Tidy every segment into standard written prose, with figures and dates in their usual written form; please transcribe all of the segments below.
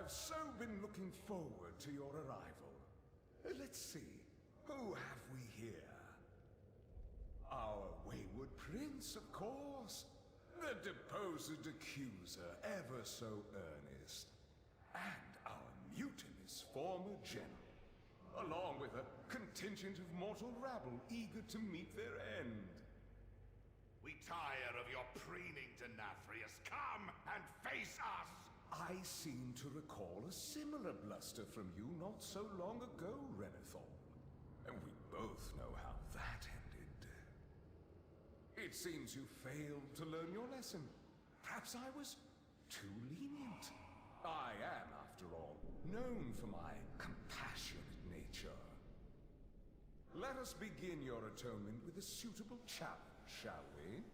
have so been looking forward to your arrival. Let's see, who have we here? Our wayward prince, of course. The deposed accuser, ever so earnest. And our mutinous former general, along with a contingent of mortal rabble eager to meet their end. We tire of your preening, Denathrius. Come and face us! I seem to recall a similar bluster from you not so long ago, Renathal. And we both know how that ended. It seems you failed to learn your lesson. Perhaps I was too lenient. I am, after all, known for my compassionate nature. Let us begin your atonement with a suitable challenge, shall we?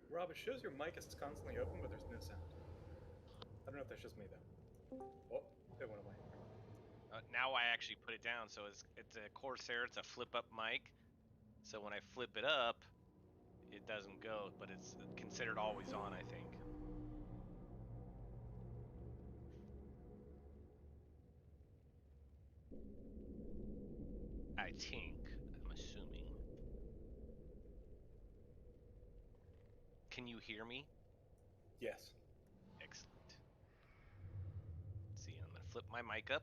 Rob, it shows your mic is constantly open, but there's no sound. I don't know if that's just me, though. Oh, it went away. Now I actually put it down, so it's a Corsair, it's a flip-up mic. So when I flip it up, it doesn't go, but it's considered always on, I think. I'm assuming. Can you hear me? Yes. Excellent. Let's see, I'm gonna flip my mic up.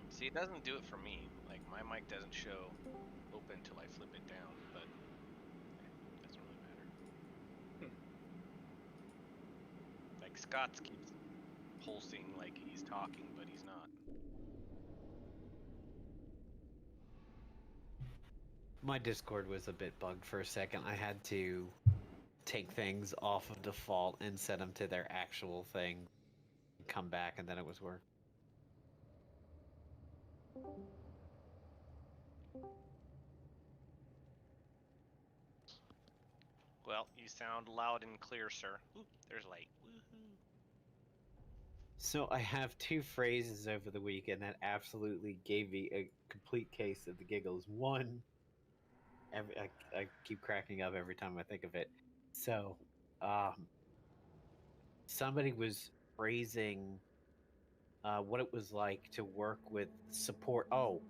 See, it doesn't do it for me. Like, my mic doesn't show open until I flip it down, but it doesn't really matter. Like, Scott's keeps pulsing like he's talking, but he's not. My Discord was a bit bugged for a second. I had to take things off of default and set them to their actual thing, come back, and then it was work. Well, you sound loud and clear, sir. Ooh, there's light. Woohoo! So I have two phrases over the weekend that absolutely gave me a complete case of the giggles. One, I keep cracking up every time I think of it. So, somebody was praising what it was like to work with support. Oh,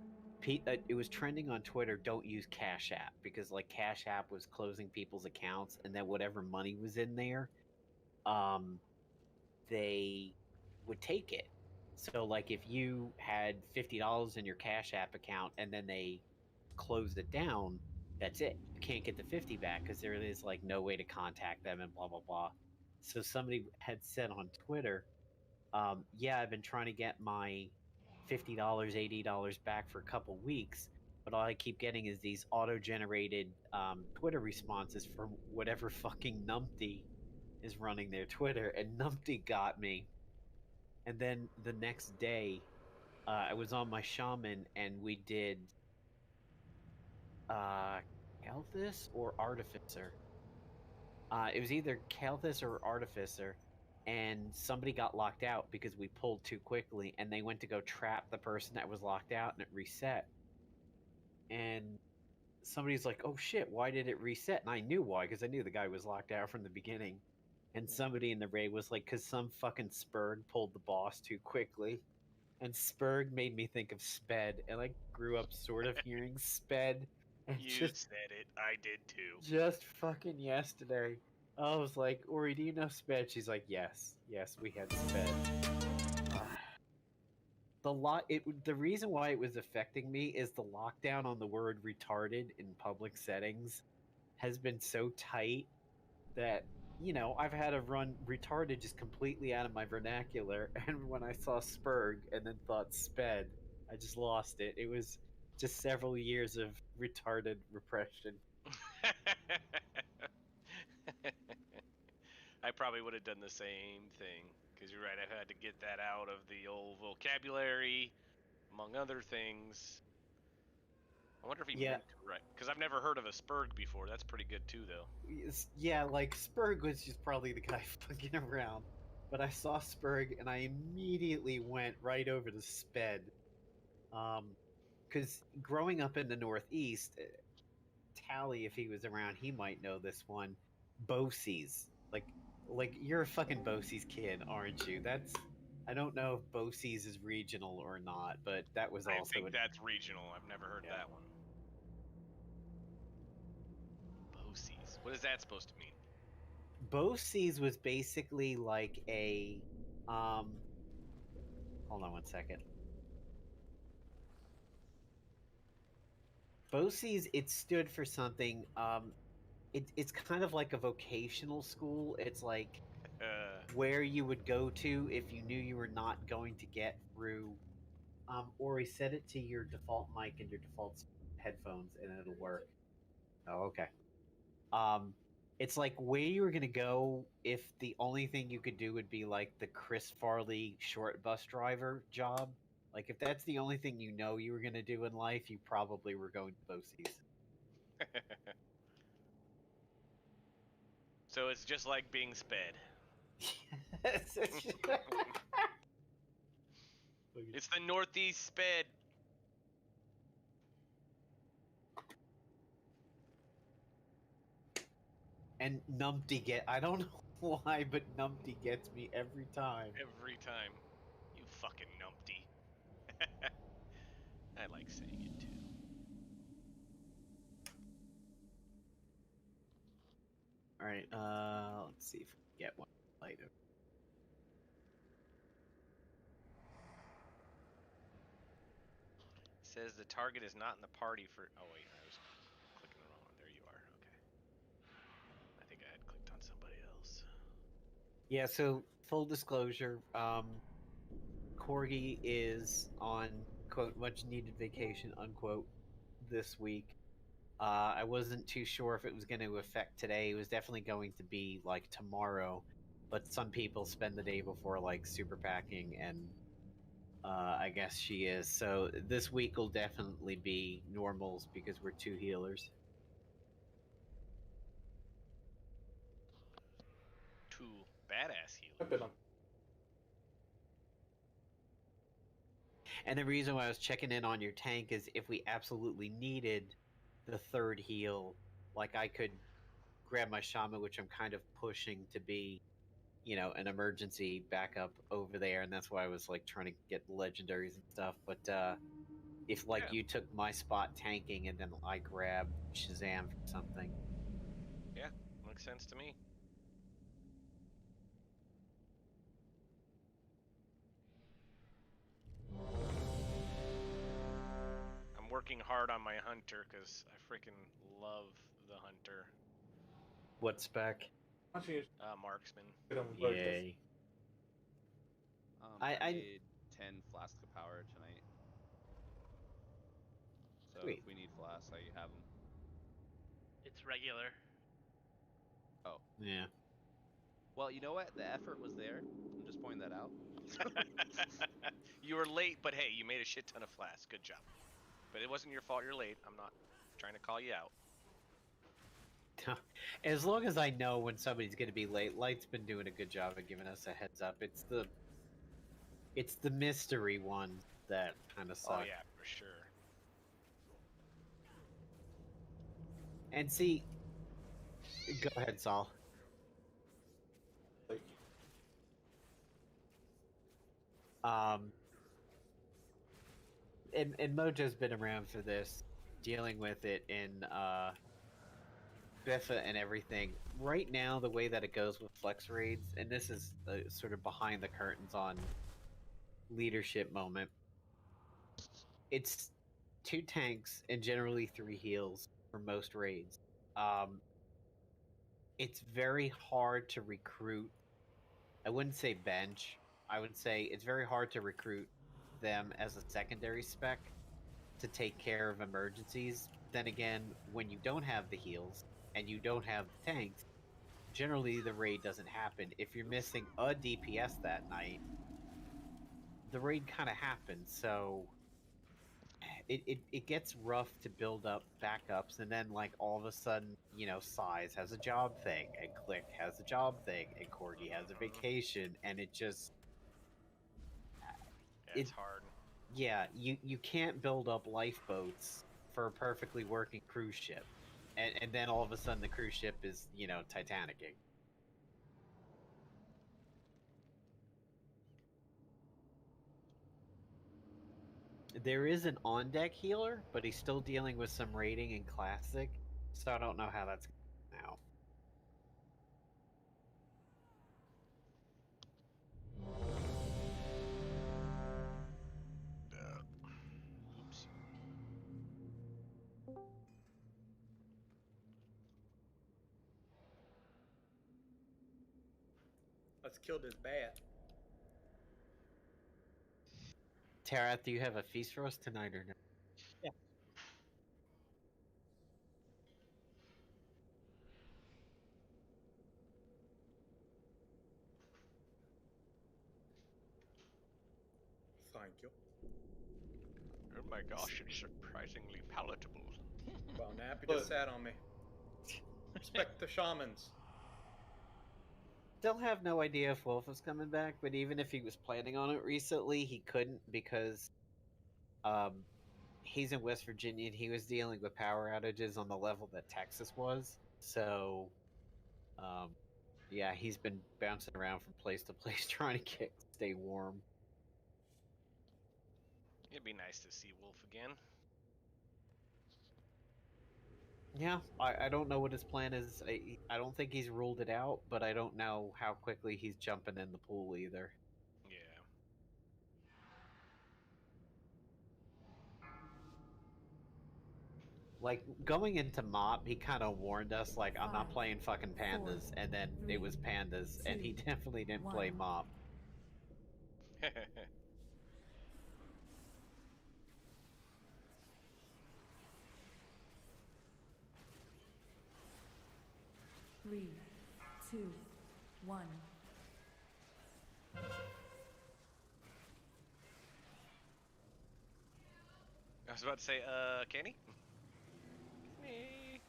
it was trending on Twitter. Don't use Cash App because like Cash App was closing people's accounts, and then whatever money was in there, they would take it. So like if you had $50 in your Cash App account and then they closed it down, that's it. You can't get the 50 back because there is like no way to contact them and blah blah blah. So somebody had said on Twitter, yeah, I've been trying to get my $50, $80 back for a couple weeks, but all I keep getting is these auto-generated Twitter responses from whatever fucking numpty is running their Twitter, and numpty got me. And then the next day, I was on my shaman, and we did Kalthus or Artificer. It was either Kalthus or Artificer, and somebody got locked out because we pulled too quickly, and they went to go trap the person that was locked out, and it reset. And somebody's like, oh shit, why did it reset? And I knew why, because I knew the guy was locked out from the beginning. And somebody in the raid was like, because some fucking Spurg pulled the boss too quickly. And Spurg made me think of Sped, and I grew up sort of hearing Sped. And You said it. I did too. just fucking yesterday, I was like, Ori, do you know sped? She's like, yes, we had sped. The reason why it was affecting me is the lockdown on the word retarded in public settings has been so tight that I've had to run retarded just completely out of my vernacular. And when I saw spurg and then thought sped, I just lost it. It was just several years of retarded repression. I probably would have done the same thing. Because you're right, I've had to get that out of the old vocabulary, among other things. I wonder if he Yeah. meant to right. Because I've never heard of a spurg before. That's pretty good too, though. Yeah, like Spurg was just probably the guy fucking around. But I saw Spurg and I immediately went right over to sped. Because growing up in the Northeast, Tally, if he was around, he might know this one. BOCES. Like you're a fucking BOCES kid, aren't you? I don't know if BOCES is regional or not, but that was I also think that's regional. I've never heard that one. BOCES. What is that supposed to mean? BOCES was basically like a hold on one second. BOCES, it stood for something. It's kind of like a vocational school. It's like where you would go to if you knew you were not going to get through. Ori, set it to your default mic and your default headphones, and it'll work. Oh, okay. It's like where you were gonna go if the only thing you could do would be like the Chris Farley short bus driver job. Like if that's the only thing you were gonna do in life, you probably were going to BOCES. So it's just like being sped. It's the Northeast sped. And Numpty I don't know why, but Numpty gets me every time. Every time. You fucking numpty. I like saying it too. Alright, let's see if we can get one later. Says the target is not in the party for. Oh wait, I was clicking the wrong one. There you are. Okay. I think I had clicked on somebody else. Yeah, so full disclosure, Corgi is on quote much needed vacation unquote this week. I wasn't too sure if it was going to affect today. It was definitely going to be like tomorrow, but some people spend the day before like super packing, and I guess she is. So this week will definitely be normals because we're two healers. Two badass healers. I've been on. And the reason why I was checking in on your tank is if we absolutely needed the third heal, like I could grab my shaman, which I'm kind of pushing to be, an emergency backup over there, and that's why I was like trying to get legendaries and stuff. But if like you took my spot tanking and then I grab Shazam for something. Yeah, makes sense to me. I'm working hard on my hunter because I freaking love the hunter. What spec? Marksman. Yay. I made 10 flasks of power tonight. So Sweet. if we need flasks, I have them. It's regular. Oh. Yeah. Well, you know what? The effort was there. I'm just pointing that out. You were late, but hey, you made a shit ton of flasks. Good job. But it wasn't your fault you're late. I'm not trying to call you out. As long as I know when somebody's going to be late, Light's been doing a good job of giving us a heads up. It's the mystery one that kind of sucks. Oh yeah, for sure. And see, go ahead, Saul. And Mojo's been around for this, dealing with it in Biffa and everything. Right now, the way that it goes with flex raids, and this is sort of behind the curtains on leadership moment. It's 2 tanks and generally 3 heals for most raids. It's very hard to recruit. I wouldn't say bench. I would say it's very hard to recruit them as a secondary spec to take care of emergencies. Then again, when you don't have the heals and you don't have the tanks, generally the raid doesn't happen. If you're missing a DPS that night, the raid kind of happens. So it gets rough to build up backups, and then like all of a sudden, you know, Size has a job thing, and Click has a job thing, and Corgi has a vacation, and it just Yeah, it's hard. yeah, you can't build up lifeboats for a perfectly working cruise ship, and then all of a sudden the cruise ship is, you know, Titanicing. There is an on deck healer, but he's still dealing with some raiding in classic, so I don't know how that's now. Oops. Let's kill this bat. Tara, do you have a feast for us tonight or no? Thank you. Oh my gosh, it's surprisingly palatable. Well, Nappy Look. just sat on me. Respect the shamans. Still have no idea if Wolf is coming back, but even if he was planning on it recently, he couldn't because he's in West Virginia and he was dealing with power outages on the level that Texas was. So yeah, he's been bouncing around from place to place trying to stay warm. It'd be nice to see Wolf again. Yeah, I don't know what his plan is. I don't think he's ruled it out, but I don't know how quickly he's jumping in the pool either. Yeah. Like, going into MOP, he kind of warned us, like, I'm not 5, playing fucking pandas, 4, and then it 3, was pandas, and he 2, definitely didn't play 1. MOP. Three, two, one. I was about to say, Kenny? Me.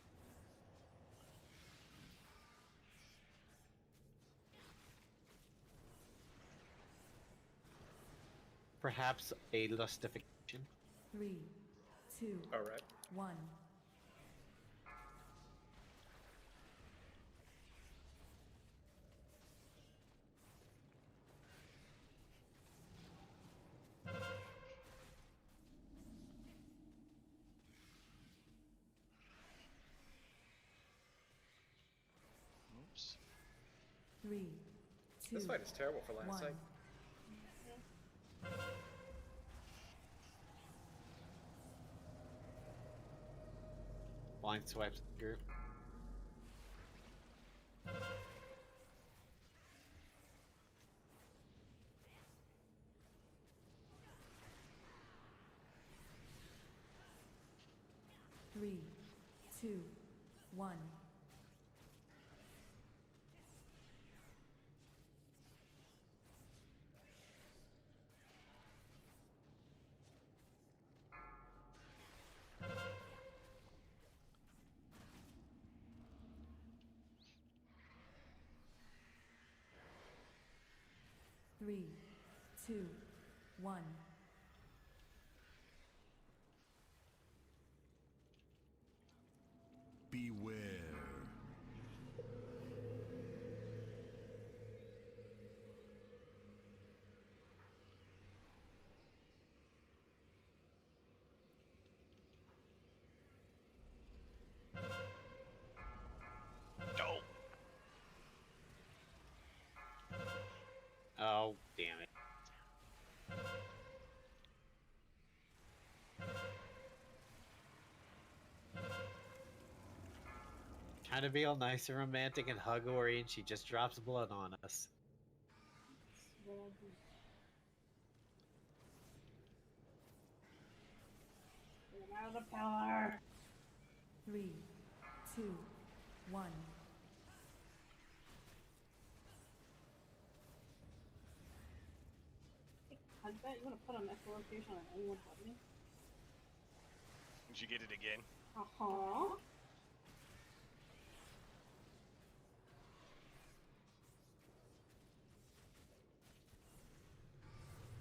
Perhaps a lustification. 3, 2, All right. 1. Oops. 3, 2, This fight is terrible for line of 1. sight. Line swipes group. Three, two, one. Three, two, one. Beware. trying to be all nice and romantic and hug Ori, and she just drops blood on us. Get out of the pillar. 3, 2, 1. I bet you want to put an echolocation on anyone but me. Did you get it again? Uh-huh.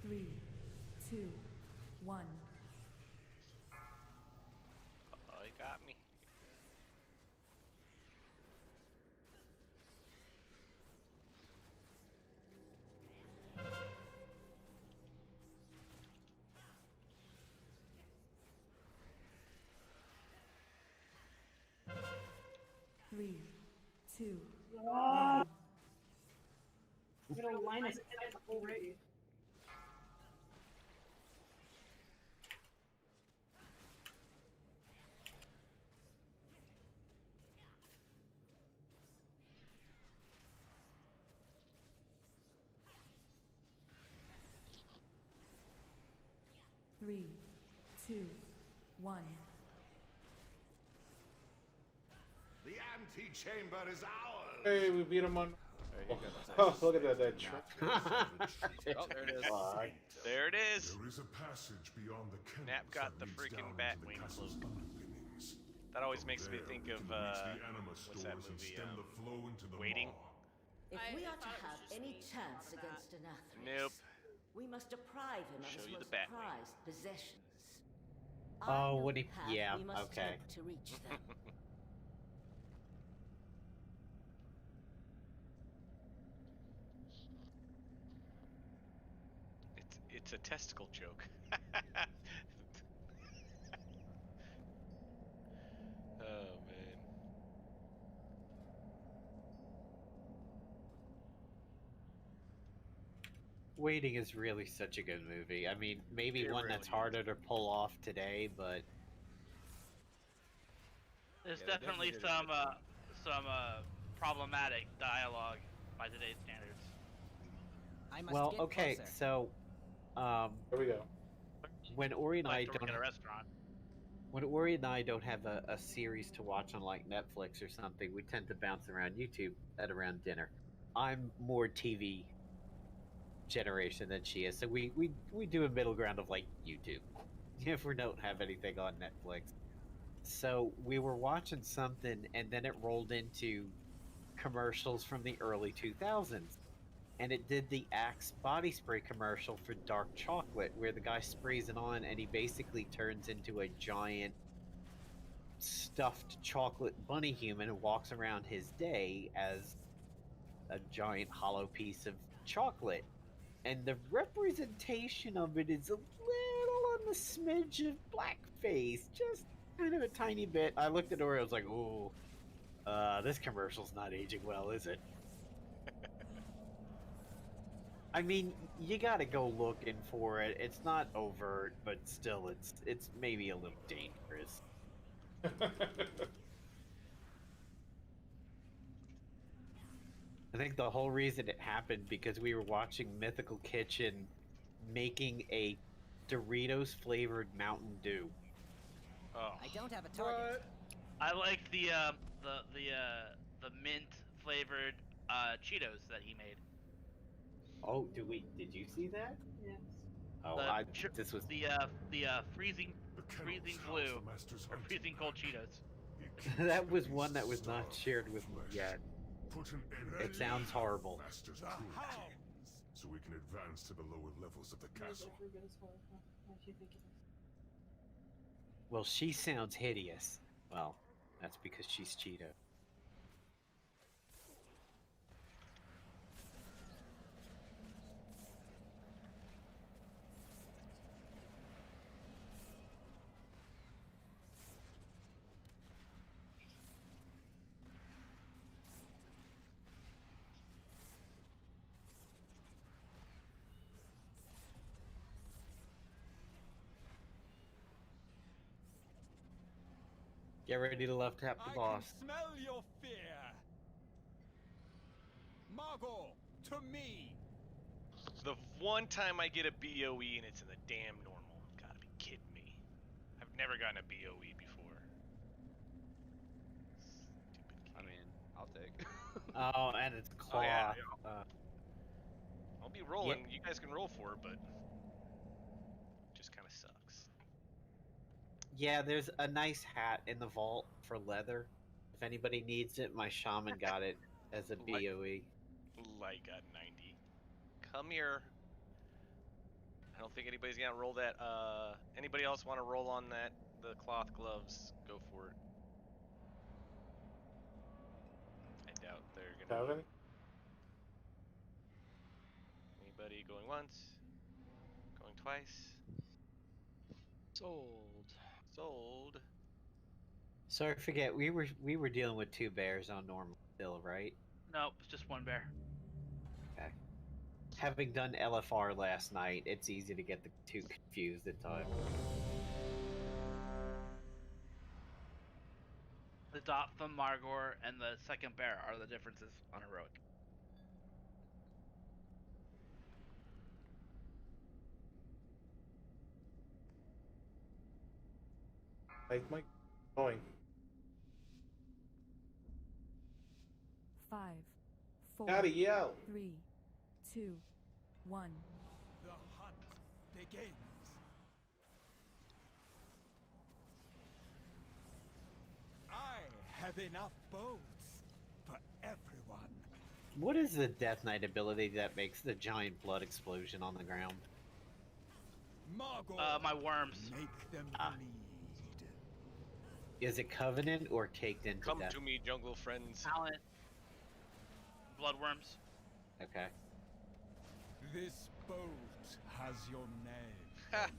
Three, two, 1. Oh, he got me. Three, two, Ah, 1. you know, Linus is already. Three, two, 1. The antechamber is ours! Hey, we beat him on. There you go. Oh, look at that trick. Oh, there it is. Fuck. There it is. There is a passage beyond the kennels Nap got that the leads freaking down bat into the wing castle's cloak. underpinnings. That always From makes me there, think we of can reach the anima what's that stores and movie? stem the flow into the Waiting? maw. If I we are to thought it was have just any me chance that against Anathris, Nope. we must deprive him of Show his you the most bat wing. prized possessions. Oh, I know when the he- path yeah, we must okay. take to reach them. It's a testicle joke. Oh man. Waiting is really such a good movie. I mean, maybe It one that's really is. harder to pull off today, but There's Yeah, they definitely definitely did some problematic dialogue by today's standards. I must well, get okay. closer. So, Here we go. when Ori and I Like to work don't at a restaurant. when Ori and I don't have a series to watch on like Netflix or something, we tend to bounce around YouTube at around dinner. I'm more TV generation than she is, so we do a middle ground of like YouTube if we don't have anything on Netflix. So we were watching something, and then it rolled into commercials from the early 2000s, and it did the Axe body spray commercial for dark chocolate, where the guy sprays it on, and he basically turns into a giant stuffed chocolate bunny human and walks around his day as a giant hollow piece of chocolate. And the representation of it is a little on the smidge of blackface, just kind of a tiny bit. I looked at Ori, I was like, "Ooh, this commercial's not aging well, is it?" I mean, you gotta go looking for it. It's not overt, but still, it's maybe a little dangerous. I think the whole reason it happened because we were watching Mythical Kitchen making a Doritos flavored Mountain Dew. Oh. I don't have a target. I like the mint flavored Cheetos that he made. Oh, did you see that? Yes. Oh, The this was the freezing The kennels freezing house blue the master's or hunting freezing cold Cheetos. that was one that was not shared with me yet. Put an end It sounds horrible. Master's cruelty, so we can advance to the lower levels of the castle. What do you think it is? Well, she sounds hideous. Well, that's because she's Cheeto. Get ready to love tap the boss. Smell your fear. Margot, to me. The one time I get a BOE and it's in the damn normal. Gotta be kidding me. I've never gotten a BOE before. I mean, I'll take. Oh, and it's cloth. Oh, yeah. I'll be rolling. You guys can roll for it, but just kind of sucks. Yeah, there's a nice hat in the vault for leather. If anybody needs it, my shaman got it as a BOE. Light got 90. Come here. I don't think anybody's gonna roll that. Anybody else want to roll on that? The cloth gloves. Go for it. I doubt they're gonna. Kevin? Anybody going once? Going twice? Sold. Sold. So I forget we were dealing with 2 bears on normal still, right? Nope, it's just one bear. Okay. Having done LFR last night, it's easy to get the 2 confused at times. The dot from Margor and the second bear are the differences on heroic. Mike, going. 5, 4, Gotta yell. 3, 2, 1. The hunt begins. I have enough boats for everyone. What is the Death Knight ability that makes the giant blood explosion on the ground? Margot, My worms. make them bleed. Is it Covenant or caked into Come Death? to me, jungle friends. Talent. Bloodworms. Okay. This boat has your name on it.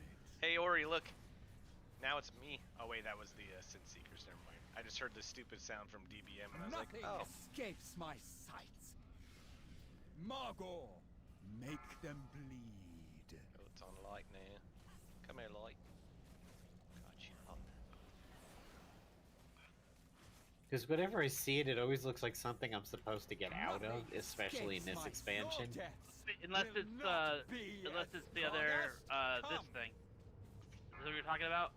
Hey Ori, look. Now it's me. Oh wait, that was the Sin Seekers. Never mind. I just heard the stupid sound from DBM and I was Nothing like, oh. escapes my sights. Margot, make them bleed. Oh, it's on light now. Come here, light. Got you up. Because whenever I see it, it always looks like something I'm supposed to get out of, Nothing especially in escapes this my expansion. sword Unless will it's not be unless as it's the other goddess. this Come. thing. Is that what you're talking about?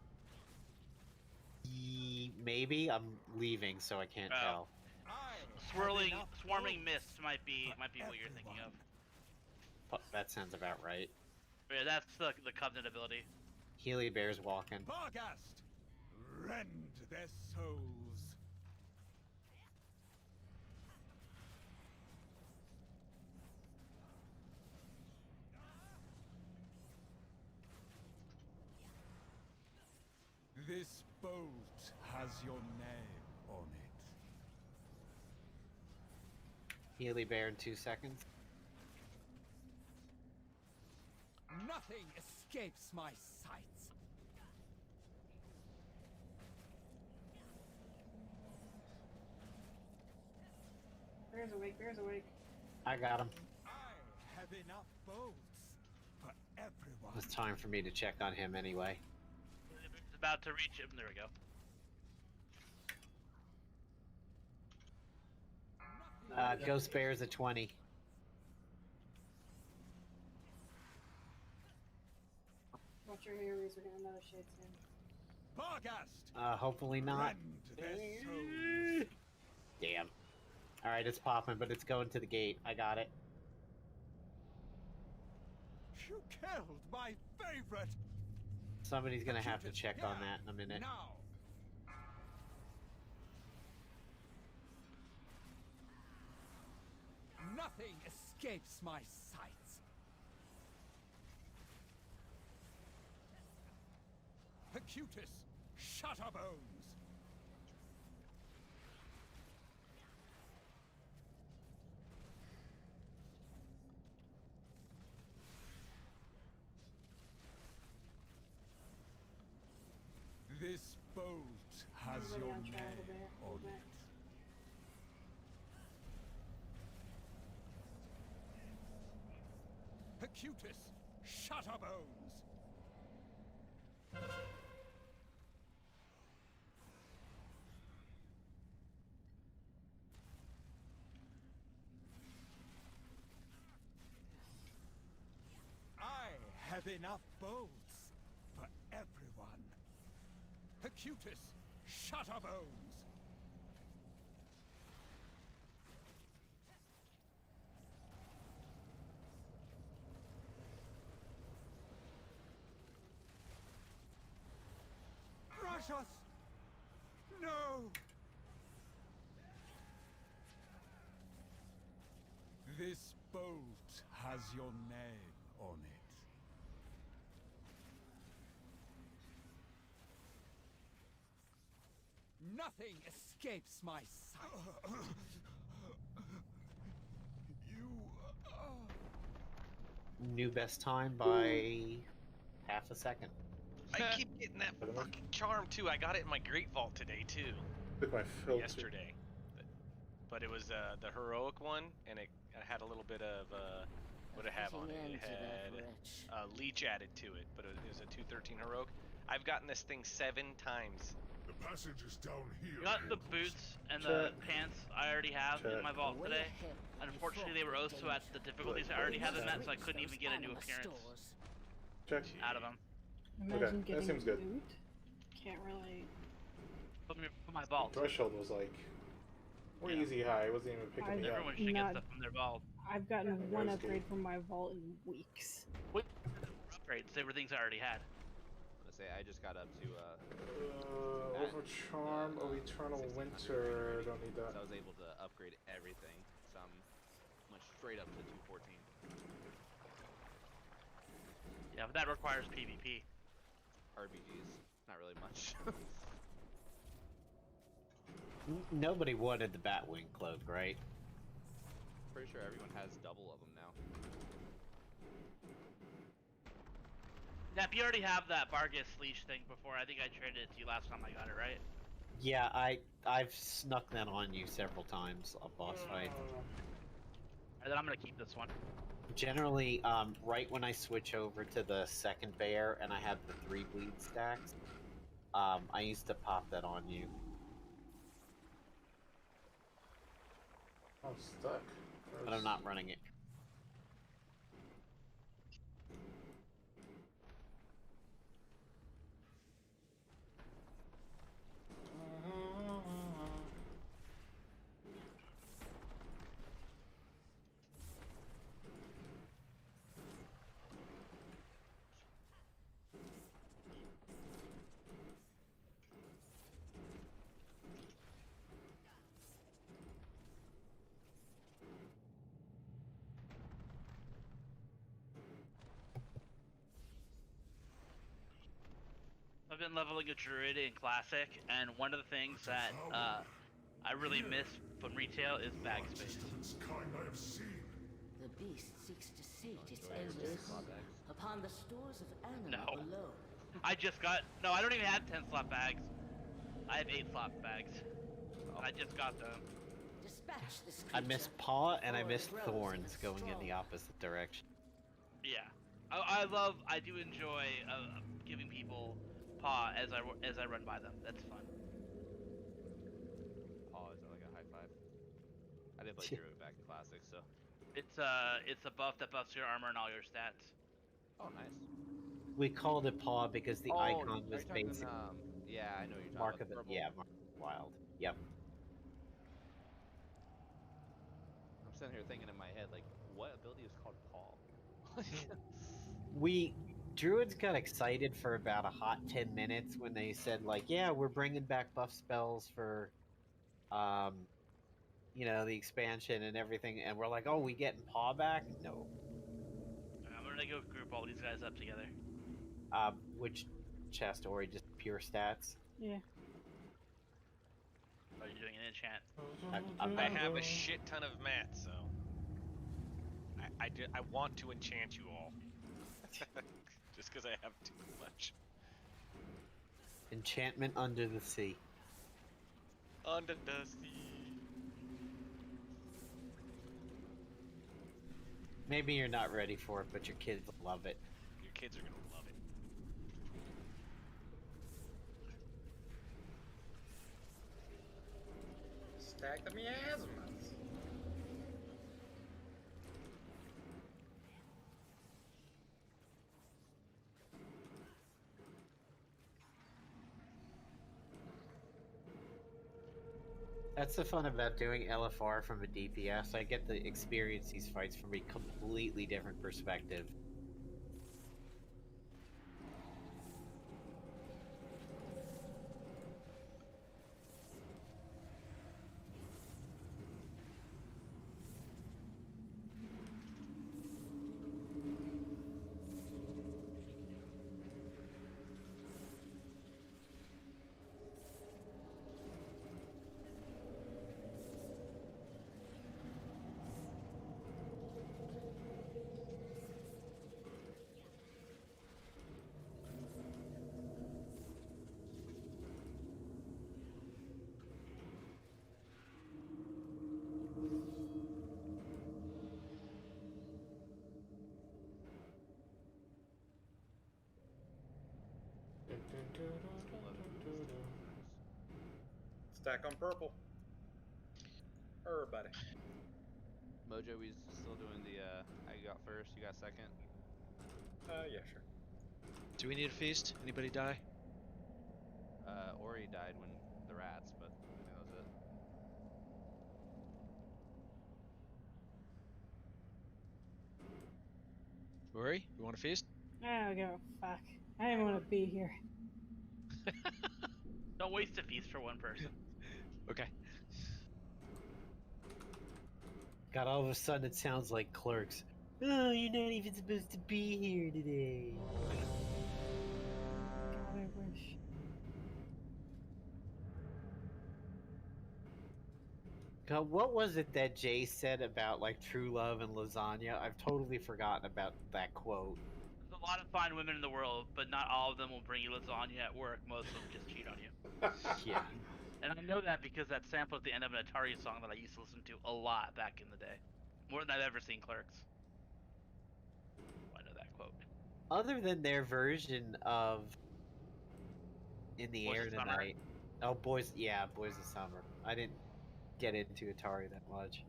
Maybe I'm leaving, so I can't Oh. tell. I have Swirling, enough swarming boats mist might be for what you're thinking of. Oh, that sounds about right. But yeah, that's the Covenant ability. Healy Bear's walking. Barghast, rend their souls. This boat has your name on it. Healy Bear in 2 seconds. Nothing escapes my sights. Bear's awake, bear's awake. I got him. I have enough boats for everyone. It's time for me to check on him anyway. It's about to reach him. There we go. Ghost Bear's a 20. Watch your Aries, we're getting another shade soon. Barghast, Hopefully not. rend their souls. Damn. Alright, it's popping, but it's going to the gate. I got it. You killed my favorite. Somebody's gonna have to check on that in a minute. Now. Nothing escapes my sights. Percutus, Shutterbones. This boat has Everybody your on name travel there, on hold back. it. Percutus, Shutterbones. enough bones for everyone. Acutus, Shutterbones! Rush us! No! This bolt has your name on it. Nothing escapes my sight. New best time by half a second. I keep getting that fucking charm too. I got it in my Great Vault today too. Took my filter. Yesterday. But it was the heroic one, and it had a little bit of what it have on it. It had leech added to it, but it was a 213 heroic. I've gotten this thing 7 times. The passage is down here. You got the boots and the pants I already have in my vault today. Unfortunately, they were also at the difficulties I already had them at, so I couldn't even get a new appearance out of them. Imagine that seems good. Boot. Can't really. Put my vault. Threshold was like way easy high. It wasn't even picking me up. Everyone should get stuff from their vault. I've gotten one upgrade from my vault in weeks. What upgrades? They were things I already had. I just got up to over charm of eternal winter. Don't need that. So I was able to upgrade everything. So I'm went straight up to 214. Yeah, but that requires PvP. RBGs, not really much. Nobody wanted the Batwing cloak, right? Pretty sure everyone has double of them now. Yeah, if you already have that Vargas leash thing before, I think I traded it to you last time I got it, right? Yeah, I've snuck that on you several times on boss fights. And then I'm gonna keep this one. Generally, right when I switch over to the second bear and I have the 3 bleed stacks, I used to pop that on you. I'm stuck. But I'm not running it. I've been leveling a druid in classic, and one of the things that I really miss from retail is bag space. The beast seeks to sate its endless upon the stores of animal below. I just got I don't even have 10 slot bags. I have 8 slot bags. I just got them. Dispatch this I miss Paw and I miss Thorns going in the opposite direction. Yeah, I do enjoy giving people Paw as I run by them. That's fun. Paw is like a high five. I did play Druid back in classic, so It's a buff that buffs your armor and all your stats. oh nice. We called it Paw because the icon was basically yeah, I know what you're talking Mark about. of it. Purple. Yeah, Mark of the Wild. Yep. I'm sitting here thinking in my head like, what ability is called Paw? Druids got excited for about a hot 10 minutes when they said like, yeah, we're bringing back buff spells for, you know, the expansion and everything, and we're like, oh, we getting Paw back? No. I'm gonna go group all these guys up together. Which chest, or just pure stats? Yeah. Are you doing an enchant? I have a shit ton of mats, so I want to enchant you all. Just because I have too much. Enchantment under the sea. Under the sea. Maybe you're not ready for it, but your kids love it. Your kids are gonna love it. Stack the miasmas. That's the fun about doing LFR from a DPS. I get to experience these fights from a completely different perspective. Stack on purple. Everybody. Mojo, we still doing the, I got first, you got second? Yeah, sure. Do we need a feast? Anybody die? Ori died when the rats, but I think that was it. Ori, you want a feast? Oh, go fuck. I didn't want to be here. Don't waste a feast for one person. Okay. God, all of a sudden it sounds like Clerks. Oh, you're not even supposed to be here today. God, I wish. God, what was it that Jay said about like true love and lasagna? I've totally forgotten about that quote. There's a lot of fine women in the world, but not all of them will bring you lasagna at work. Most of them just cheat on you. Yeah. And I know that because that sample at the end of an Atari song that I used to listen to a lot back in the day. More than I've ever seen Clerks. I know that quote. Other than their version of In the Boys Air of Summer? Tonight. Oh, Boys of Summer. I didn't get into Atari that much.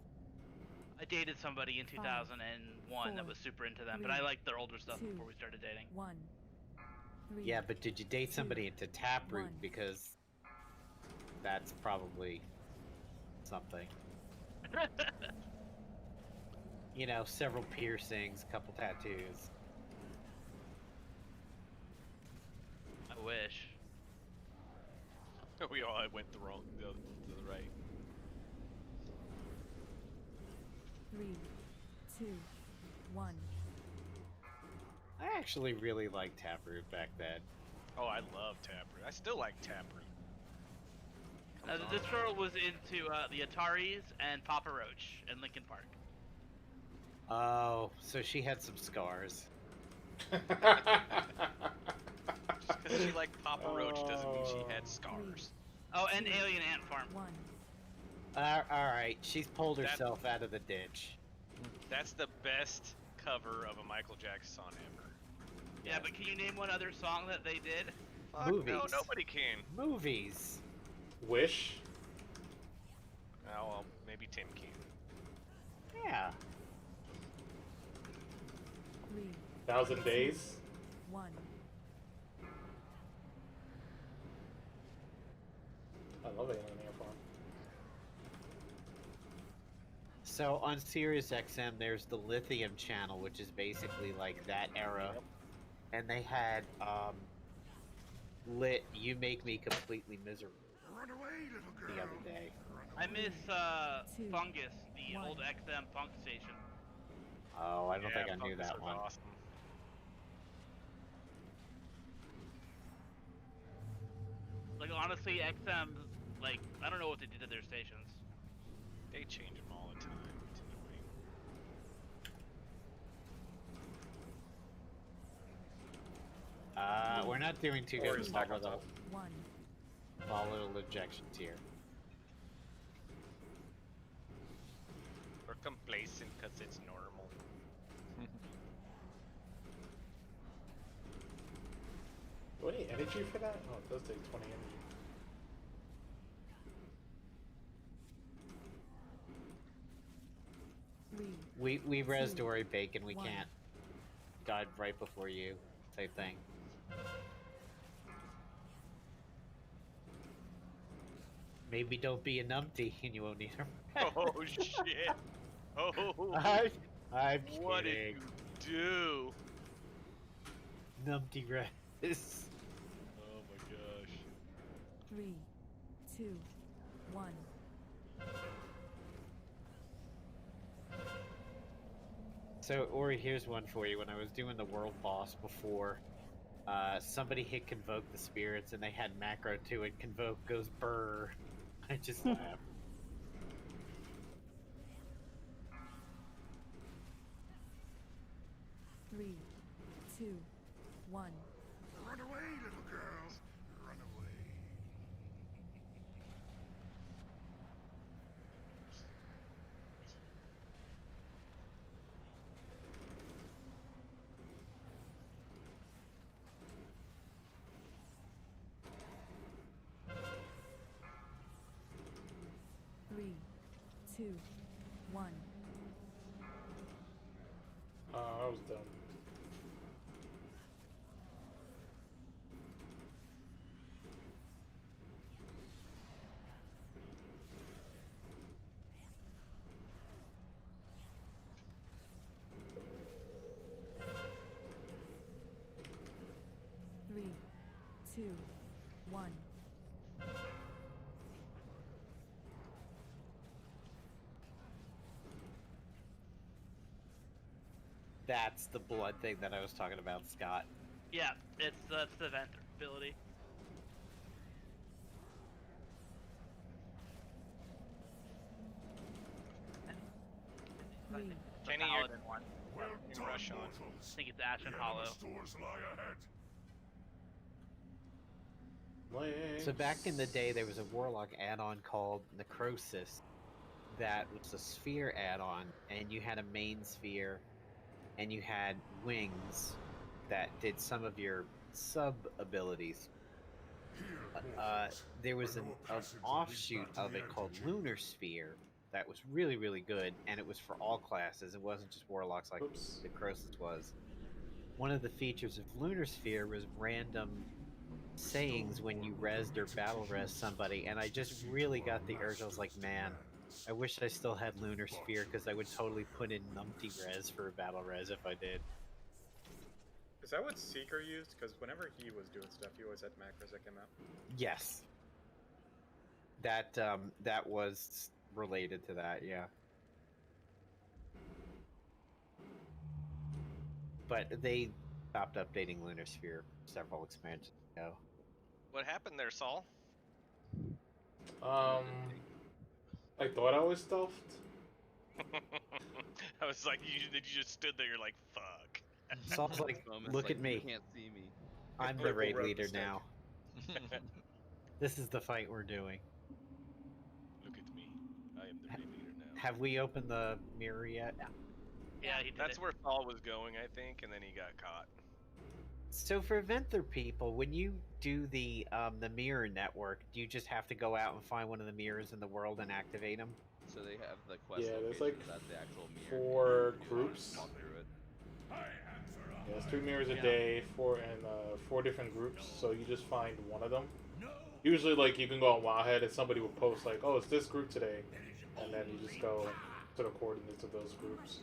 I dated somebody in 2001 that was super into them, but I liked their older stuff before we started dating. 1. 3, Yeah, but did you date somebody into Taproot? 1. Because that's probably something. You know, several piercings, couple tattoos. I wish. We all went to the right. 3, 2, 1. I actually really liked Taproot back then. Oh, I love Taproot. I still like Taproot. This girl was into the Ataris and Papa Roach in Linkin Park. Oh, so she had some scars. Just because she liked Papa Roach doesn't mean she had scars. Oh, and Alien Ant Farm. 1. Alright, she's pulled herself out of the ditch. That's the best cover of a Michael Jackson song ever. Yeah, but can you name one other song that they did? Movies. No, nobody can. Movies. Wish. Oh, well, maybe Tim can. Yeah. 3, 1,000 Days. 1. I love Alien Ant Farm. So on Sirius XM, there's the Lithium channel, which is basically like that era. Yep. And they had lit You Make Me Completely Miserable Run away, little girl. the other day. I miss 2, Fungus, the 1. old XM funk station. Oh, I don't think I knew Fungus that was one. Awesome. Like honestly, XM, like I don't know what they did to their stations. They change them all the time. It's annoying. We're not doing too good Or with is small Taco Bell. 1. little objections here. We're complacent because it's normal. Do I need energy for that? Oh, it does take 20 energy. We res Dory Bacon, we 1. can't. Died right before you, type thing. Maybe don't be a numpty and you won't need them. Oh shit! Oh, I'm what did kidding. you do? Numpty res. Oh my gosh. 3, 2, 1. So, Ori, here's one for you. When I was doing the world boss before, somebody hit Convoke the Spirits and they had macro to it. Convoke goes brr. I just laughed. 3, 2, 1. Run away, little girls. Run away. Three, 2, 1. I was dumb. Three, 2, 1. That's the blood thing that I was talking about, Scott. Yeah, that's the event ability. Three. Kenny, The you're paladin one. Well you done, rush on. mortals. I think it's Ashen The Hollow. stores lie ahead. So back in the day, there was a Warlock add-on called Necrosis that was a sphere add-on, and you had a main sphere, and you had wings that did some of your sub-abilities. There was an offshoot of it called Lunar Sphere that was really, really good, and it was for all classes. It wasn't just Warlocks like Necrosis was. One of the features of Lunar Sphere was random sayings when you rezzed or battle res somebody, and I just really got the urge. I was like, man, I wish I still had Lunar Sphere, because I would totally put in numpty res for a battle res if I did. Is that what Seeker used? Because whenever he was doing stuff, he always had macros that came out. Yes. That that was related to that, yeah. But they stopped updating Lunar Sphere several expansions ago. What happened there, Saul? I thought I was stuffed. I was like, you just stood there. You're like, fuck. Saul's like, look at me. You can't see me. I'm the raid leader now. This is the fight we're doing. Look at me. I am the raid leader now. Have we opened the mirror yet? Yeah, he did That's it. where Saul was going, I think, and then he got caught. So for Venther people, when you do the mirror network, do you just have to go out and find one of the mirrors in the world and activate them? So they have the quest Yeah, there's locations like at the actual mirror. 4 groups. Walk through it. Yeah, there's 2 mirrors a day, 4 different groups. So you just find one of them. Usually, like, you can go on Wowhead and somebody will post like, "Oh, it's this group today," and then you just go to the coordinates of those groups.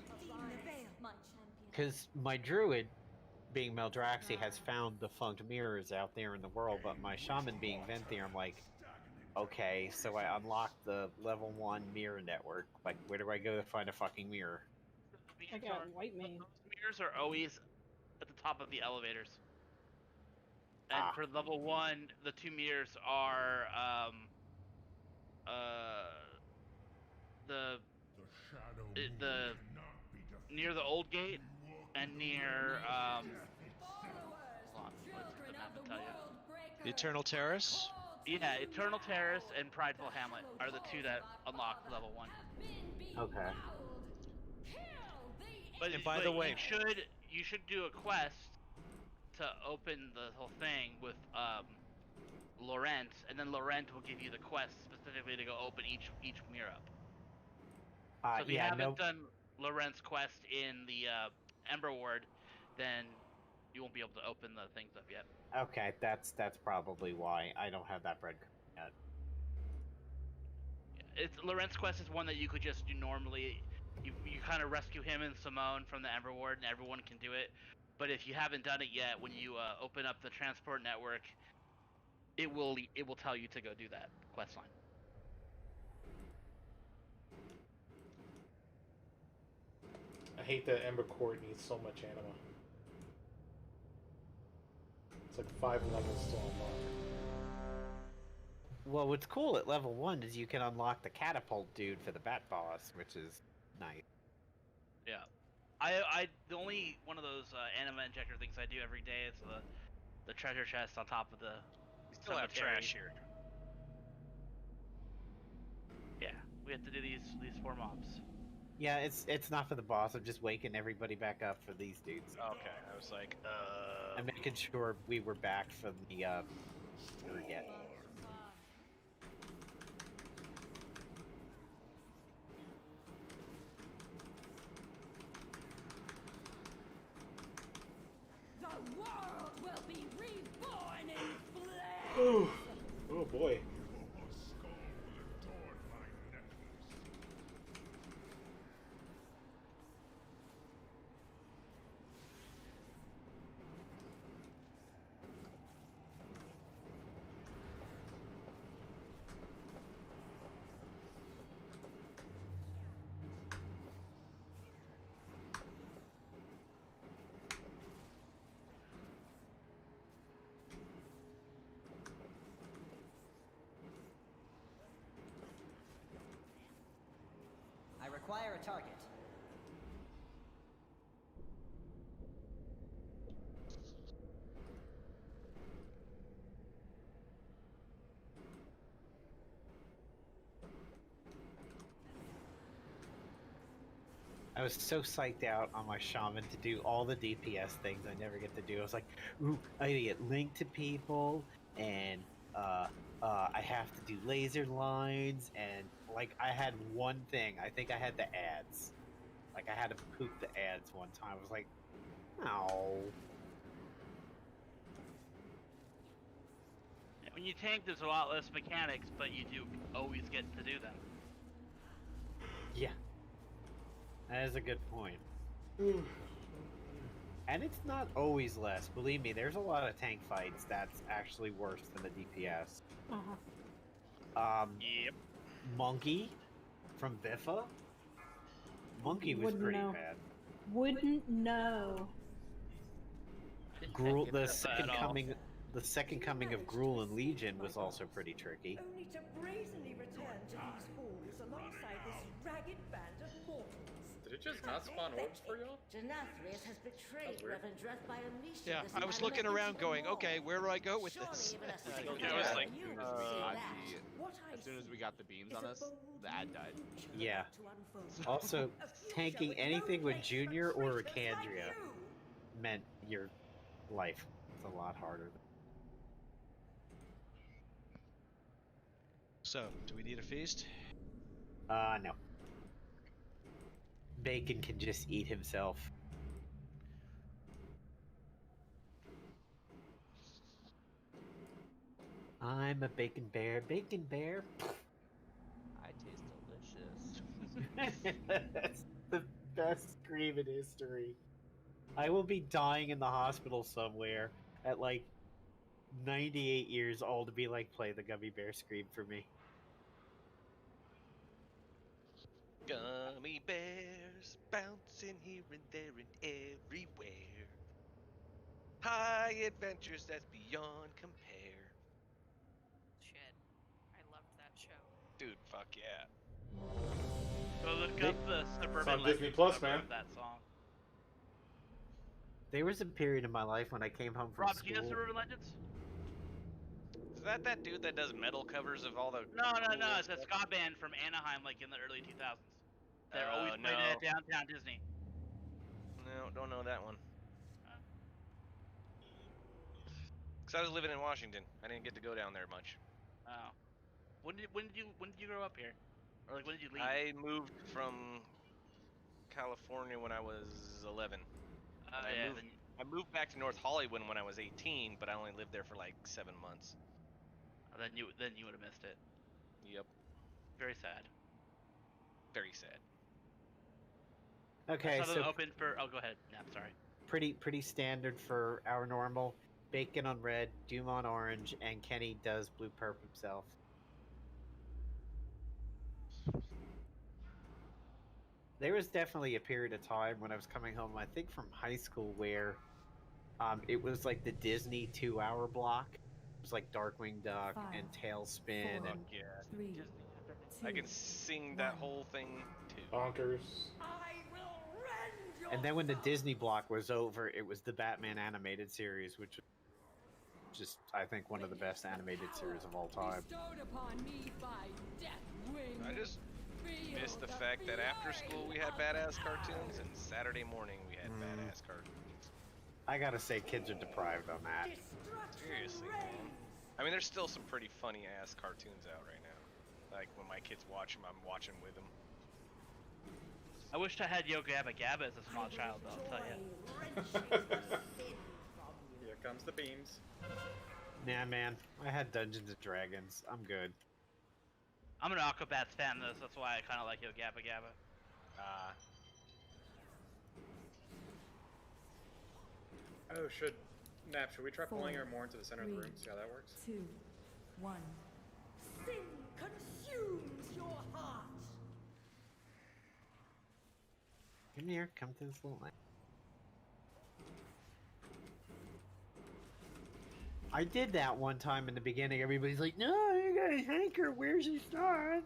Because my druid, being Meldraxi, has found defunct mirrors out there in the world, but my shaman, being Venthyr, I'm like, okay, so I unlocked the level 1 mirror network. Like, where do I go to find a fucking mirror? I got white mane. Those mirrors are always at the top of the elevators. And Ah. for level 1, the 2 mirrors are the near the old gate and near hold on, what's the map to tell you? The Eternal Terrace? Yeah, Eternal Terrace and Prideful Hamlet are the 2 that unlock level 1. Okay. But, And by the way- you should do a quest to open the whole thing with Laurent, and then Laurent will give you the quest specifically to go open each mirror up. So if you Yeah, haven't done Laurent's quest in the Ember Ward, then you won't be able to open the things up yet. Okay, that's probably why I don't have that breadcrumb yet. Lorentz quest is one that you could just do normally. You kind of rescue him and Simone from the Ember Ward, and everyone can do it. But if you haven't done it yet, when you open up the transport network, it will tell you to go do that quest line. I hate that Ember Court needs so much anima. It's like 5 levels to unlock. Well, what's cool at level 1 is you can unlock the catapult dude for the bat boss, which is nice. Yeah. I the only one of those anima injector things I do every day is the treasure chest on top of the We still have cemetery. trash here. Yeah, we have to do these 4 mobs. Yeah, it's not for the boss. I'm just waking everybody back up for these dudes. Okay, I was like, I'm making sure we were back from the forget. The world will be reborn in flames. Oh boy. I require a target. I was so psyched out on my shaman to do all the DPS things I never get to do. I was like, ooh, I gotta get linked to people, and I have to do laser lines, and like I had one thing. I think I had the ads. Like I had to poop the ads one time. I was like, no. When you tank, there's a lot less mechanics, but you do always get to do them. Yeah. That is a good point. And it's not always less. Believe me, there's a lot of tank fights that's actually worse than the DPS. Yep. Monkey from Biffa. Monkey was Wouldn't pretty know. bad. Wouldn't know. Gruul, the At second all. coming of Gruul and Legion was also pretty tricky. Only to brazenly return to these halls alongside this ragged band of mortals. Did it just not spawn orbs for y'all? Denathrius has betrayed weird. Reverend Dreth by unleashing Yeah, this I was animal looking around into the going, world. okay, where do I go with Surely this? even a Yeah, single I was man like, you would say that. What I As soon as we see got the beams is on a us, bold the ad died. future Yeah. to unfold. Also, A future tanking with no anything with place for Junior or traitors like Ricandria you. meant your life was a lot harder. So, do we need a feast? No. Bacon can just eat himself. I'm a bacon bear. Bacon bear. I taste delicious. That's the best scream in history. I will be dying in the hospital somewhere at like 98 years old to be like, play the gummy bear scream for me. Gummy bears bouncing here and there and everywhere. High adventures that's beyond compare. Shit. I loved that show. Dude, fuck yeah. Go look They- up the Suburban It's on Disney Legends Plus, cover man. of that song. There was a period in my life when I came home from Rob, do you know school. Suburban Legends? Is that dude that does metal covers of all the... No, cool it's a stuff? ska band from Anaheim, like in the early 2000s. They're Oh, always playing no. at downtown Disney. No, don't know that one. Because I was living in Washington. I didn't get to go down there much. Oh. When did you grow up here? Or like when did you leave? I moved from California when I was 11. Oh, And yeah, I moved back to North Hollywood when I was 18, but I only lived there for like 7 months. then you would have missed it. Yep. Very sad. Very sad. Okay, I saw so them open for. Oh, go ahead. No, I'm sorry. pretty standard for our normal. Bacon on red, Doom on orange, and Kenny does blue perp himself. There was definitely a period of time when I was coming home, I think from high school, where it was like the Disney 2-hour block. It was like Darkwing Duck and Tailspin four, and Yeah. Three, I can two, sing that one. whole thing too. Bonkers. and then when the Disney block was over, it was the Batman animated series, which was just I think one of the best animated series of all time. I just miss the fact that after school we had badass cartoons and Saturday morning we had badass cartoons. I gotta say, kids are deprived on that. Seriously, man. I mean, there's still some pretty funny ass cartoons out right now. Like when my kids watch them, I'm watching with them. I wished I had Yo Gabba Gabba as a small child, though, I'll tell you. Here comes the beams. Nah, man, I had Dungeons and Dragons. I'm good. I'm an Aquabats fan, though, so that's why I kind of like Yo Gabba Gabba. Oh, should we try pulling her more into the center of the room? See how that works? 2, 1. Sin consumes your heart. Come here, come to this little line. I did that one time in the beginning. Everybody's like, "No, you guys hanker. Where's he start?"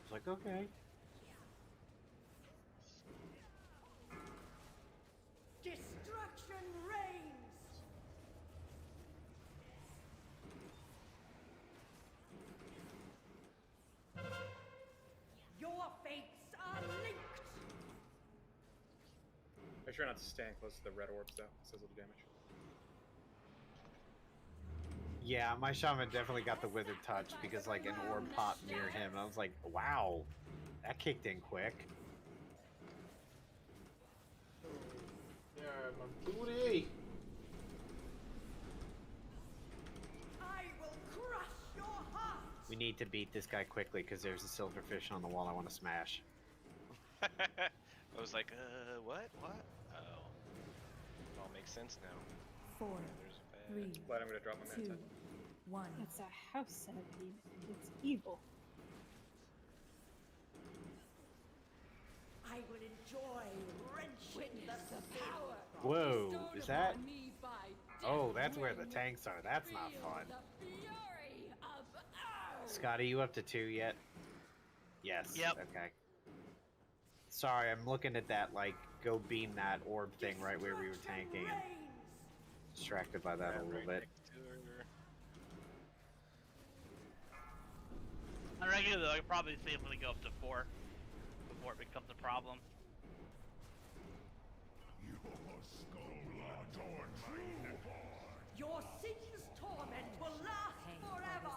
It's like, okay. Destruction reigns. Your fates are linked. Make sure not to stand close to the red orbs, though. It says little damage. Yeah, my shaman definitely got the withered touch because like an orb popped near him. And I was like, wow, that kicked in quick. Yeah, my booty. I will crush your heart. We need to beat this guy quickly because there's a silverfish on the wall I want to smash. I was like, what? What? Oh. It all makes sense now. 4, There's a bad... 3, But I'm gonna drop my 2, man's head. 1. It's a house centipede. It's evil. I will enjoy wrenching the power. Whoa, is that? Oh, that's where the tanks are. That's not fun. Scotty, you up to 2 yet? Yes. Yep. Okay. Sorry, I'm looking at that, like, go beam that orb thing right where we were tanking and distracted by that a little bit. On regular, though, I could probably safely go up to 4 before it becomes a problem. Your sin's torment will last forever.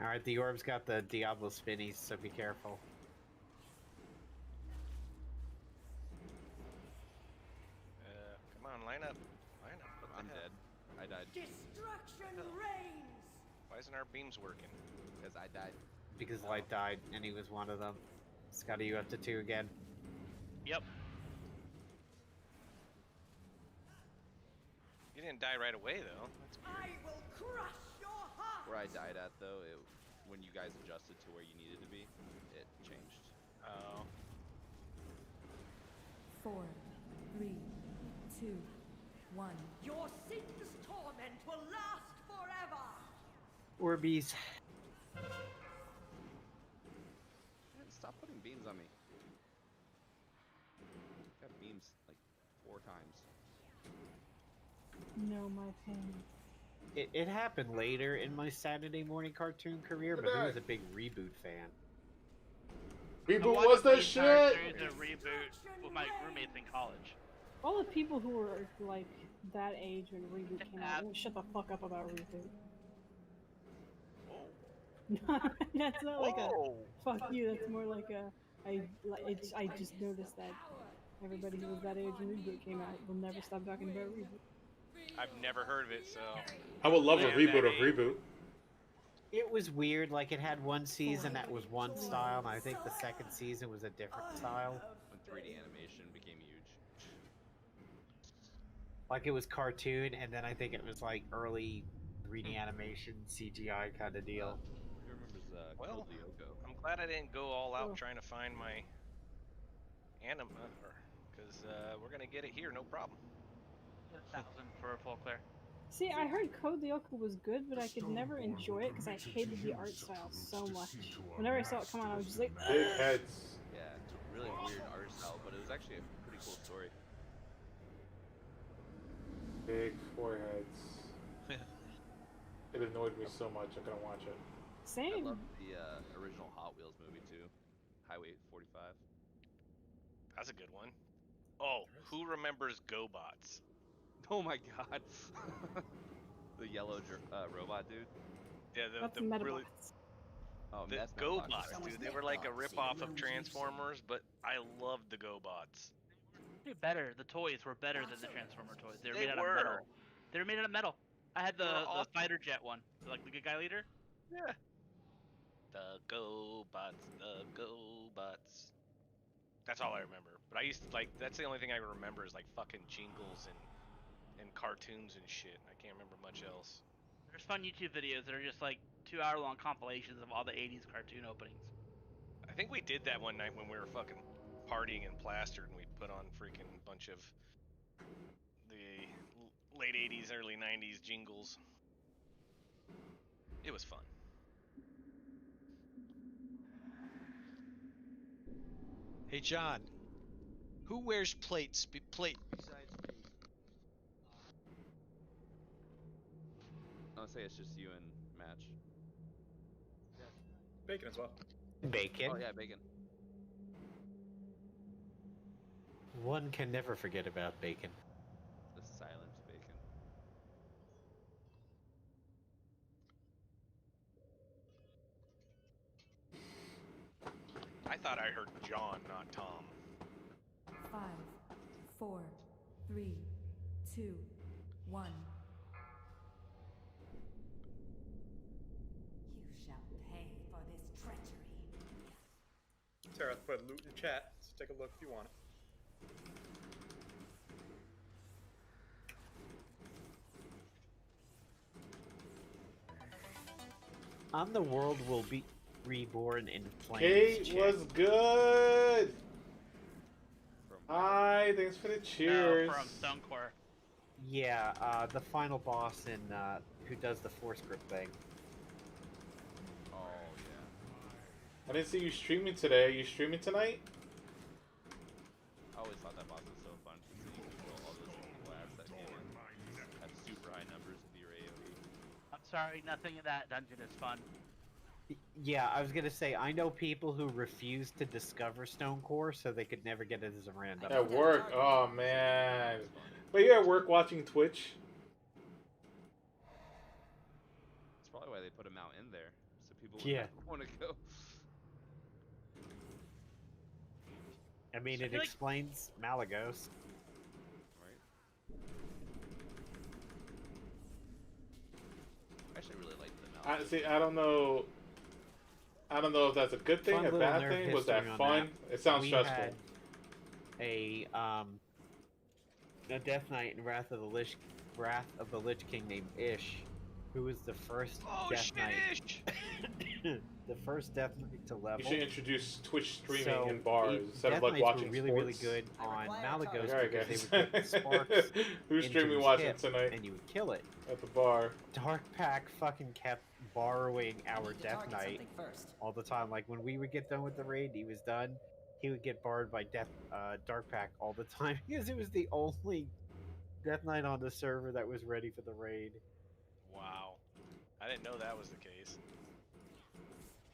Alright, the orb's got the Diablo spinnies, so be careful. Come on, line up. Line up. What the I'm hell? dead. I died. Destruction reigns. Why isn't our beams working? Because I died. Because Light died, and he was one of them. Scotty, you up to 2 again? Yep. You didn't die right away, though. That's weird. I will crush your heart. Where I died at, though, when you guys adjusted to where you needed to be, it changed. Oh. 4, 3, 2, 1. Your sin's torment will last forever. Orbeez. Man, stop putting beams on me. Got beams like 4 times. No, my pain. It happened later in my Saturday morning cartoon career, but I was a big Reboot fan. Reboot I watched was the entire shit! series of Reboot with my roommates in college. All the people who were like that age when Reboot came out, don't shut the fuck up about Reboot. That's not like a fuck you. That's more like a I just noticed that everybody who was that age when Reboot came out will never stop talking about Reboot. I've never heard of it, so... I would love a Yeah, reboot that of Reboot. It was weird. Like it had one season that was one style, and I think the second season was a different style. When 3D animation became huge. Like it was cartoon, and then I think it was like early 3D animation CGI kind of deal. Who remembers Well, Code Lyoko? I'm glad I didn't go all out trying to find my anima, because we're gonna get it here, no problem. 1,000 for a full clear. See, I heard Code Lyoko was good, but I could never enjoy it because I hated the art style so much. Whenever I saw it come out, I was just like, Big heads. Yeah, it's a really weird art style, but it was actually a pretty cool story. Big foreheads. It annoyed me so much I couldn't watch it. I same. love the original Hot Wheels movie too, Highway 45. That's a good one. Oh, who remembers GoBots? Oh my god. The yellow robot dude. Yeah, That's the Metabots. really Oh, the that's GoBots, dude. They were like a rip-off of Transformers, but I loved the GoBots. Better. The toys were better than the Transformer toys. They were They made out were. of metal. They were made out of metal. I had They were the awesome. fighter jet one, like the good guy leader. Yeah. The GoBots, the GoBots. That's all I remember. But I used to like. That's the only thing I remember is like fucking jingles and cartoons and shit. I can't remember much else. There's fun YouTube videos that are just like 2-hour-long compilations of all the 80s cartoon openings. I think we did that one night when we were fucking partying in Plastered, and we put on freaking bunch of the late 80s, early 90s jingles. It was fun. Hey John, who wears plate besides me? I'll say it's just you and Match. Bacon as well. Bacon. Oh yeah, Bacon. One can never forget about bacon. The silent Bacon. I thought I heard John, not Tom. 5, 4, 3, 2, 1. You shall pay for this treachery. Sarah put loot in chat, so take a look if you want it. The world will be reborn in flames. Kate was good. Hi, thanks for the cheers. No, from Stonecore. Yeah, the final boss in who does the force grip thing. Oh yeah. I didn't see you streaming today. Are you streaming tonight? I always thought that boss was so fun because then you can kill all those labs that came in at super high numbers with your AoE. I'm sorry, nothing in that dungeon is fun. Yeah, I was gonna say I know people who refuse to discover Stonecore so they could never get it as a random. At work? Oh man. But you're at work watching Twitch? That's probably why they put him out in there, so people Yeah. would want to go. I mean, I it feel like- explains Malagos. Right. I actually really like the Malagos. See, I don't know. I don't know if that's a good thing, Fun a little bad nerd thing. Was that history on fun? that. It sounds We stressful. had a Death Knight in Wrath of the Lich King named Ish, who was the first Oh Death shit, Knight. Ish! The first Death Knight to level. You should introduce Twitch streaming So, in bars instead Death of like Knights watching were really, really sports. good on Malagos Alright, because guys. they would put sparks Who's into streaming his watching hip, tonight? and you would kill it. At the bar. Dark Pack fucking kept borrowing our Death Knight all the time. Like when we would get done with the raid, he was done. He would get borrowed by Dark Pack all the time because it was the only Death Knight on the server that was ready for the raid. Wow. I didn't know that was the case.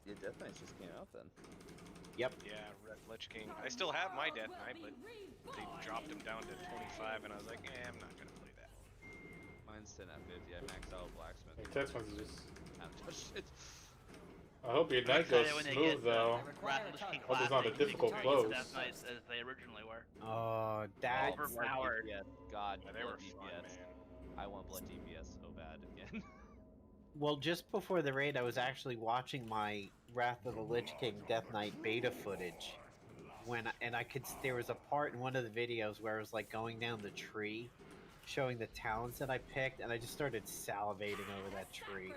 Yeah, Death Knights just came out then. Yep. Yeah, Lich King. I still have my Death Knight, but they dropped him down to 25, and I was like, I'm not gonna play that. Mine's 10 at 50. I maxed out Blacksmith. Hey, text messages. I haven't touched it. I hope your night goes smooth though. Wrath of the King Hope it's not a Classic, difficult they close. Death Knights as they originally were. Oh, that. Overpowered. DPS. God, Yeah, they Blood were fun, DPS. man. I want Blood DPS so bad again. Well, just before the raid, I was actually watching my Wrath of the Lich King Death Knight beta footage. And I could, there was a part in one of the videos where I was like going down the tree, showing the talents that I picked, and I just started salivating over that tree.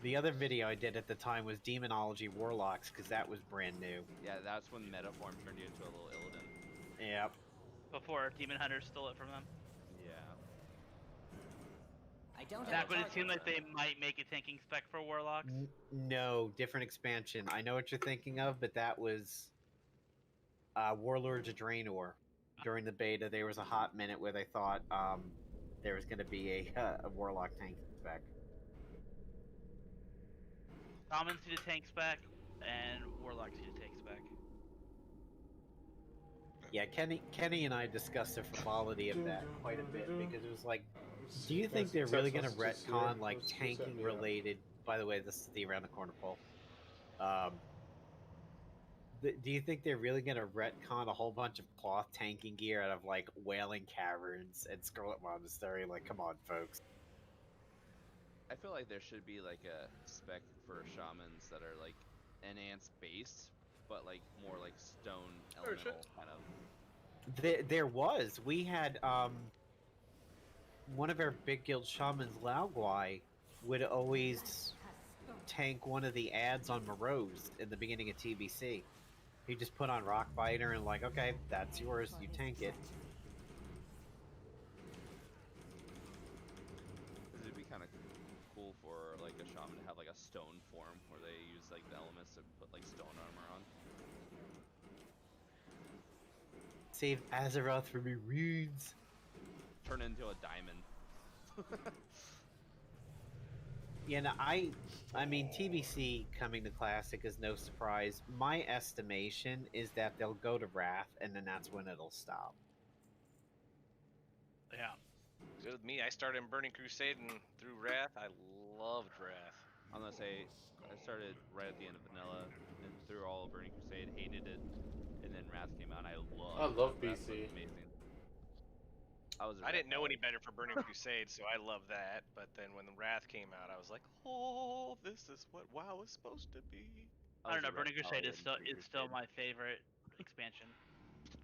The other video I did at the time was Demonology Warlocks, because that was brand new. Yeah, that's when Metaform turned you into a little Illidan. Yep. Before Demon Hunter stole it from them. Yeah. I don't Back when it seemed like they might make a tanking spec for Warlocks. No, different expansion. I know what you're thinking of, but that was Warlords of Draenor. During the beta, there was a hot minute where they thought there was going to be a Warlock tank spec. Shamans need a tank spec, and Warlocks need a tank spec. Yeah, Kenny and I discussed the frivolity of that quite a bit, because it was like, do you think they're really going to retcon like tanking related? By the way, this is the around the corner poll. Do you think they're really going to retcon a whole bunch of cloth tanking gear out of like Wailing Caverns and Scarlet Monastery? Like, come on, folks. I feel like there should be like a spec for shamans that are like enhanced based, but like more like stone elemental kind of. There was. We had one of our big guild shamans, Laoguai, would always tank one of the ads on Morose in the beginning of TBC. He just put on Rockbiter and like, okay, that's yours. You tank it. It'd be kind of cool for like a shaman to have like a stone form where they use like the elements to put like stone armor on. Save Azeroth for me runes. Turn into a diamond. Yeah, no, I mean, TBC coming to Classic is no surprise. My estimation is that they'll go to Wrath, and then that's when it'll stop. Yeah. Good with me. I started in Burning Crusade and through Wrath. I loved Wrath. I'm gonna say I started right at the end of Vanilla and through all of Burning Crusade, hated it, and then Wrath came out. I love Wrath. BC. Amazing. I didn't know any better for Burning Crusade, so I loved that. But then when the Wrath came out, I was like, oh, this is what WoW is supposed to be. I don't know. Burning Crusade is still my favorite expansion,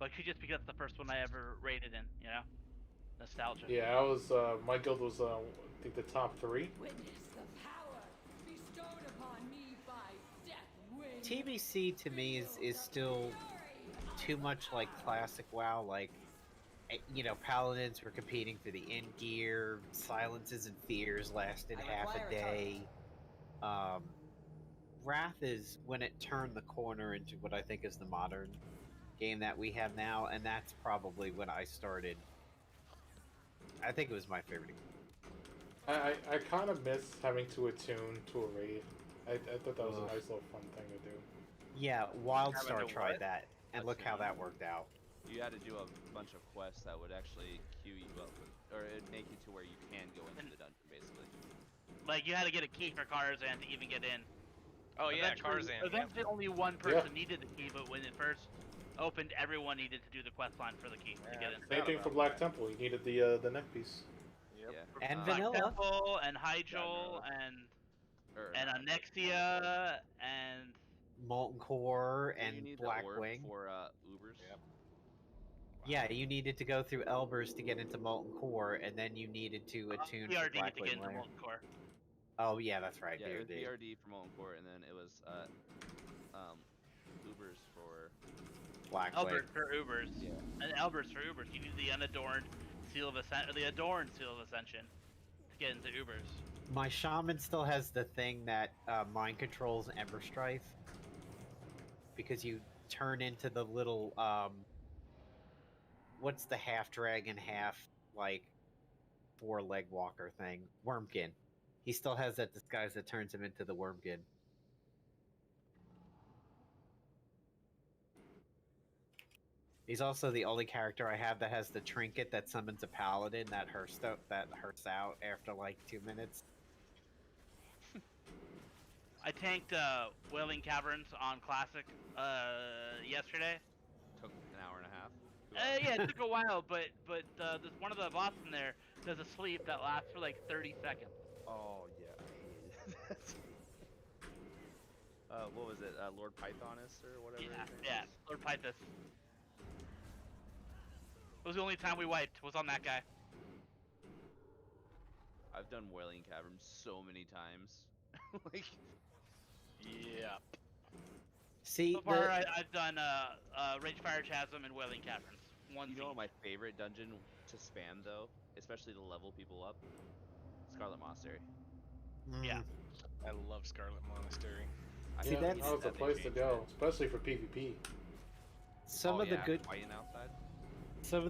but just because it's the first one I ever raided in, you know, nostalgia. Yeah, I was. My guild was, I think, the top 3. TBC to me is still too much like classic WoW. Like, you know, Paladins were competing for the in gear. Silences and Fears lasted half a day. Wrath is when it turned the corner into what I think is the modern game that we have now, and that's probably when I started. I think it was my favorite game. I kind of miss having to attune to a raid. I thought that was a nice little fun thing to do. Yeah, WildStar tried that, and look how that worked out. You had to do a bunch of quests that would actually queue you up, or it'd make you to where you can go into the dungeon, basically. Like, you had to get a key for Karzhan to even get in. Oh yeah, Karzhan. Eventually, only one person needed the key, but when it first opened, everyone needed to do the quest line for the key to get in. Same thing for Black Temple. You needed the neck piece. Yep. Yeah. And Black Vanilla. Temple, and Hyjal, and Onyxia, and Molten Core, and you need Blackwing. For Ubers. Yep. Yeah, you needed to go through Elbers to get into Molten Core, and then you needed to attune for BRD to Blackwing get into layer. Molten Core. Oh yeah, that's right. Yeah, it was BRD. BRD for Molten Core, and then it was Ubers for Blackwing. Elbers for Ubers. Yeah. And Elbers for Ubers. You need the unadorned seal of Ascension, or the adorned seal of Ascension, to get into Ubers. My shaman still has the thing that mind controls Ember Strife, because you turn into the little what's the half dragon, half like 4-leg walker thing? Wormkin. He still has that disguise that turns him into the Wormkin. He's also the only character I have that has the trinket that summons a paladin that hurts out after like 2 minutes. I tanked Wailing Caverns on Classic yesterday. Took an hour and a half. Yeah, it took a while, but there's one of the boss in there does a sleep that lasts for like 30 seconds. Oh yeah, I hated that. What was it? Lord Pythonus or whatever. Yeah, Lord Pythus. It was the only time we wiped. Was on that guy. I've done Wailing Cavern so many times. Like, yeah. See, so far I've done Ragefire Chasm and Wailing Caverns. You know what my favorite dungeon to spam though, especially to level people up? Scarlet Monastery. Yeah. I love Scarlet Monastery. Yeah, that was the place to go, especially for PvP. Some of the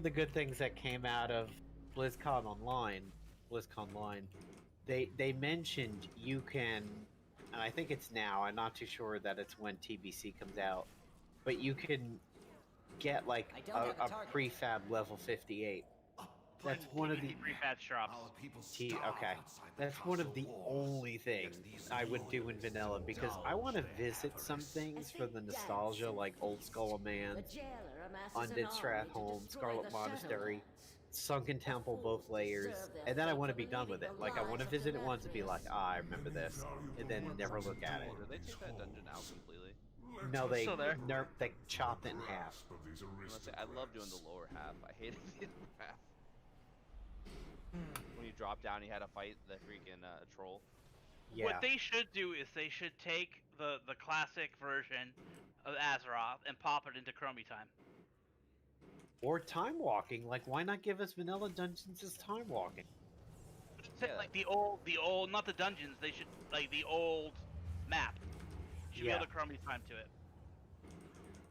good things that came out of BlizzCon Online, they mentioned you can, and I think it's now. I'm not too sure that it's when TBC comes out, but you can get like a prefab level 58. That's one of the prefab shops. Okay, that's one of the only things I would do in vanilla because I want to visit some things for the nostalgia, like Old Skull of Man, Undead Stratholme, Scarlet Monastery, Sunken Temple, both layers, and then I want to be done with it. Like I want to visit it once and be like, I remember this, and then never look at it. Did they take that dungeon out completely? No, they they chopped it in half. I love doing the lower half. I hated the upper half. When you drop down, you had to fight the freaking troll. Yeah. What they should do is they should take the classic version of Azeroth and pop it into Chromie Time. Or time walking. Like, why not give us vanilla dungeons as time walking? Like the old, not the dungeons. They should like the old map. You should be able to Chromie Time to it.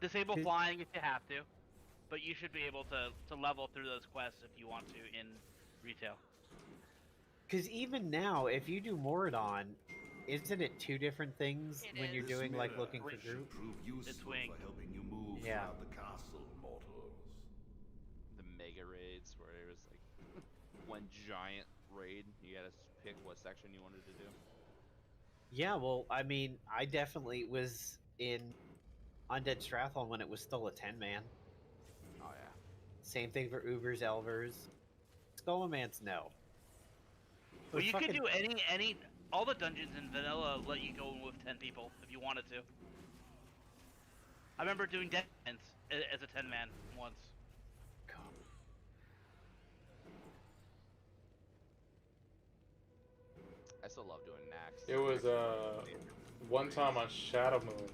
Disable flying if you have to, but you should be able to level through those quests if you want to in retail. Because even now, if you do Moradon, isn't it two different things when you're doing like looking for group? It's wing. Helping you move Yeah. throughout the castle, mortals. The mega raids where it was like one giant raid. You had to pick what section you wanted to do. Yeah, well, I mean, I definitely was in Undead Stratholme when it was still a 10-man. Oh yeah. Same thing for Ubers, Elvers. Skullman's no. Well, you could do any all the dungeons in vanilla let you go with 10 people if you wanted to. I remember doing Deadlands as a 10-man once. I still love doing Nax. It was one time on Shadow Moon,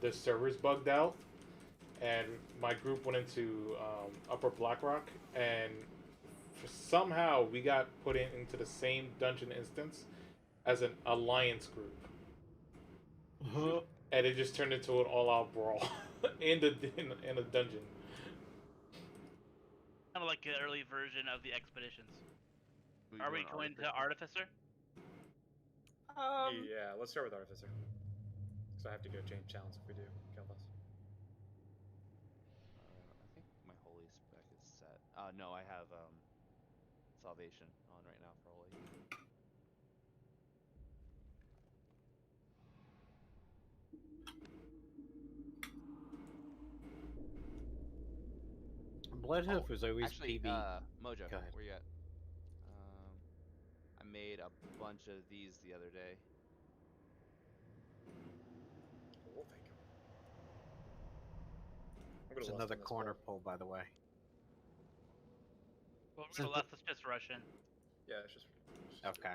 the servers bugged out, and my group went into Upper Blackrock, and somehow we got put into the same dungeon instance as an alliance group. And it just turned into an all-out brawl in the dungeon. Kind of like an early version of the expeditions. Are we going to Artificer? Yeah, let's start with Artificer. So I have to go change challenge if we do kill us. I think my holy spec is set. No, I have Salvation on right now for holy. Bloodhoof was always actually, PB. Mojo, Go ahead. where you at? I made a bunch of these the other day. Oh, thank you. There's another corner pull, by the way. Well, we're gonna let us just rush in. Yeah, it's just Okay.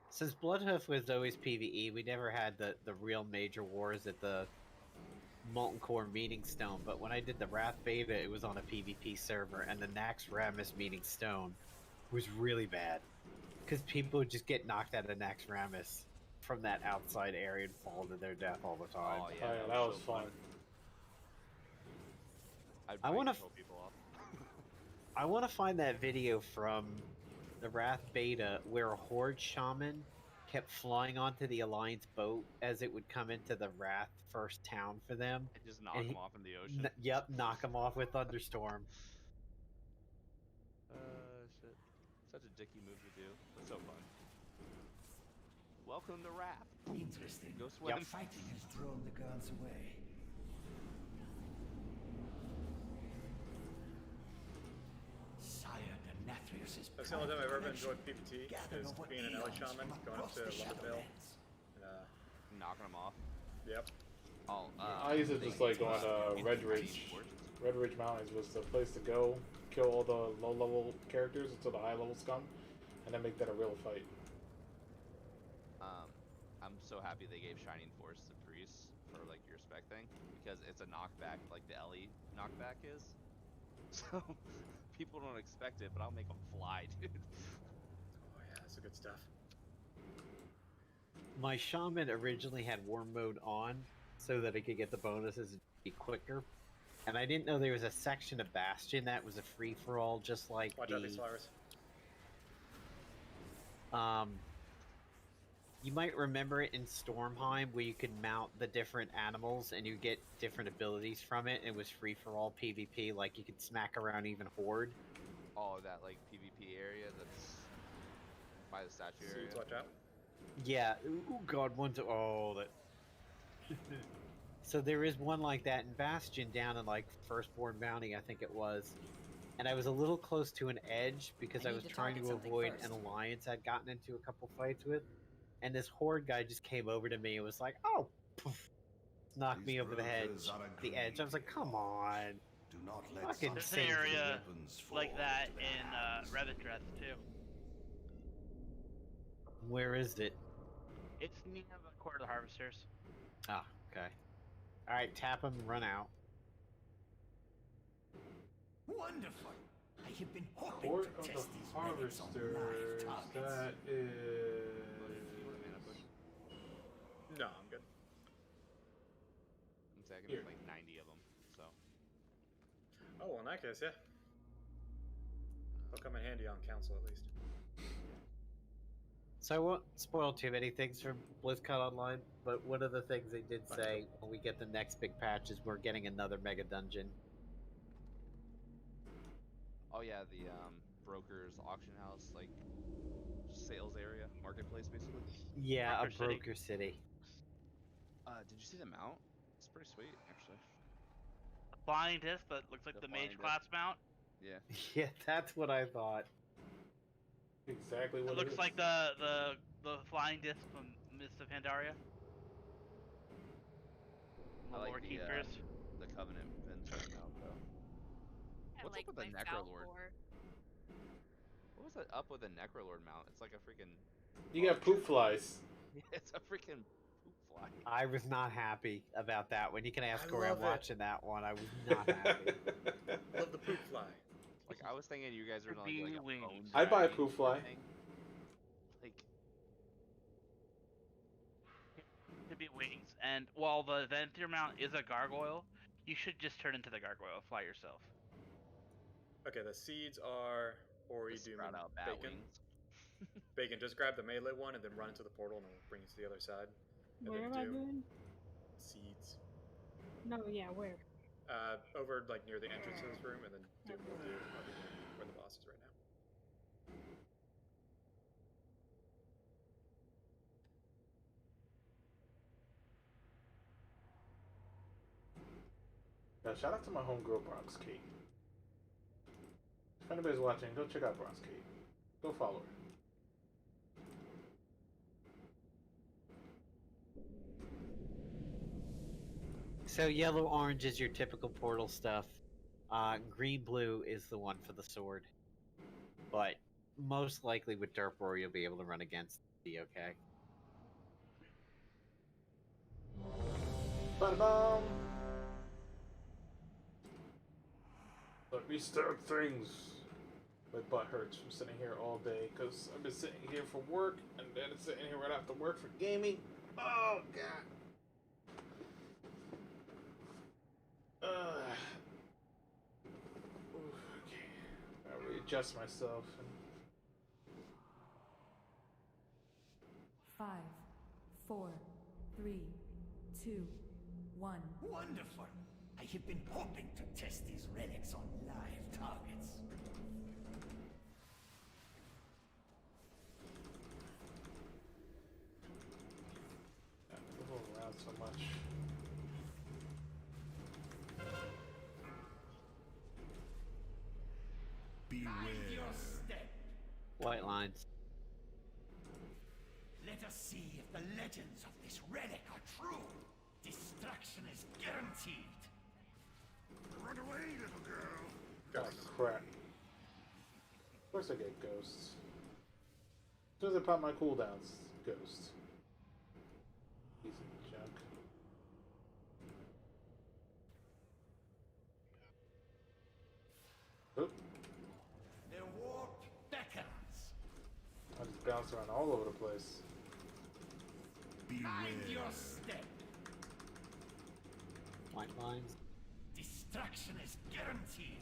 Since Bloodhoof was always PvE, we never had the real major wars at the Molten Core Meeting Stone, but when I did the Wrath Beta, it was on a PvP server, and the Nax Ramus Meeting Stone was really bad. Because people would just get knocked out of Nax Ramus from that outside area and fall to their death all the time. Oh yeah, that was fun. I want to throw people off. I want to find that video from the Wrath Beta where a Horde Shaman kept flying onto the Alliance boat as it would come into the Wrath first town for them. And just knock them off in the ocean. Yep, knock them off with Thunderstorm. Shit. Such a dicky move to do, but so fun. Welcome to Wrath. Interesting. Go swim. Fighting has drawn the gods away. That's the only time I've ever enjoyed PvT is being an LA shaman, going up to Lumberville, and knocking them off. Yep. Oh, I used to just like going to Red Ridge. Red Ridge Mountains was the place to go, kill all the low-level characters until the high-level scum, and then make that a real fight. I'm so happy they gave Shining Force to Priest for like your spec thing, because it's a knockback like the Ellie knockback is. So people don't expect it, but I'll make them fly, dude. Oh yeah, that's the good stuff. My shaman originally had War Mode on so that I could get the bonuses and be quicker. And I didn't know there was a section of Bastion that was a free-for-all, just like Watch out these flowers. You might remember it in Stormheim where you could mount the different animals and you get different abilities from it. It was free-for-all PvP, like you could smack around even Horde. Oh, that like PvP area that's by the statue area. Seeds, watch out. Yeah, oh god, that... So there is one like that in Bastion down in like Firstborn Bounty, I think it was. And I was a little close to an edge because I was trying to avoid an alliance I'd gotten into a couple fights with. And this Horde guy just came over to me and was like, oh, poof, knocked me over the edge. I was like, come on. Do not Fucking There's an area like that in Revendreth too. Where is it? It's near the Court of the Harvesters. Ah, okay. Alright, tap him, run out. Wonderful. I have been hoping Court to of test the these relics on live Harvesters, targets. that is... No, I'm good. I'm saying I can make like 90 of them, so. Oh, well, in that case, yeah. They'll come in handy on council at least. So I won't spoil too many things from BlizzCon Online, but one of the things they did say when we get the next big patch is we're getting another mega dungeon. Oh yeah, the broker's auction house, like sales area, marketplace, basically. Yeah, Broker a broker city. Did you see the mount? It's pretty sweet, actually. A flying disc that looks like the flying mage disc. class mount. Yeah. Yeah, that's what I thought. Exactly what It looks like the flying disc from Mist of Pandaria. I like Lord the, Keepers. the Covenant Vince right now, though. What's up with the Necrolord? What was that up with the Necrolord mount? It's like a freaking... You got poop flies. It's a freaking poop fly. I was not happy about that one. You can ask I Corey, I'm love it. watching that one. I was not happy. Love the poop fly. Like, I was thinking you guys were For gonna like a being bone winged. I'd buy a dragging poop fly. thing. Like, To be wings, and while the Ventir mount is a gargoyle, you should just turn into the gargoyle, fly yourself. Okay, the seeds are Ori, just Doom, sprout and out bat Bacon. wings. Bacon, just grab the melee one and then run into the portal and it'll bring you to the other side. And Where then am I do going? seeds. No, yeah, where? Over like near the entrance to this room, and then Doom will do where the boss is right now. Yeah, shout out to my homegirl Bronx Kate. If anybody's watching, go check out Bronx Kate. Go follow her. So yellow orange is your typical portal stuff. Green blue is the one for the sword. But most likely with Derp Roar you'll be able to run against the okay. Ba-da-bum! Let me start things. My butt hurts from sitting here all day because I've been sitting here for work and then sitting here right after work for gaming. Oh god. Okay. I'll readjust myself. 5, 4, 3, 2, 1. Wonderful. I have been hoping to test these relics on live targets. Move around so much. Beware. Mind your step. white lines. Let us see if the legends of this relic are true. Destruction is guaranteed. Run away, little girl. Oh, crap. Of course I get ghosts. As soon as I pop my cooldowns, ghosts. Piece of junk. Oop. The warp beckons. I just bounce around all over the place. Mind your step. White lines. Destruction is guaranteed.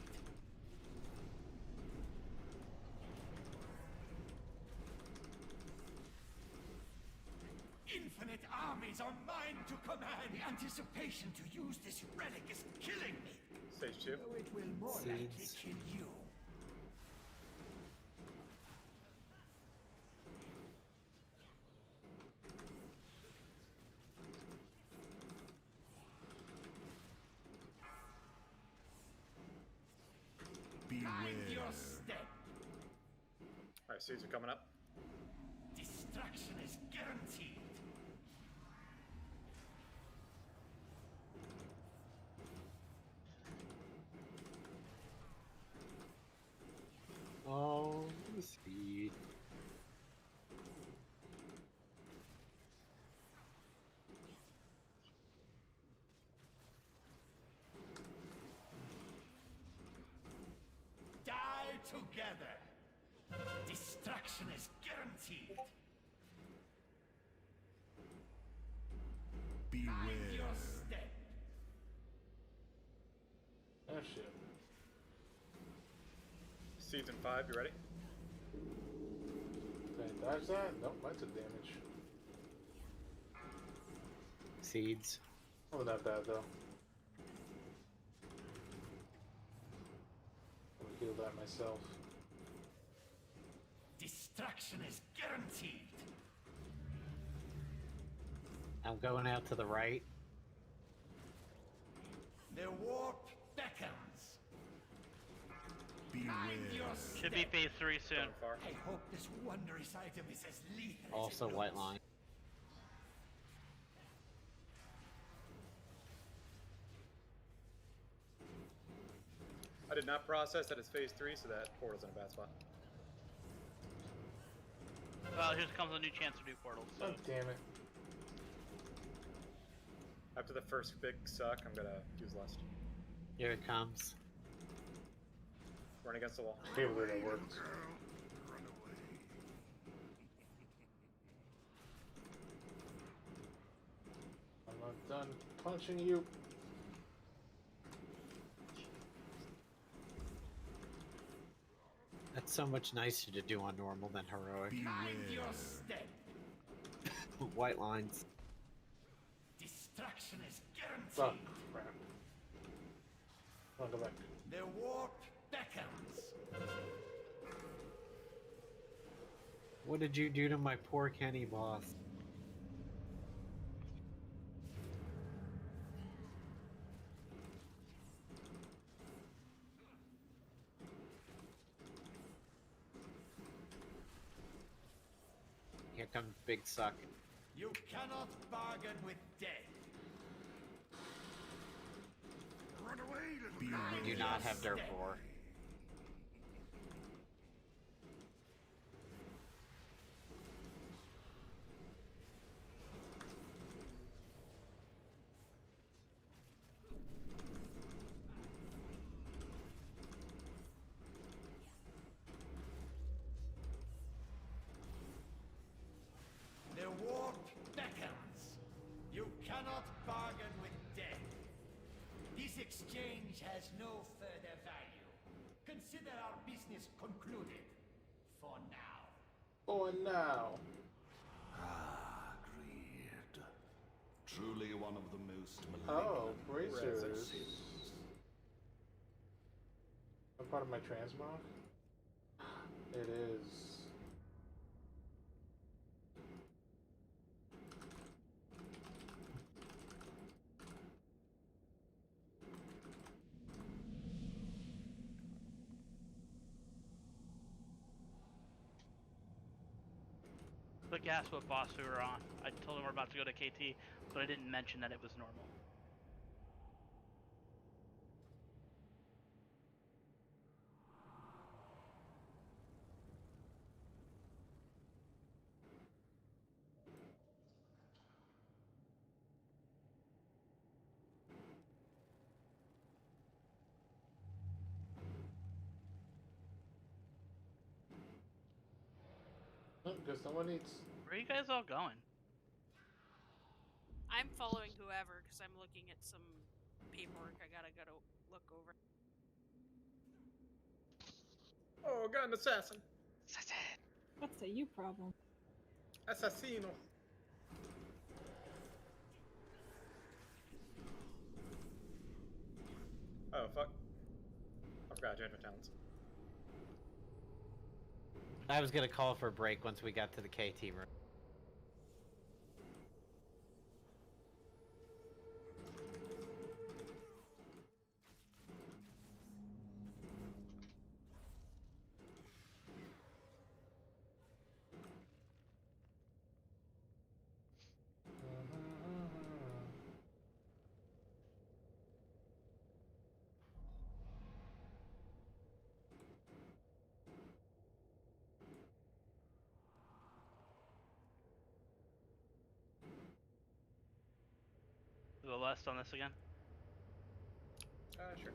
Infinite armies are mine to command. The anticipation to use this relic is killing me. Stage 2. Though it will more likely kill you. Mind your step. Alright, seeds are coming up. Destruction is guaranteed. Oh, speed. Die together. Destruction is guaranteed. Mind your step. Oh shit. Seeds in 5, you ready? Can I dodge that? Nope, I took damage. Seeds. Oh, not bad though. I'll heal that myself. Destruction is guaranteed. I'm going out to the right. The warp beckons. Mind your step. Should be phase 3 soon. I hope this wondrous item is as lethal as Also it white looks. line. I did not process that it's phase 3, so that portal's in a bad spot. Well, here comes a new chance to do portals. So. God damn it. After the first big suck, I'm gonna use Lust. Here it comes. Run against the wall. Can't believe that worked. I'm not done punching you. That's so much nicer to do on normal than heroic. Mind your step. White lines. Destruction is Oh, guaranteed. crap. I'll go back. The warp beckons. What did you do to my poor Kenny boss? Here comes Big Suck. You cannot bargain with death. Run away, little girl. I do not have Dirt 4. The warp beckons. You cannot bargain with death. This exchange has no further value. Consider our business concluded. For now. For now. Ah, greed. Truly one of the most Oh, malignant bracers. sins. A part of my transmog? It is. quick asked what boss we were on. I told him we're about to go to KT, but I didn't mention that it was normal. Because someone needs. Where are you guys all going? I'm following whoever because I'm looking at some paperwork I gotta go to look over. Oh, got an assassin. That's a you problem. Assassino. Oh, fuck. I forgot Gender Talents. I was gonna call for a break once we got to the KT room. The last on this again? Sure.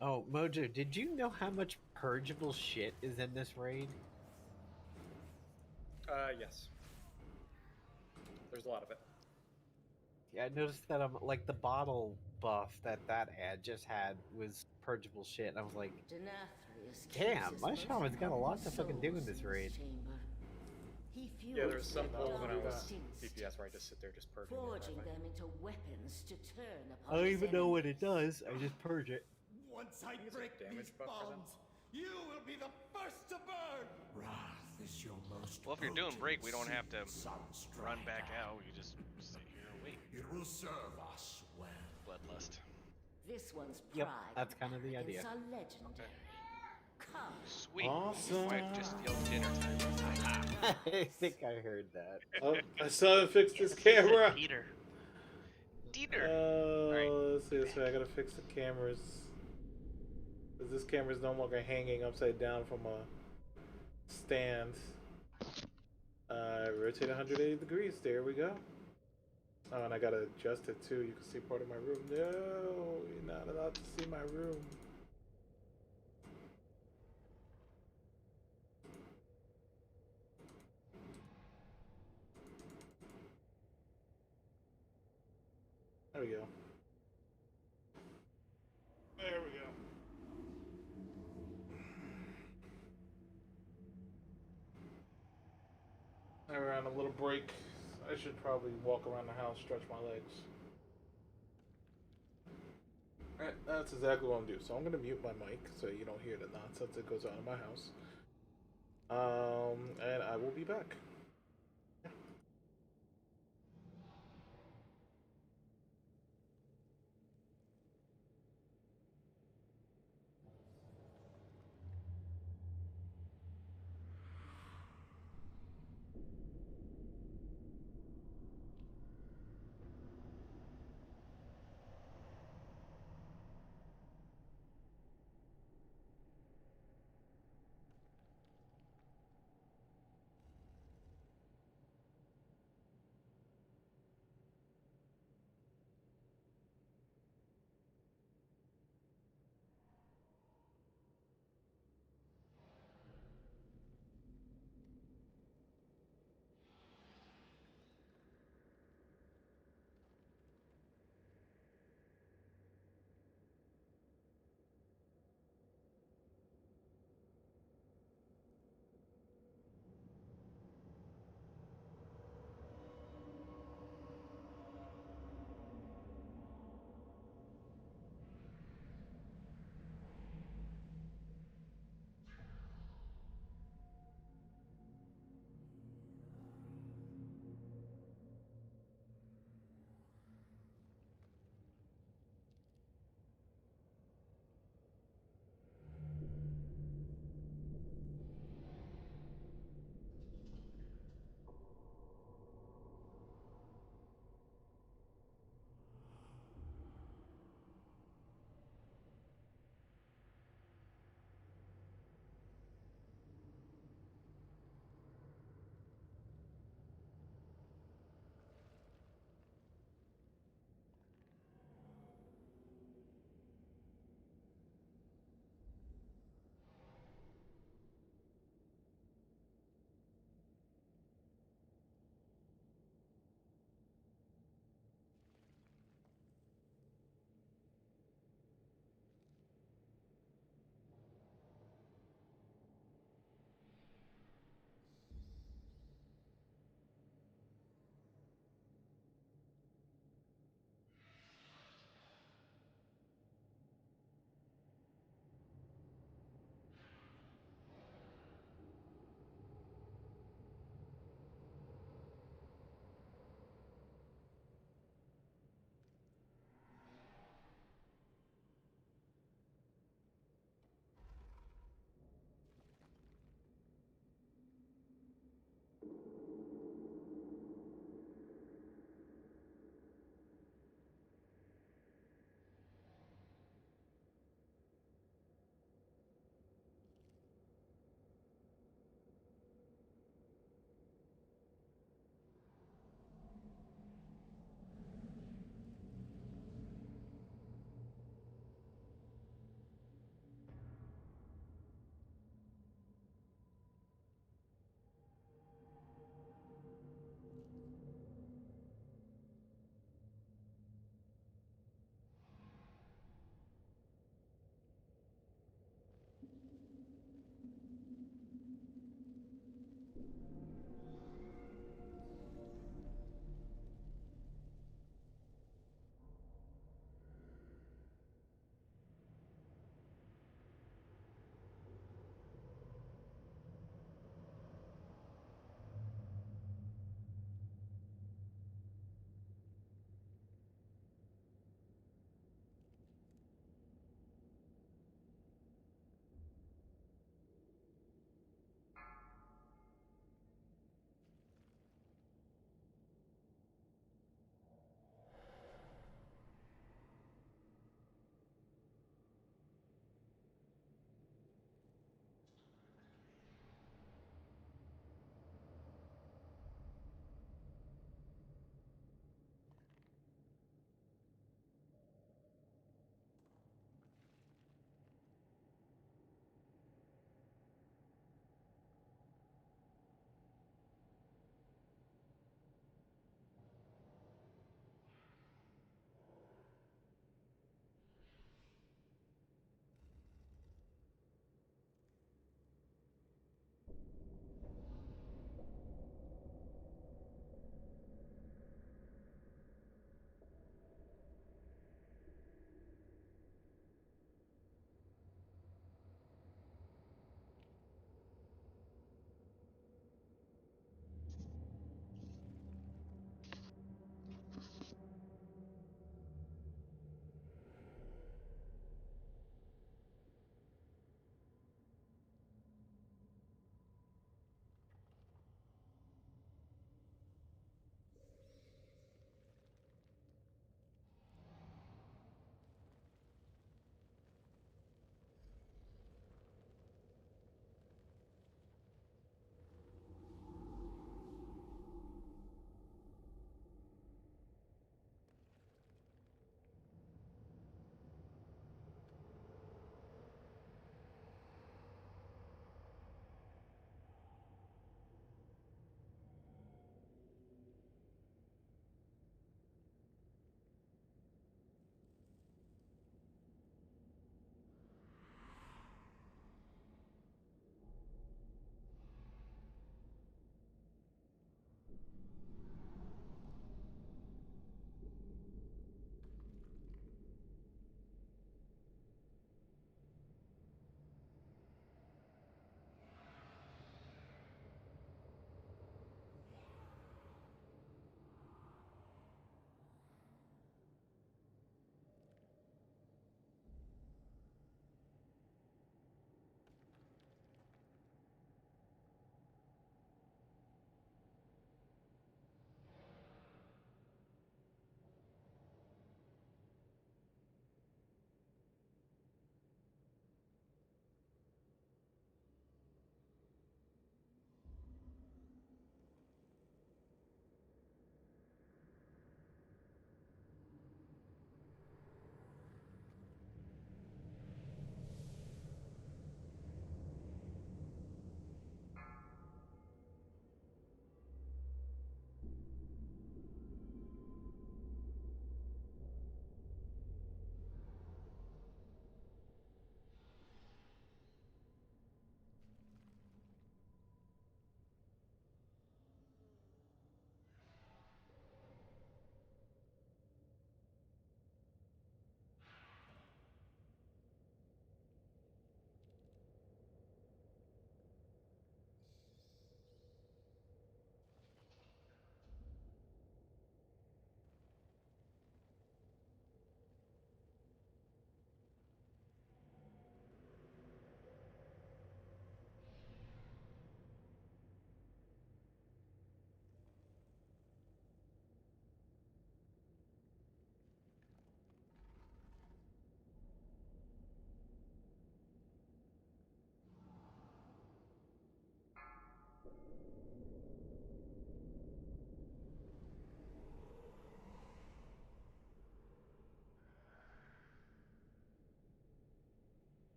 Oh, Mojo, did you know how much purgeable shit is in this raid? Yes. There's a lot of it. Yeah, I noticed that like the bottle buff that ad just had was purgeable shit, and I was like, damn, my shaman's got a lot to fucking do in this raid. Yeah, there's some pull when I was DPS where I just sit there just purging Forging it. them into weapons to turn I upon don't his even know what enemies. it does, I just purge it. Once I Is it break damage these buff for them? bonds, you will be the first to burn. Wrath is your most. Well, if you're doing break, we don't potent have to sunstrider. run back out. You just sit here and wait. It will serve us well. Bloodlust. This one's Yep, pride that's kind of the idea. against our legendary. Come. Sweet. Awesome. My wife just yelled dinner time. I think I heard that. Oh, I still haven't fixed this camera. Peter. Let's see. So I gotta fix the cameras. Because this camera's no longer hanging upside down from a stand. Rotate 180 degrees. There we go. Oh, and I gotta adjust it too. You can see part of my room. No, you're not allowed to see my room. There we go. There we go. Now we're on a little break. I should probably walk around the house, stretch my legs. Alright, that's exactly what I'm doing. So I'm gonna mute my mic so you don't hear the nonsense that goes on in my house. And I will be back.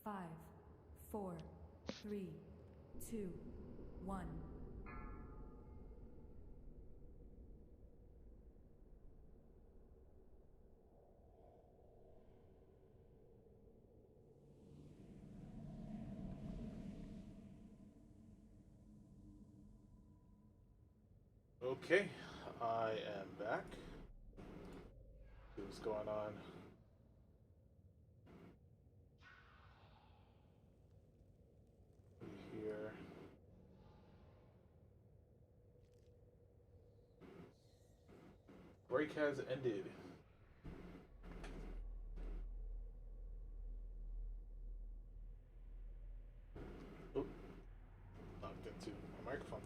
5, 4, 3, 2, 1. Okay, I am back. See what's going on. Here. Break has ended. Oop. Knocked into my microphone.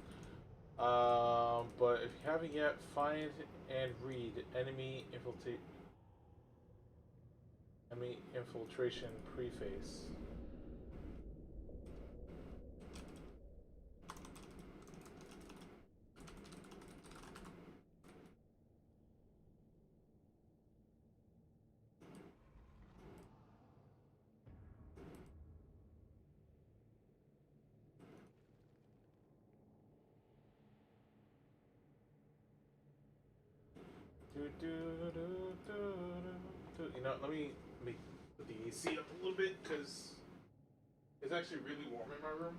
But if you haven't yet, find and read enemy infiltration preface. You know, let me put the AC up a little bit because it's actually really warm in my room.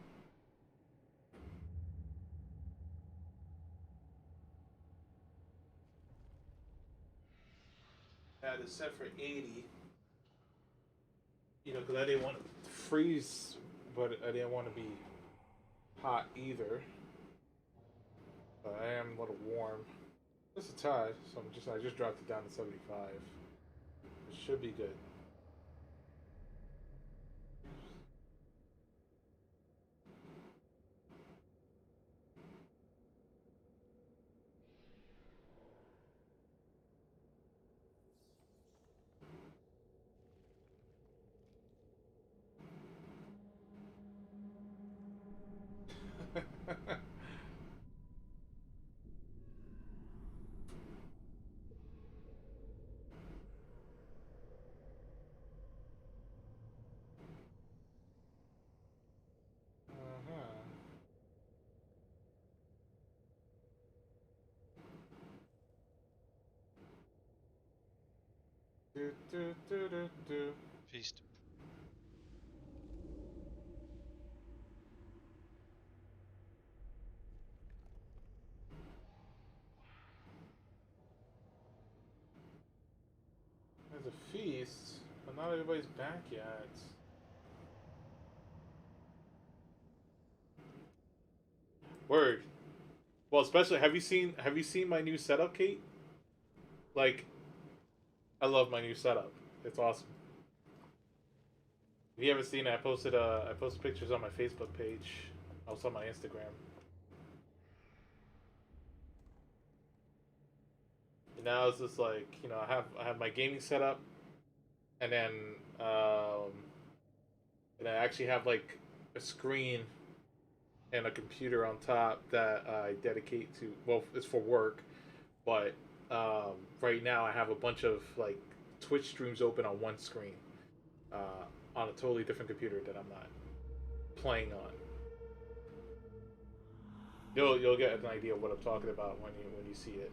I had it set for 80. You know, because I didn't want to freeze, but I didn't want to be hot either. But I am a little warm. It's a tad, so I just dropped it down to 75. It should be good. Feast. There's a feast, but not everybody's back yet. Word. Well, especially have you seen my new setup, Kate? Like, I love my new setup. It's awesome. If you haven't seen it, I posted pictures on my Facebook page, also on my Instagram. And now it's just like, you know, I have my gaming setup, and then I actually have like a screen and a computer on top that I dedicate to. Well, it's for work, but right now I have a bunch of like Twitch streams open on one screen, on a totally different computer that I'm not playing on. You'll get an idea of what I'm talking about when you see it.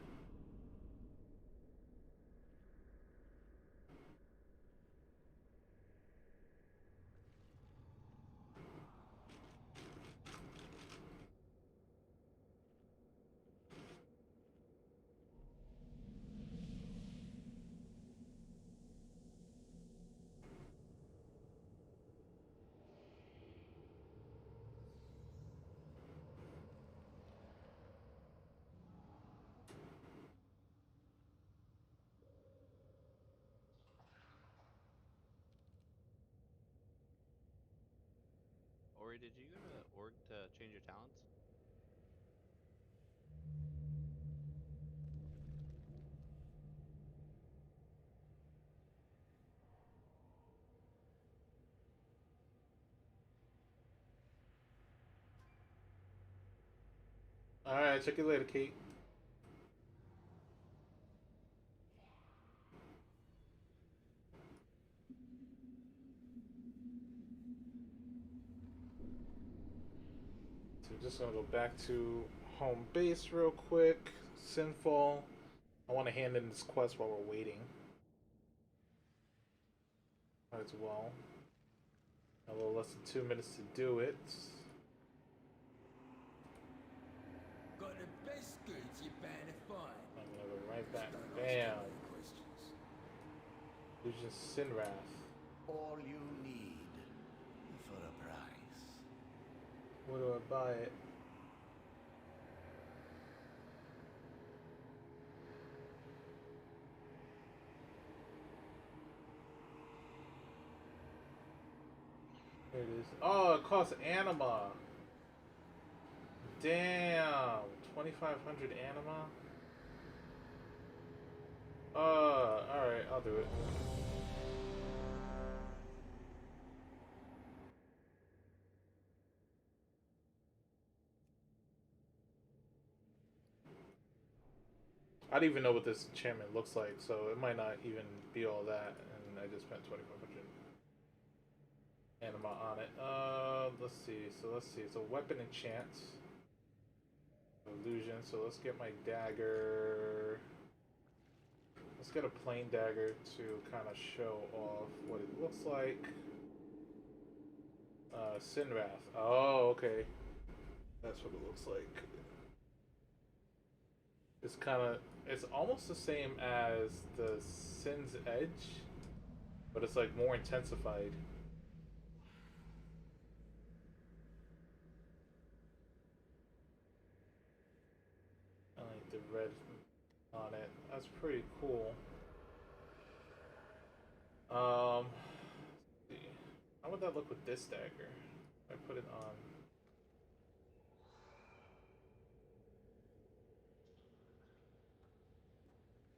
Ori, did you go to the org to change your talents? Alright, check you later, Kate. just gonna go back to home base real quick. Sinful. I want to hand in this quest while we're waiting. Might as well. A little less than 2 minutes to do it. Got the best goods you're bound to find. I'm gonna go right back. Bam. Illusion Sinwrath. All you need for a price. Where do I buy it? Here it is. Oh, it costs anima. Damn. 2,500 anima? Alright, I'll do it. I don't even know what this enchantment looks like, so it might not even be all that, and I just spent 2,500 anima on it. Let's see. It's a weapon enchant. Illusion, so let's get my dagger. Let's get a plain dagger to kind of show off what it looks like. Sinwrath. Oh, okay. That's what it looks like. It's almost the same as the Sin's Edge, but it's like more intensified. I like the red on it. That's pretty cool. Let's see. How would that look with this dagger? If I put it on.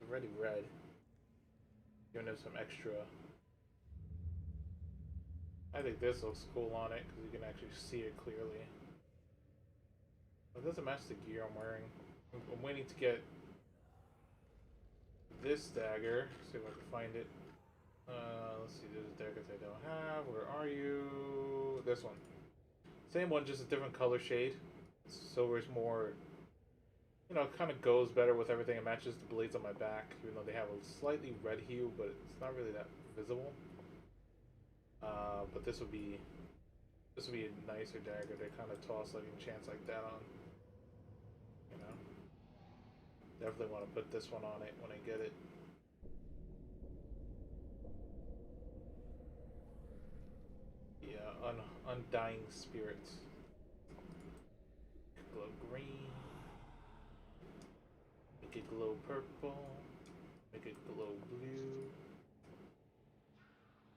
Already red. Giving it some extra. I think this looks cool on it because you can actually see it clearly. It doesn't match the gear I'm wearing. I'm waiting to get this dagger. See if I can find it. Let's see, there's daggers I don't have. Where are you? This one. Same one, just a different color shade. Silver is more, you know, it kind of goes better with everything. It matches the blades on my back, even though they have a slightly red hue, but it's not really that visible. But this would be a nicer dagger to kind of toss like enchants like that on. You know, definitely want to put this one on it when I get it. Yeah, Undying Spirit. Glow green. Make it glow purple. Make it glow blue.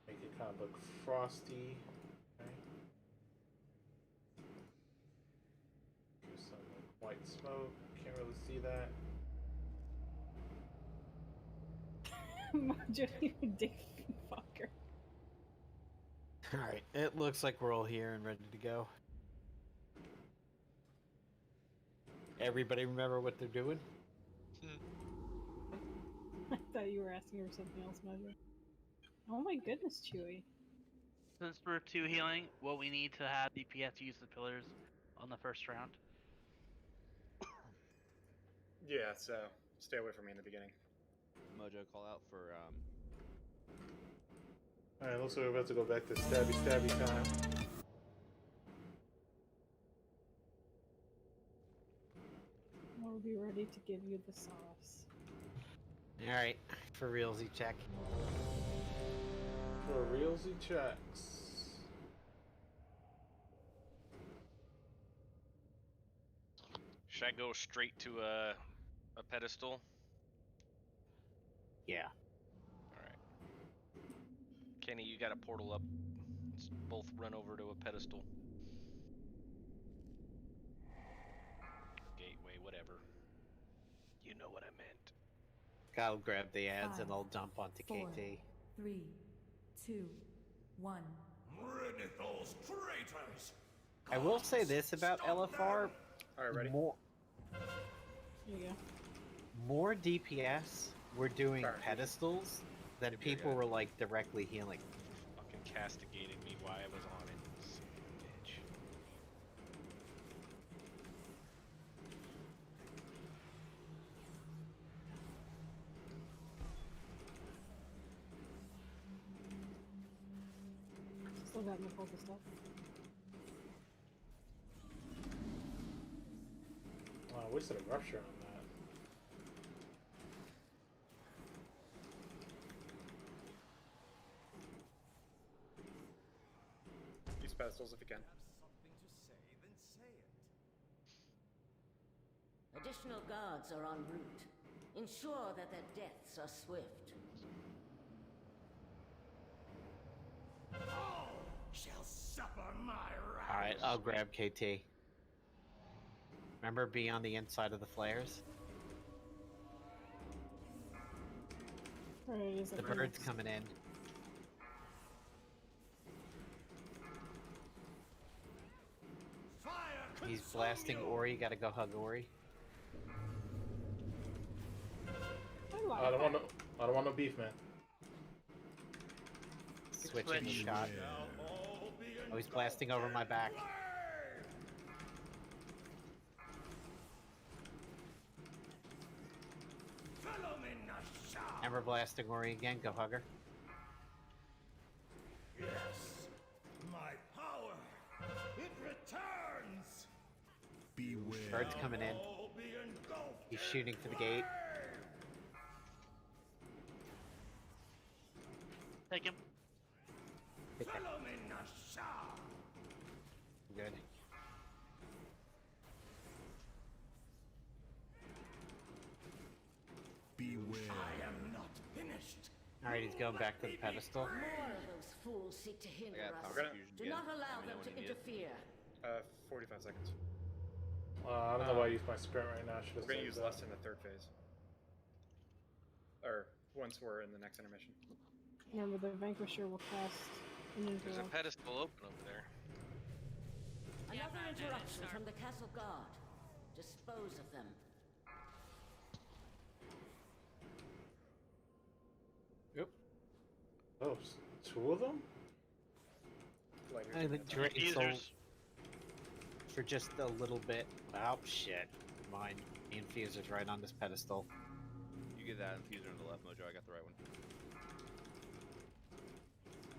Make it kind of look frosty. Okay. Do some like white smoke. Can't really see that. Mojo, you dick fucker. Alright, it looks like we're all here and ready to go. Everybody remember what they're doing? I thought you were asking for something else, Mojo. Oh my goodness, Chewy. Since we're 2 healing, will we need to have DPS use the pillars on the first round? Yeah, so stay away from me in the beginning. Mojo, call out for Alright, looks like we're about to go back to stabby time. We'll be ready to give you the sauce. Alright, for realsy check. For realsy checks. Should I go straight to a pedestal? Yeah. Alright. Kenny, you got a portal up. Let's both run over to a pedestal. Gateway, whatever. You know what I meant. I'll grab the ads and 5, I'll jump onto 4, KT. 3, 2, 1. Renithal's traitors! I will say this about LFR. Alright, ready? More Here you go. more DPS were doing Sorry. pedestals than people were like directly healing. Fucking castigated me while I was on it. Son of a bitch. that in the cult stuff. Wow, I wasted a rupture on that. Use pedestals if you can. Additional guards are en route. Ensure that their deaths are swift. All shall suffer my wrath. Alright, I'll grab KT. Remember, be on the inside of the flares? Right, is The bird's coming in. He's blasting Ori, gotta go hug Ori. I don't want no beef, man. Switching shot. Oh, he's blasting over my back. Remember blasting Ori again, go hug her. Yes, my power, it returns. Beware. Bird's coming in. He's shooting for the gate. Take him. Okay. Good. Beware. I am not finished. Alright, he's going back to the pedestal. More of those fools seek to hinder us. Do not allow them to interfere. 45 seconds. I don't know why I used my sprint right now. We're gonna use less in the third phase. Or once we're in the next intermission. Remember, the Vanquisher will cast an There's a interrupt. pedestal open over there. Another interruption from the castle guard. Dispose of them. Yep. Oh, two of them? I think Drain Soul for just a little bit. Oh shit. Mine. The infuser's right on this pedestal. You get that infuser on the left, Mojo. I got the right one.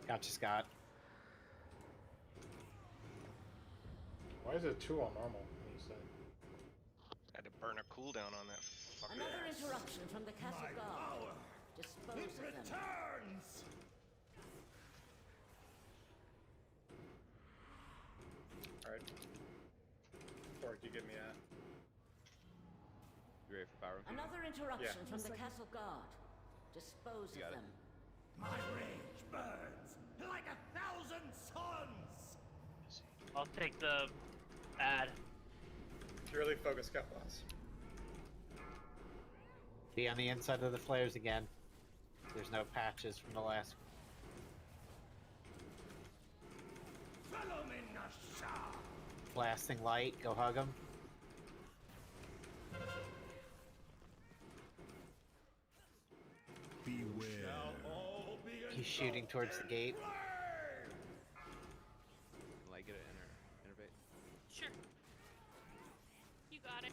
Gotcha, Scott. Why is it 2 on normal? You said? Had to burn a cooldown on that fucker. Another interruption from the castle guard. Dispose of them. Returns. Alright. Fork, you give me a... You ready for power? Another interruption Yeah. from the castle guard. Dispose of them. My rage burns like 1,000 suns. I'll take the ad. Purely focus cut loss. Be on the inside of the flares again. There's no patches from the last. Follow me, Nasha. Blasting light, go hug him. Beware. He's shooting towards the gate. Like it innervate. Sure. You got it.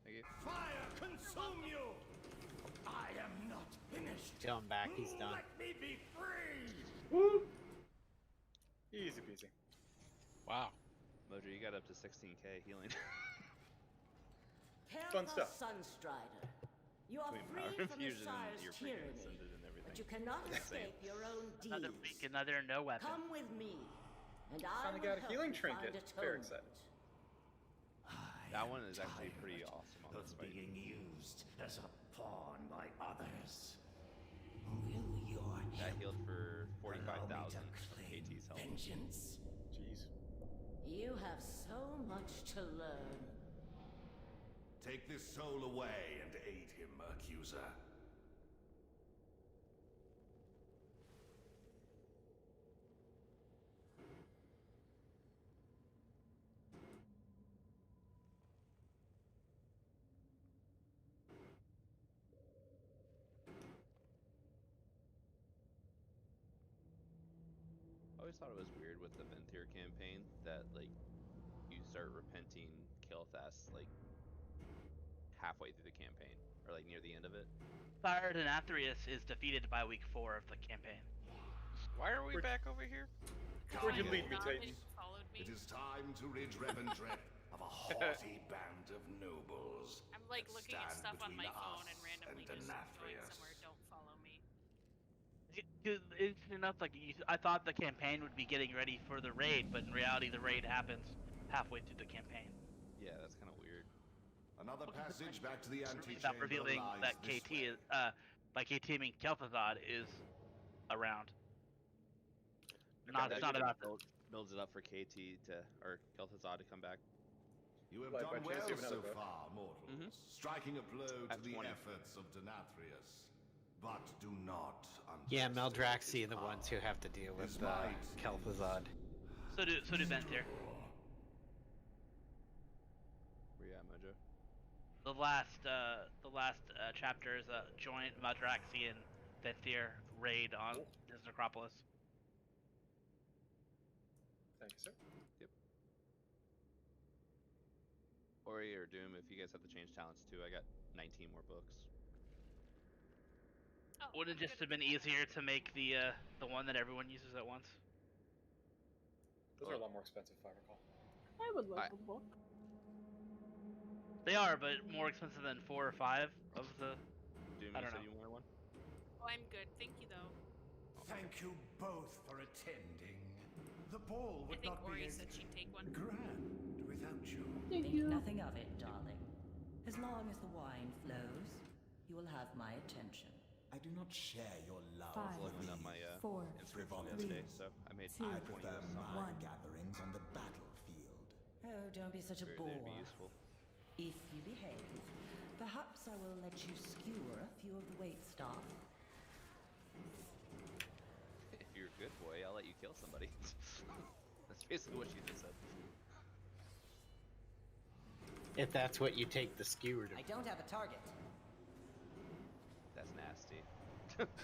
Thank you. Fire consume you. I am not finished. Going back, he's done. Let me be free. Woo! Easy peasy. Wow. Mojo, you got up to 16k healing. Fun stuff. Sunstrider. You are Between free power from the infusion and Sire's your freaking tyranny, ascended and everything. but you cannot Insane. escape your own Another deeds. week, another no weapon. Come with me, and I Finally will got a help healing you trinket. find Very atonement. excited. That one is actually pretty awesome on this Of fight. being used as a pawn by others. Will your That healed for allow me 45,000 to of claim KT's health. vengeance? Jeez. You have so much to learn. Take this soul away and aid him, accuser. I always thought it was weird with the Ventir campaign that like you start repenting Kilthas like halfway through the campaign or like near the end of it. Fire Denathrius is defeated by week 4 of the campaign. Why are we back over here? Where'd you lead me, Not Titan? that you followed me. It is time to rid Revendreth of a haughty band of nobles. I'm like that looking at stand stuff on my between phone and us randomly and just going Denathrius. somewhere. Don't follow me. Interesting enough, like I thought the campaign would be getting ready for the raid, but in reality, the raid happens halfway through the campaign. Yeah, that's kind of weird. Another passage back to the It's antechamber about revealing lies that this KT way. is, by KT I mean Kel'Thuzad is around. That It's not just about builds it up for KT to or Kel'Thuzad to come back. You have By done chance, well you have so another book? far, mortals, striking a blow At to the 20. efforts of Denathrius. But do not Yeah, underestimate Maldraxi his are the power. ones who have to deal with His might Kel'Thuzad. So do Ventir. Where you at, Mojo? The last chapter is a joint Maldraxi and Ventir raid on his necropolis. Thank you, sir. Ori or Doom, if you guys have to change talents too, I got 19 more books. Oh, Wouldn't it just have been easier to make the one that everyone uses at once? Those are a lot more expensive, if I recall. I would like a book. They are, but more expensive than 4 or 5 of the. Doom, I you don't said know. you wanted one? Oh, I'm good. Thank you, though. Thank you both for attending. The ball I would think not Ori be as said she'd take one. grand without you. Thank Think you. nothing of it, darling. As long as the wine flows, you will have my attention. I do not share your love Five, I was for looking up my four, inscription frivolity. yesterday, so I made two, I 20 prefer US my one. gatherings on the battlefield. Oh, don't be such a Figured they'd be bore. useful. If you behave, perhaps I will let you skewer a few of the wait staff. If you're a good boy, I'll let you kill somebody. That's basically what she just said. If that's what you take the skewer to. I don't have a target. That's nasty.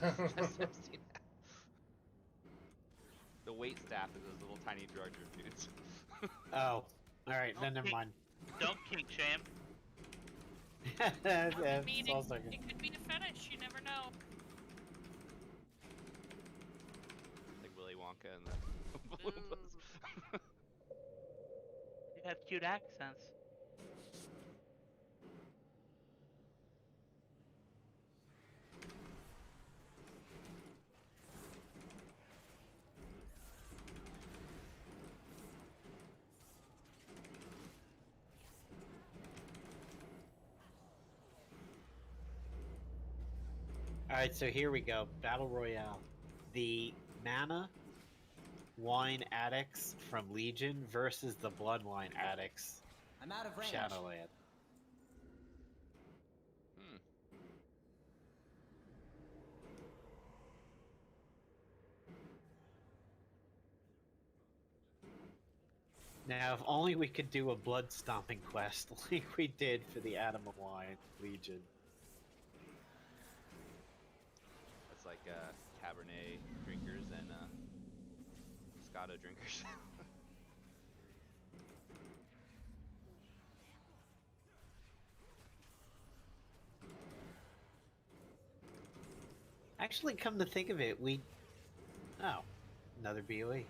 That's nasty. The weight staff is those little tiny drug dudes. Oh, alright, then never Okay. mind. Don't kink shame. That's I mean, also good. it could be a fetish. You never know. Like Willy Wonka and the You have cute accents. Alright, so here we go. Battle Royale. The mana wine addicts from Legion versus the bloodwine addicts I'm out of range. Shadowland. Hmm. Now, if only we could do a blood stomping quest like we did for the Adam of Wine Legion. That's like Cabernet drinkers and Moscato drinkers. Actually, come to think of it, Oh, another BOE.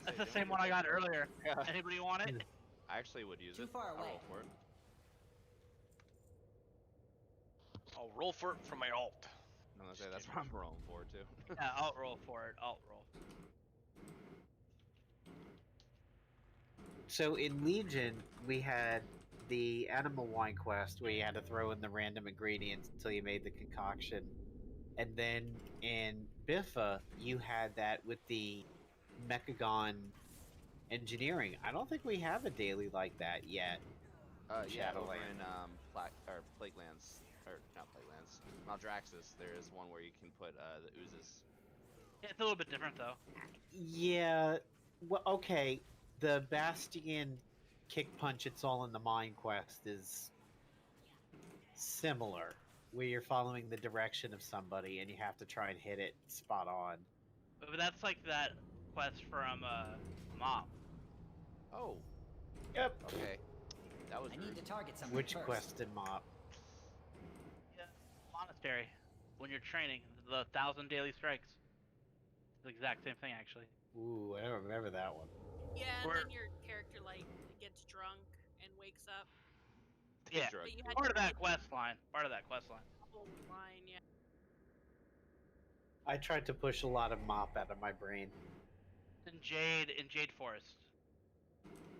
That's the same one I got earlier. Anybody want it? I actually would use Too it. far I'll away. roll for it. I'll roll for it from my alt. I'm gonna say that's what I'm rolling for too. Yeah, I'll roll for it. I'll roll. So in Legion, we had the Animal Wine quest where you had to throw in the random ingredients until you made the concoction. And then in Biffa, you had that with the Mechagon engineering. I don't think we have a daily like that yet. Yeah, over Shadowland. in Plaguelands, or not Plaguelands, Maldraxxus, there is one where you can put the oozes. Yeah, it's a little bit different though. Yeah, well, okay. The Bastion kick punch, it's all in the mind quest is similar, where you're following the direction of somebody and you have to try and hit it spot on. But that's like that quest from Mom. Oh. Yep. Okay. That was I rude. need to target something Which first. quest in Mop? Yeah, monastery. When you're training, the 1,000 daily strikes. It's the exact same thing, actually. Ooh, I don't remember that one. Yeah, and then your character like gets drunk and wakes up. Yeah, But you had part to of that read quest line. Part of that quest line. the whole line, yeah. I tried to push a lot of mop out of my brain. In Jade Forest,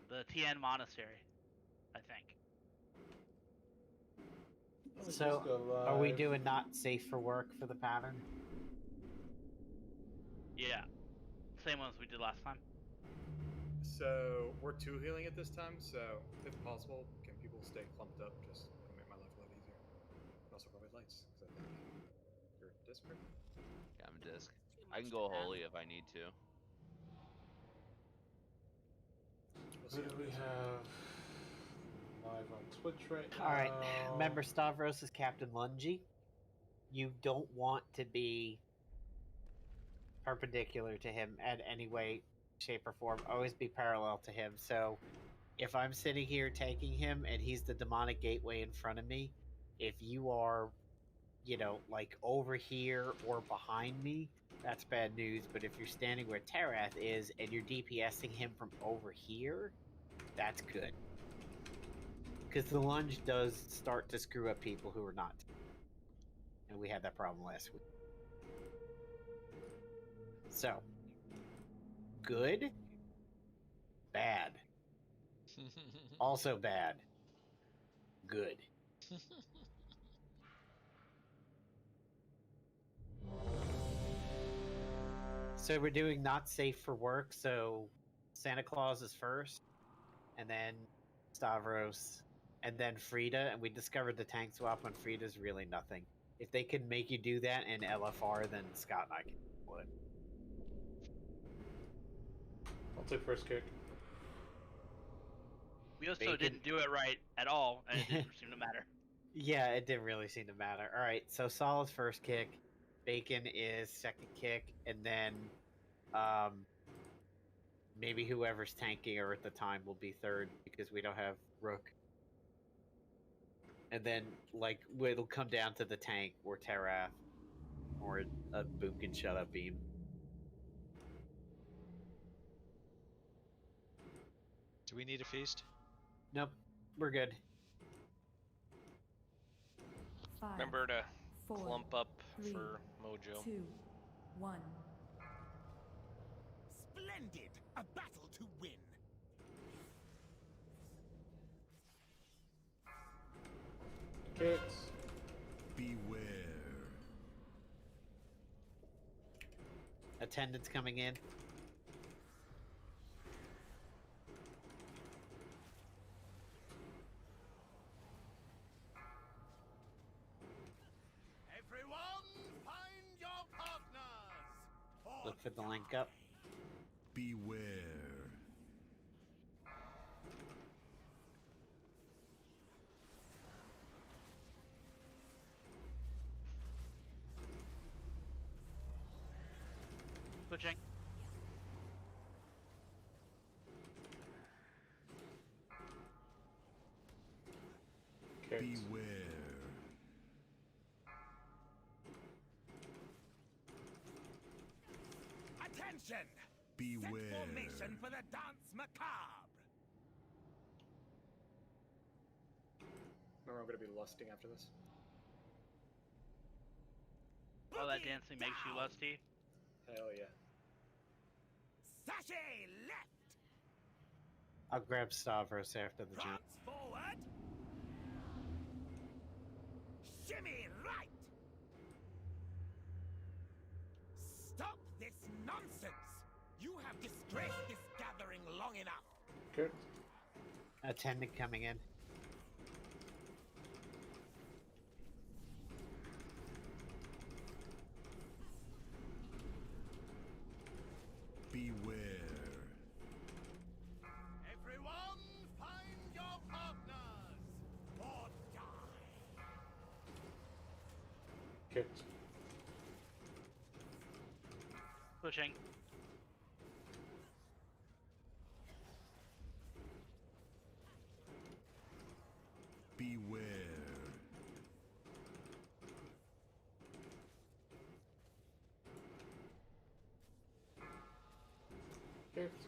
the Tian Monastery, I think. So, are we doing not safe for work for the pattern? Yeah, same ones we did last time. So we're two healing at this time. So if possible, can people stay clumped up? Just to make my life a lot easier. And also probably lights, because I think you're disc. Right? Yeah, I'm disc. I can go holy if I need to. Who do we have live on Twitch right now? Alright, remember Stavros is Captain Lungy. You don't want to be perpendicular to him in any way, shape, or form. Always be parallel to him. So, if I'm sitting here taking him and he's the demonic gateway in front of me, if you are, you know, like over here or behind me, that's bad news. But if you're standing where Tarath is and you're DPSing him from over here, that's good. Because the lunge does start to screw up people who are not. And we had that problem last week. So, good, bad. Also bad, good. So we're doing not safe for work, so Santa Claus is first, and then Stavros, and then Frida, and we discovered the tank swap on Frida's really nothing. If they can make you do that in LFR, then Scott and I can do it. I'll take first kick. We also Bacon. didn't do it right at all, and it didn't seem to matter. Yeah, it didn't really seem to matter. All right, so Solid's first kick, Bacon is second kick, and then maybe whoever's tanking her at the time will be third because we don't have Rook. And then, like, it'll come down to the tank or Tarath or a Boom can shut up beam. Do we need a feast? Nope, we're good. Remember to 4, clump up 3, for Mojo. 2, 1. Splendid! A battle to win. Kicks. Beware. Attendance coming in. Everyone, find your partners. Look for the link up. Beware. Switching. Kicks. Beware. Attention! Beware. Set formation for the dance macabre. Remember, I'm gonna be lusting after this. Oh, that dancing makes you lusty. Hell yeah. Sachet left. I'll grab Stavros after the jump. Prance forward. Shimmy right. Stop this nonsense. You have disgraced this gathering long enough. Good. Attendant coming in. Beware. Everyone, find your partners or die. Kicked. Pushing. Beware. kicked.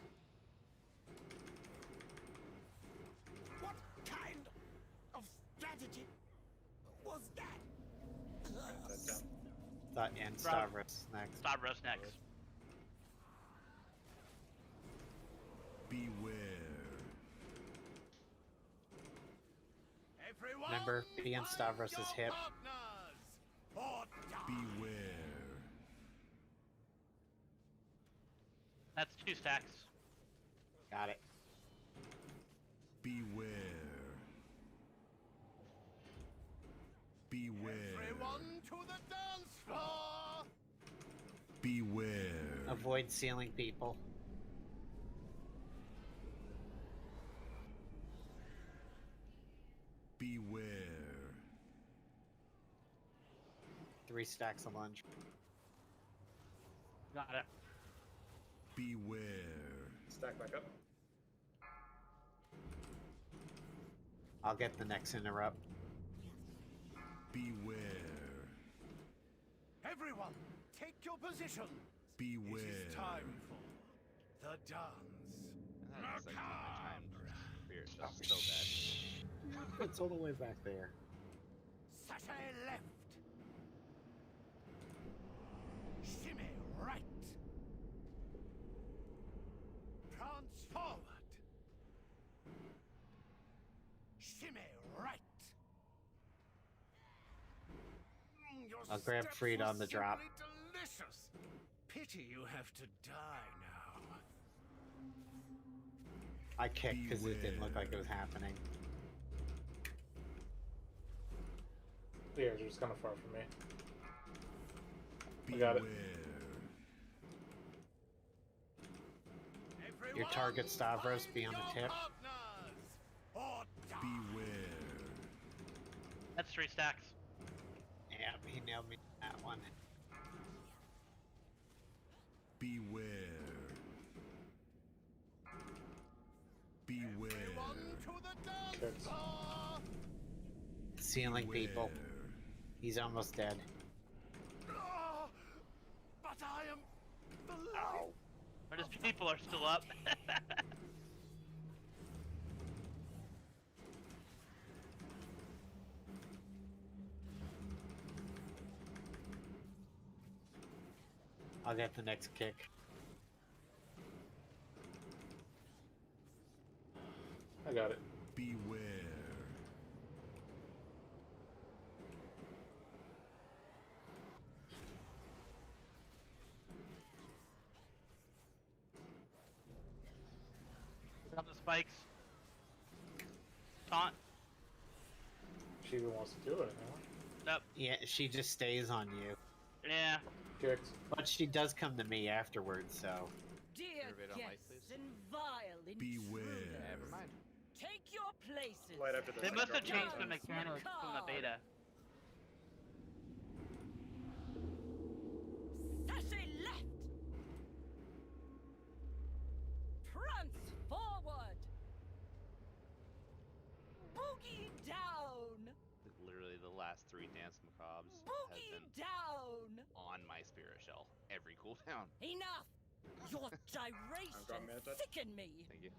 What kind of strategy was that? That's down. Thought and Stavros next. Stavros next. Beware. Everyone, Remember, be on Stavros' your hip. partners, or die. Beware. That's 2 stacks. Got it. Beware. Beware. Everyone to the dance floor. Beware. Avoid ceiling people. Beware. 3 stacks of lunge. Got it. Beware. Stack back up. I'll get the next interrupt. Beware. Everyone, take your positions. Beware. It is time for the dance. And that is like my time spirit just so bad. It's all the way back there. Sashay left. Shimmy right. Prance forward. Shimmy right. Your I'll grab steps Freed were on the drop. simply delicious. Pity you have to die now. I kicked because it didn't look like it was happening. Yeah, it's just kind of far from me. We got it. Your target Stavros be on the tip. Beware. That's 3 stacks. Yeah, he nailed me that one. Beware. Beware. Kicked. Ceiling people. He's almost dead. Ah, but I am alive. But his people are still up. I'll get the next kick. I got it. Beware. Got the spikes. Taunt. She even wants to do it, huh? Yep. Yeah, she just stays on you. Yeah. Kicked. But she does come to me afterwards, so. Dear Everybody on light, guests and vile Beware. intruders, Never mind. take your places. Light after the They second must have drop. changed the mechanics from the beta. Sashay left. Prance forward. Boogie down. Literally the last 3 Dance Macabres has Boogie been down. on my spirit shell every cooldown. Enough. Your Drop gyrations me a touch. sicken me. Thank you.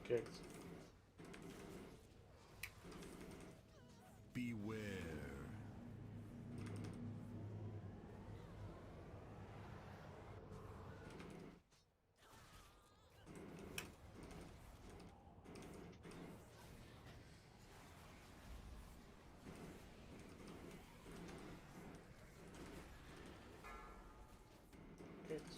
Kicked. Beware. Kicked.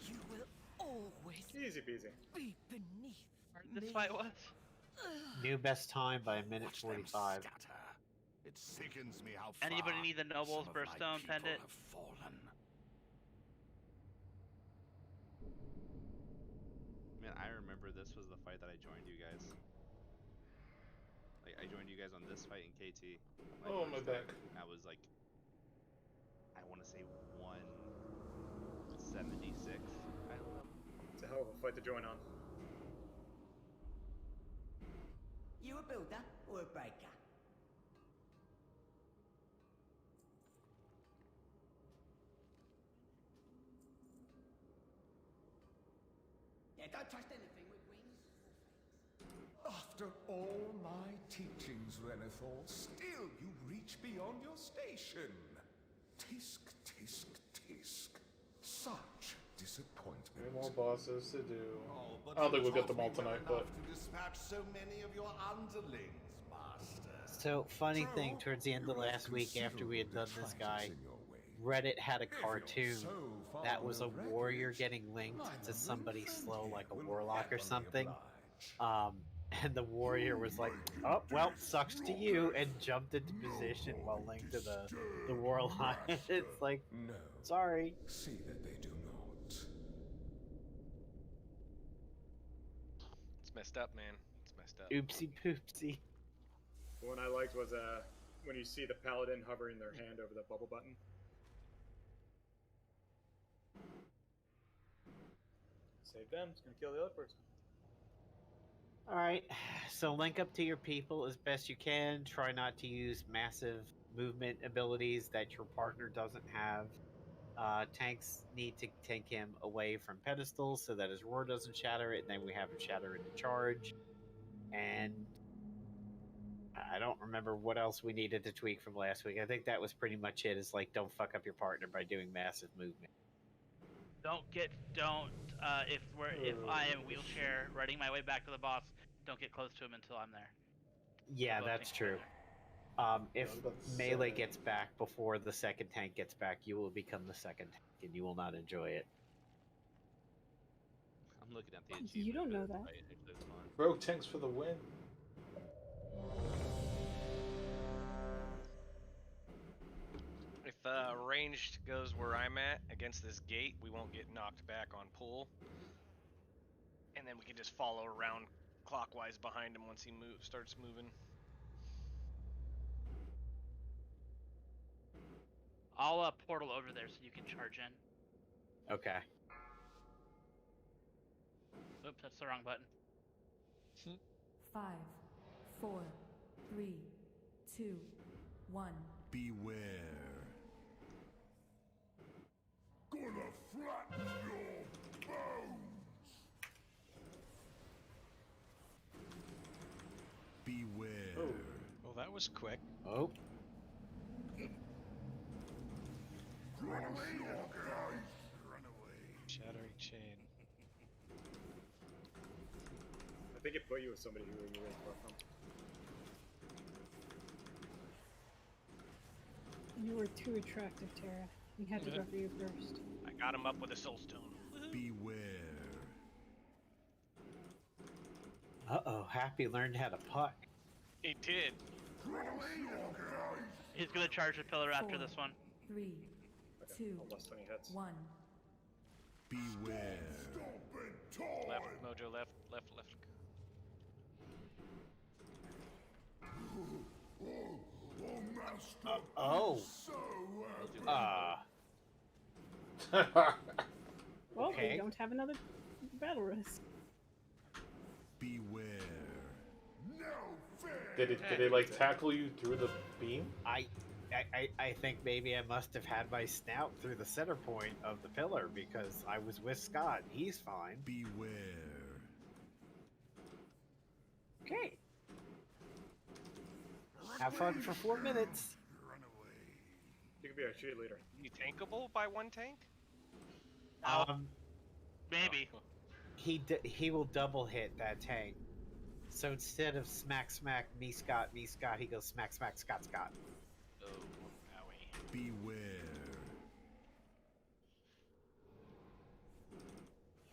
You will always Easy peasy. be beneath This me. fight was. New best time by a minute Watch them 45. scatter. It sickens me how far Anybody need the Noble's some of my Birthstone people pendant? have fallen. Man, I remember this was the fight that I joined you guys. Like, I joined you guys on this fight in KT. Oh, my first back. time. I was like, I want to say 176. I don't know. It's a hell of a fight to join on. You a builder or word breaker. Yeah, don't trust anything with wings. After all my teachings, Renethor, still you reach beyond your station. Tisk, tisk, tisk. Such disappointment. Three more bosses to do. Oh, but I don't think you we'll get taught them all me well tonight, but enough to dispatch so many of your underlings, Master. So, funny thing, towards the end of last week, after we had done this guy, Reddit had a cartoon that was a warrior getting linked to somebody slow, like a warlock or something. And the warrior was like, "Oh, well, sucks to you," and jumped into position while linked to the warlock. It's like, no. Sorry. See that they do not. It's messed up, man. It's messed up. Oopsie poopsie. One I liked was when you see the paladin hovering their hand over the bubble button. Save them. It's gonna kill the other person. Alright, so link up to your people as best you can. Try not to use massive movement abilities that your partner doesn't have. Tanks need to take him away from pedestals so that his roar doesn't shatter it, and then we have him shatter into charge. And I don't remember what else we needed to tweak from last week. I think that was pretty much it. Is like, don't fuck up your partner by doing massive movement. If I am wheelchair riding my way back to the boss, don't get close to him until I'm there. Yeah, that's true. If melee gets back before the second tank gets back, you will become the second tank, and you will not enjoy it. I'm looking at the achievement. You don't know that. Right, actually, it's fine. Rogue tanks for the win. If ranged goes where I'm at against this gate, we won't get knocked back on pull. And then we can just follow around clockwise behind him once he starts moving. I'll portal over there so you can charge in. Okay. Oops, that's the wrong button. 5, 4, 3, 2, 1. Beware. Gonna flatten your bones. Beware. Well, that was quick. Oh. Run away, little guy. Run away. Shattering chain. I think it put you with somebody who you really far from. You were too attractive, Tara. We had to go for you first. I got him up with a soul stone. Beware. Uh-oh, Happy learned how to puck. He did. Run away, little guy. He's gonna charge the pillar after this one. 3, 2, Less 20 hits. 1. Beware. Stop it, Left, Mojo, left. Oh, master. Oh. So Well, Okay. we don't have another battle risk. beware. No fair. Did it like tackle you through the beam? I think maybe I must have had my snout through the center point of the pillar because I was with Scott. He's fine. Beware. Okay. Have fun for 4 minutes. Run away. You could be our cheerleader. You tankable by one tank? Maybe. He will double hit that tank. So instead of smack me Scott, he goes smack Scott. Oh, owie. Beware.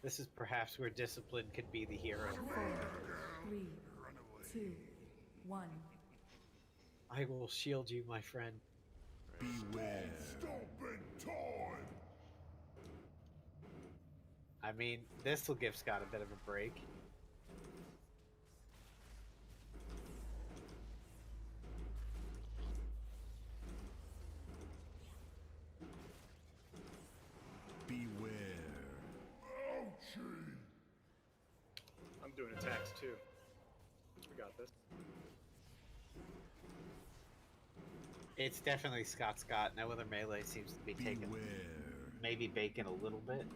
This is perhaps where discipline could be the hero. 4, 3, 2, 1. I will shield you, my friend. Beware. Stop it, time. I mean, this will give Scott a bit of a break. Beware. Ouchie. I'm doing attacks too. We got this. It's definitely Scott. No other melee seems to be taking. Maybe Bacon a little bit.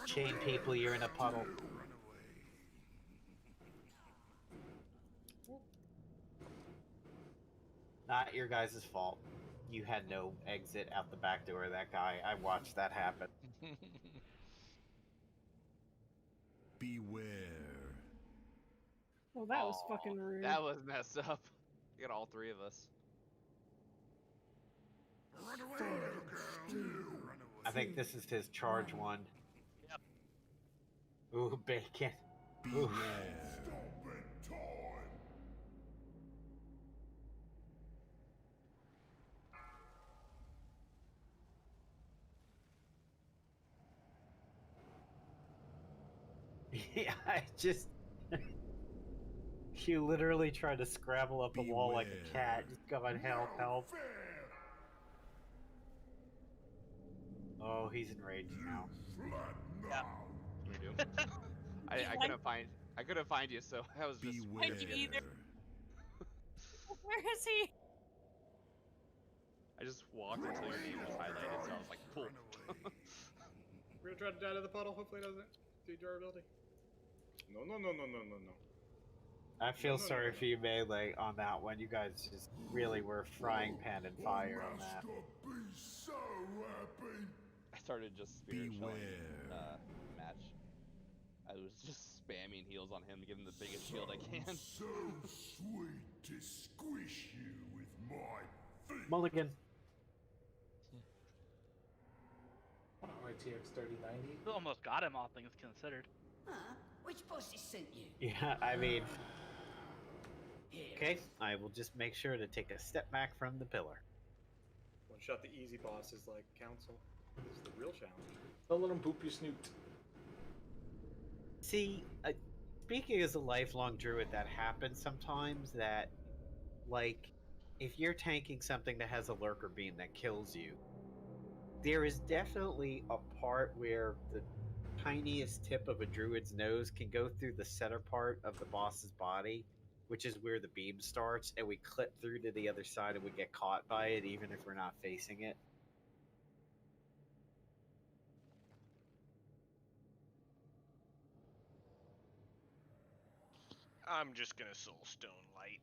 Chain people, you're in a puddle. Not your guys' fault. You had no exit out the back door of that guy. I watched that happen. Beware. Well, that was fucking rude. That was messed up. You got all three of us. Run away, little girl. Run away. I think this is his charge one. Yep. Ooh, Bacon. Beware. Ooh. Stopping time. Yeah, I just... You literally tried to scrabble up the wall like a cat. Just go on, help. Oh, he's enraged now. Yeah. What do we do? I couldn't find you, so I was just. I didn't either. Where is he? I just walked until your name was highlighted, so I was like, cool. We're gonna try to die to the puddle. Hopefully, it doesn't do durability. No. I feel sorry for you, Melee, on that one. You guys just really were frying pan and fire on that. Be so happy. I started just spirit showing match. I was just spamming heals on him to give him the biggest shield I can. So sweet to squish you with my feet. Mulligan. RTX 3090. You almost got him, all things considered. Huh? Which bosses sent you? Yeah, I mean... Okay, I will just make sure to take a step back from the pillar. One shot the easy bosses like Council. This is the real challenge. Don't let him poop your snoot. See, speaking as a lifelong druid, that happens sometimes, that, like, if you're tanking something that has a lurker beam that kills you, there is definitely a part where the tiniest tip of a druid's nose can go through the center part of the boss's body, which is where the beam starts, and we clip through to the other side and we get caught by it even if we're not facing it. I'm just gonna Soulstone Light.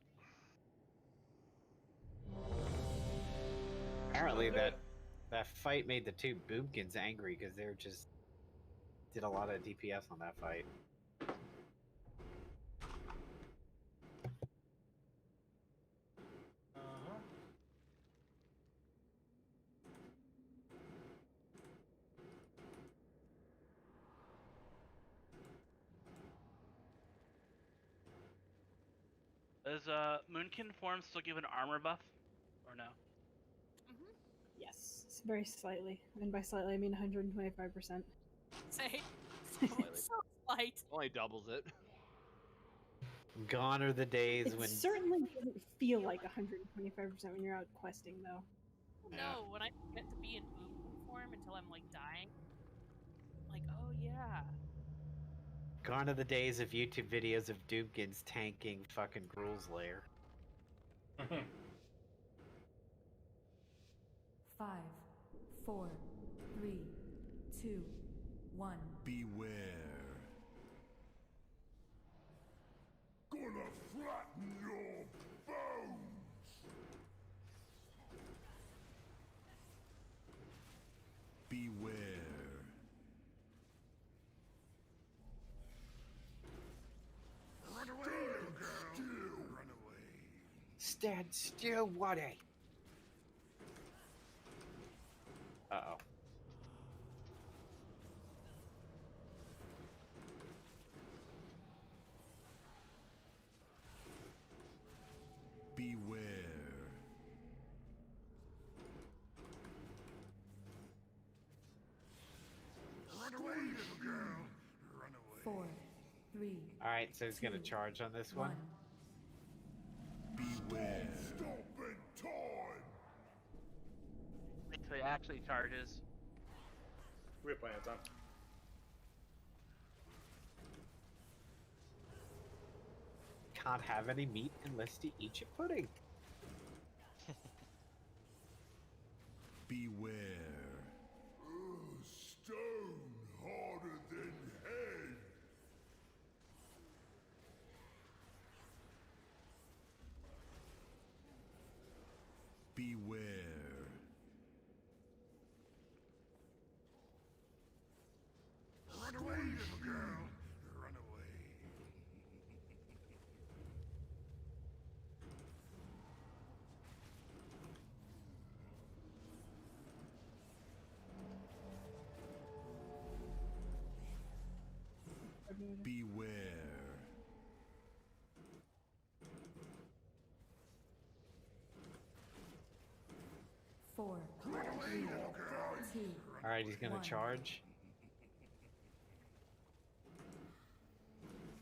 Apparently that fight made the two Boomkins angry because they're just did a lot of DPS on that fight. Does Moonkin form still give an armor buff? Or no? Yes, it's very slightly. And by slightly, I mean 125%. Say. Slightly. So slight. Only doubles it. Gone are the days It when certainly doesn't feel like 125% when you're out questing, though. No, when I get to be in Moonkin form until I'm like dying, I'm like, oh yeah. gone are the days of YouTube videos of Doomkins tanking fucking Gruul's lair. 5, 4, 3, 2, 1. Beware. Gonna flatten your bones. Beware. Run away, little girl. Run away. Stand still, Waddy. Uh-oh. Beware. Run away, little girl. Run away. 4, 3. Alright, so he's gonna charge on this one. Beware. Stop in time. So he actually charges. We have plenty of time. can't have any meat unless you eat your pudding. Beware. Stone harder than head. Beware. Run away, little girl. Run away. Beware. 4, 3, 2. All right, he's gonna 1. charge.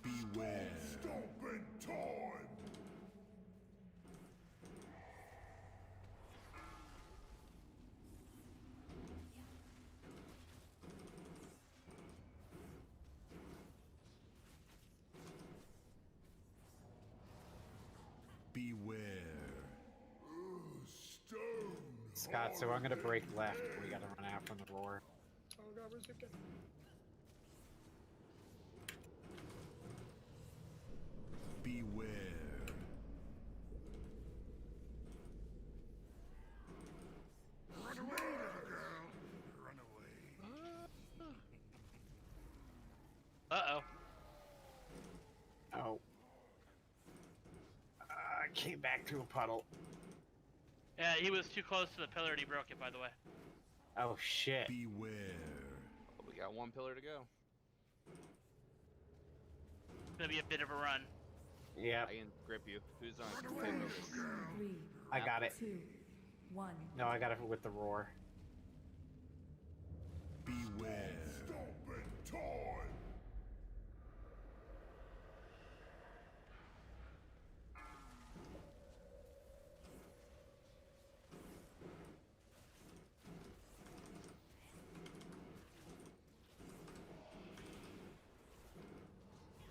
Beware. Stomping time. Beware. Stone. Scott, so I'm gonna break left. We gotta run out from the roar. Oh god, where's it going? Beware. Run away, little girl. Run away. Uh-oh. Oh. I came back to a puddle. Yeah, he was too close to the pillar and he broke it, by the way. Oh shit. Beware. Well, we got one pillar to go. It's gonna be a bit of a run. Yeah. I can grip you. Who's on? 4, 3, I got it. 2, 1. No, I got it with the roar. Beware. Stomping time.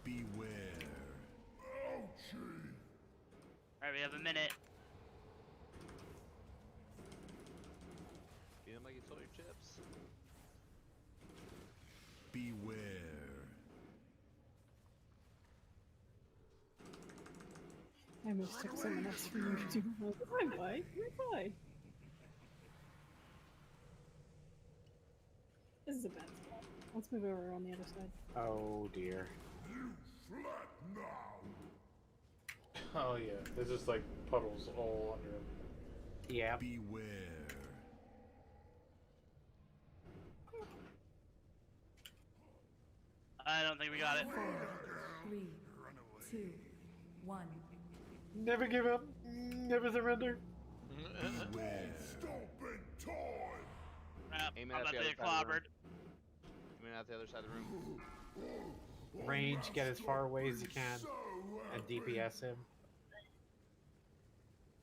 Beware. Ouchie. Alright, we have a minute. Feed him like you stole your chips. Beware. I almost took someone else from you too. Hi, bye. Bye. This is a bad spot. Let's move over on the other side. Oh dear. You flat now. Oh yeah, there's just like puddles all under him. Yeah. Beware. I don't think we got it. 4, 3, 2, 1. Never give up. Never surrender. Beware. Stomping time. Aiming I'm at about the to other get side of the room. clobbered. Aiming at the other side of the room. Range, get as far away as you can, and DPS him.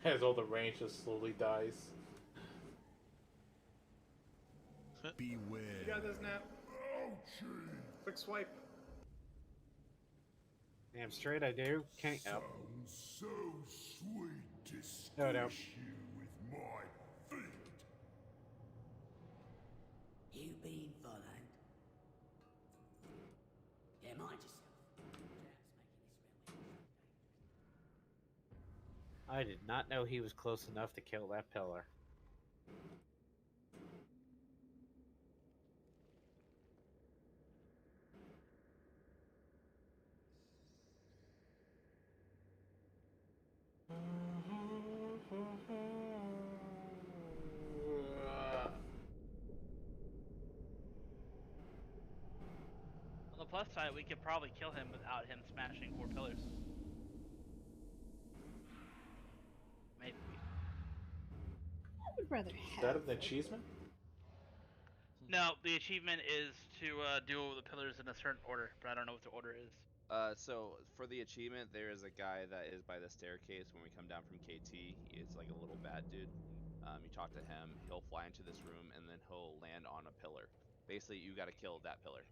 As all the range just slowly dies. Beware. You got this, Nap. Ouchie. Quick swipe. Damn straight I do. Can't. Oh. Sounds so sweet to squish No, no. you with my feet. You been followed? Yeah, mind yourself. I did not know he was close enough to kill that pillar. On the plus side, we could probably kill him without him smashing 4 pillars. Maybe. I would rather Is have. that an achievement? No, the achievement is to do the pillars in a certain order, but I don't know what the order is. So for the achievement, there is a guy that is by the staircase when we come down from KT. He's like a little bad dude. You talk to him, he'll fly into this room, and then he'll land on a pillar. Basically, you got to kill that pillar.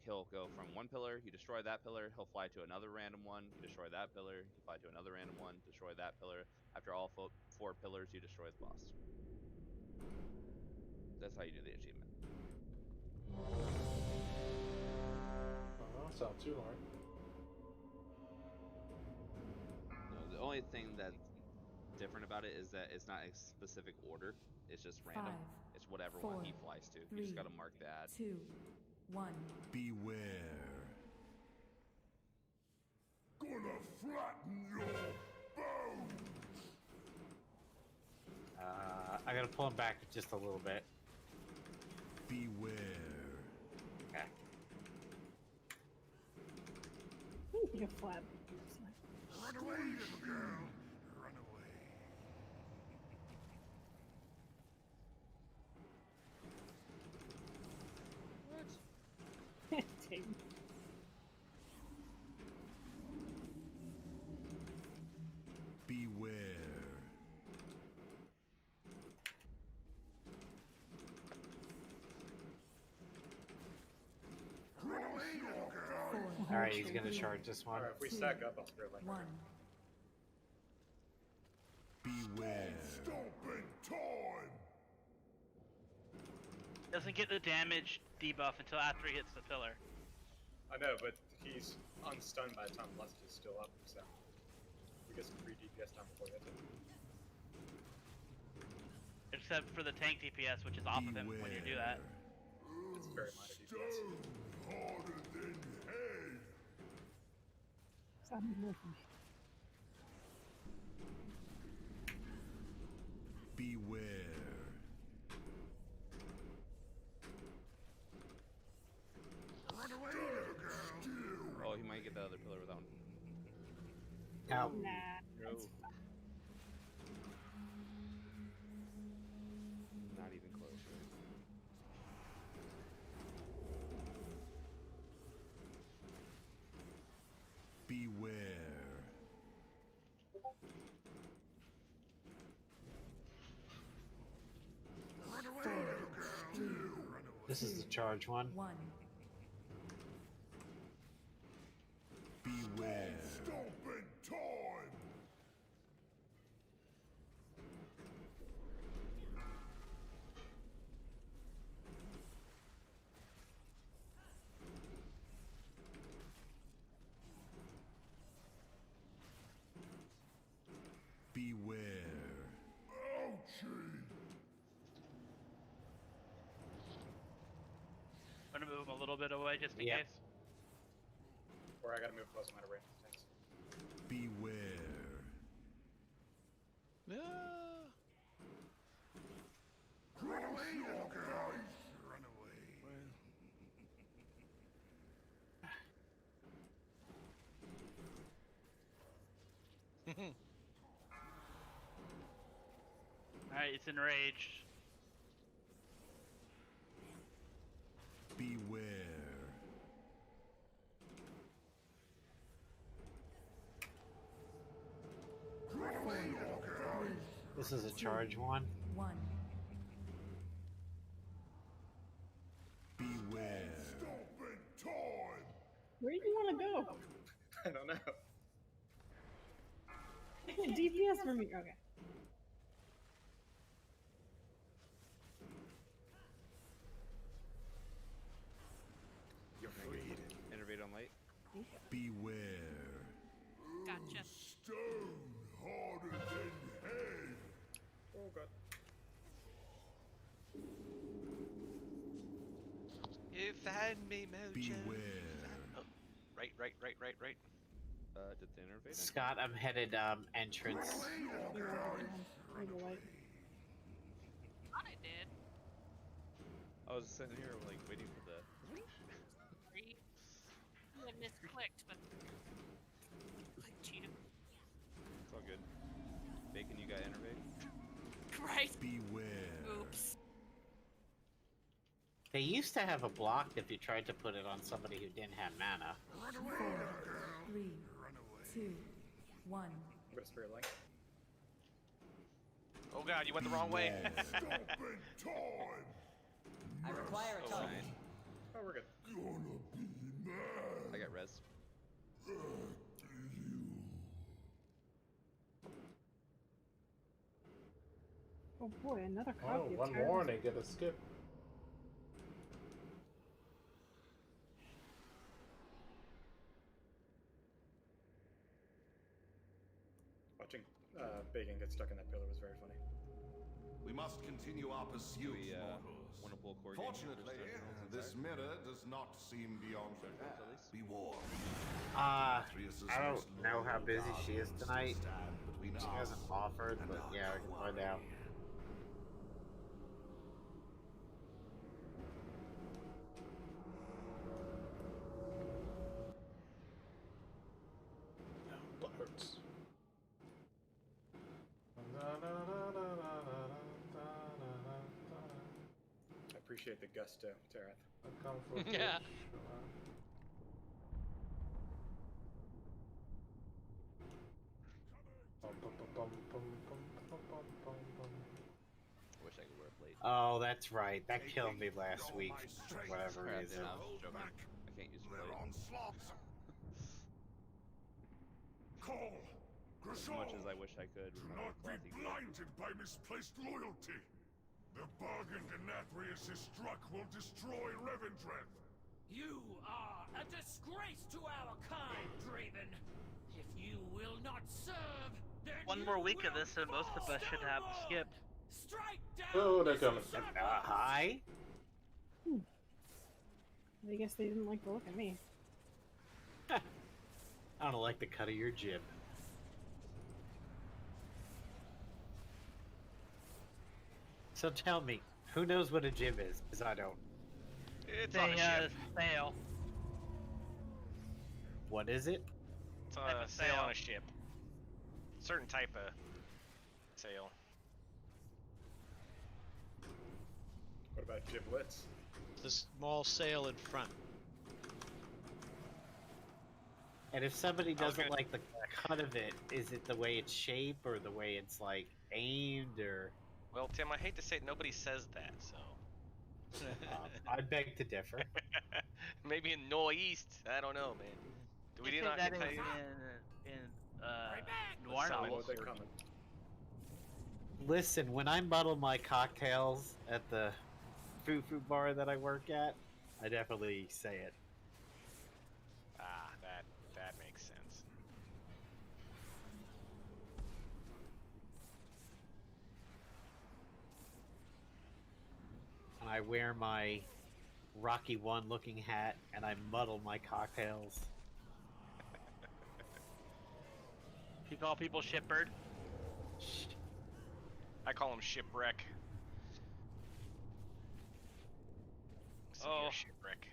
he'll go from one pillar, you destroy that pillar, he'll fly to another random one, you destroy that pillar, you fly to another random one, destroy that pillar. After all 4 pillars, you destroy the boss. That's how you do the achievement. Sounds too hard. No, the only thing that's different about it is that it's not a specific order. It's just random. 5, It's whatever 4, one he flies to. 3, You just gotta mark that. 2, 1. Beware. Gonna flatten your bones. I gotta pull him back just a little bit. Beware. Okay. Ooh, you flap. Run away, little girl. Run away. Take me. Beware. Run away, little girl. All right, he's gonna charge this one. Alright, if we stack up, I'll spirit link. 1. Beware. Stomping time. Doesn't get the damage debuff until after he hits the pillar. I know, but he's unstunned by the time Lust is still up, so we get some free DPS time before he hits it. Except for the tank DPS, which is off of him when you do that. It's very minor DPS. Harder than head. Stop moving away from me. Beware. Run away, little girl. Oh, he might get that other pillar without. Ow. Nah. No. That's fine. Not even close, right? Beware. Run away, little girl. Run away. This is the charge one. 1. Beware. Stomping time. Beware. Ouchie. I'm gonna move him a little bit away just in Yep. case. Or I gotta move close, I'm out of range. Thanks. Beware. Ah. Run away, little girl. Run away. Alright, it's enraged. Beware. Run away, little girl. This is a charge one. 1. Beware. Stomping time. Where do you want to go? I don't know. DPS for me. Okay. You're freed. Innervate on light. Beware. Gotcha. Stone harder than head. Oh god. You find me, Mojo. Beware. Oh, right. Did the innervate? Scott, I'm headed entrance. You're right. Thought I did. I was sitting here like waiting for the. Sorry. I misclicked, but clicked you. It's all good. Bacon, you got innervate? Right. Beware. Oops. They used to have a block if you tried to put it on somebody who didn't have mana. Run away, little girl. 3, Run away. 2, 1. I'm gonna spirit link. Oh god, you went the wrong way. Stomping time. I require a Oh, tunnel. nice. Oh, we're good. Gonna be Oh boy, another Oh, copy of one Tyrant's more and they get a skip. Watching Bacon get stuck in that pillar was very funny. We must continue our pursuit, mortals. Want to pull a core Fortunately, this mirror does not seem beyond repair. Be warned. I Atreus' don't most know how loyal busy she is guardians tonight. stand between She us hasn't offered, and but our yeah, we can find Kalwari. out. That hurts. I appreciate the gusto, Tarath. I come for Yeah. fish. Bum, bum, bum, bum, bum, bum, bum, bum, bum. I wish I could wear a plate. Oh, that's right. That killed me last week for whatever Crap, reason. no, I was joking. I can't use a Their plate. onslaught. Call, As Grishol. much as I wish I could. Do with my not be cloth equal. blinded by misplaced loyalty. The bargain Denathrius has struck will destroy Revendreth. You are a disgrace to our kind, Draven. If you will not serve, then One you more week of will this, and most of us should have skipped. strike down. Oh, they're coming. Hi? I guess they didn't like the look at me. I don't like the cut of your jib. So tell me, who knows what a jib is? Because I don't. It's on a ship. Sail. What is it? It's on a sail on a ship. Certain type of sail. What about giblets? The small sail in front. And if somebody doesn't Okay. like the cut of it, is it the way it's shaped or the way it's like aimed or? Well, Tim, I hate to say it, nobody says that, so. I beg to differ. Maybe in Northeast, I don't know, man. Do we They not say get that to in New What's Orleans. they coming? Listen, when I muddle my cocktails at the food bar that I work at, I definitely say it. Ah, that makes sense. And I wear my Rocky One looking hat and I muddle my cocktails. You call people shipbird? I call him shipwreck. Severe Oh. shipwreck.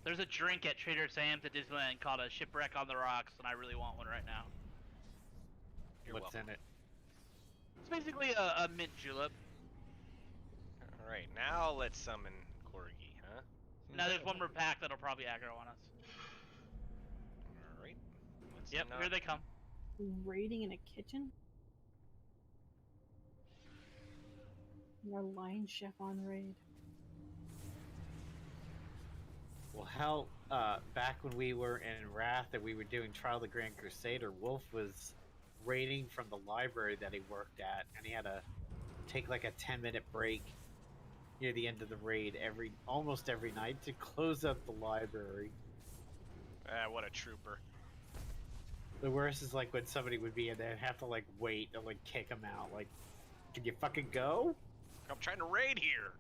There's a drink at Trader Sam's at Disneyland called a Shipwreck on the Rocks, and I really want one right now. What's in it? It's basically a mint julep. Alright, now let's summon Corgi, huh? Now there's one more pack that'll probably aggro on us. Alright. Let's Yep, not- here they come. Raiding in a kitchen? Our line chef on raid. Well, hell, back when we were in Wrath and we were doing Trial of the Grand Crusader, Wolf was raiding from the library that he worked at, and he had to take like a 10-minute break near the end of the raid almost every night to close up the library. Ah, what a trooper. The worst is like when somebody would be in there and have to like wait and like kick him out. Like, can you fucking go? I'm trying to raid here.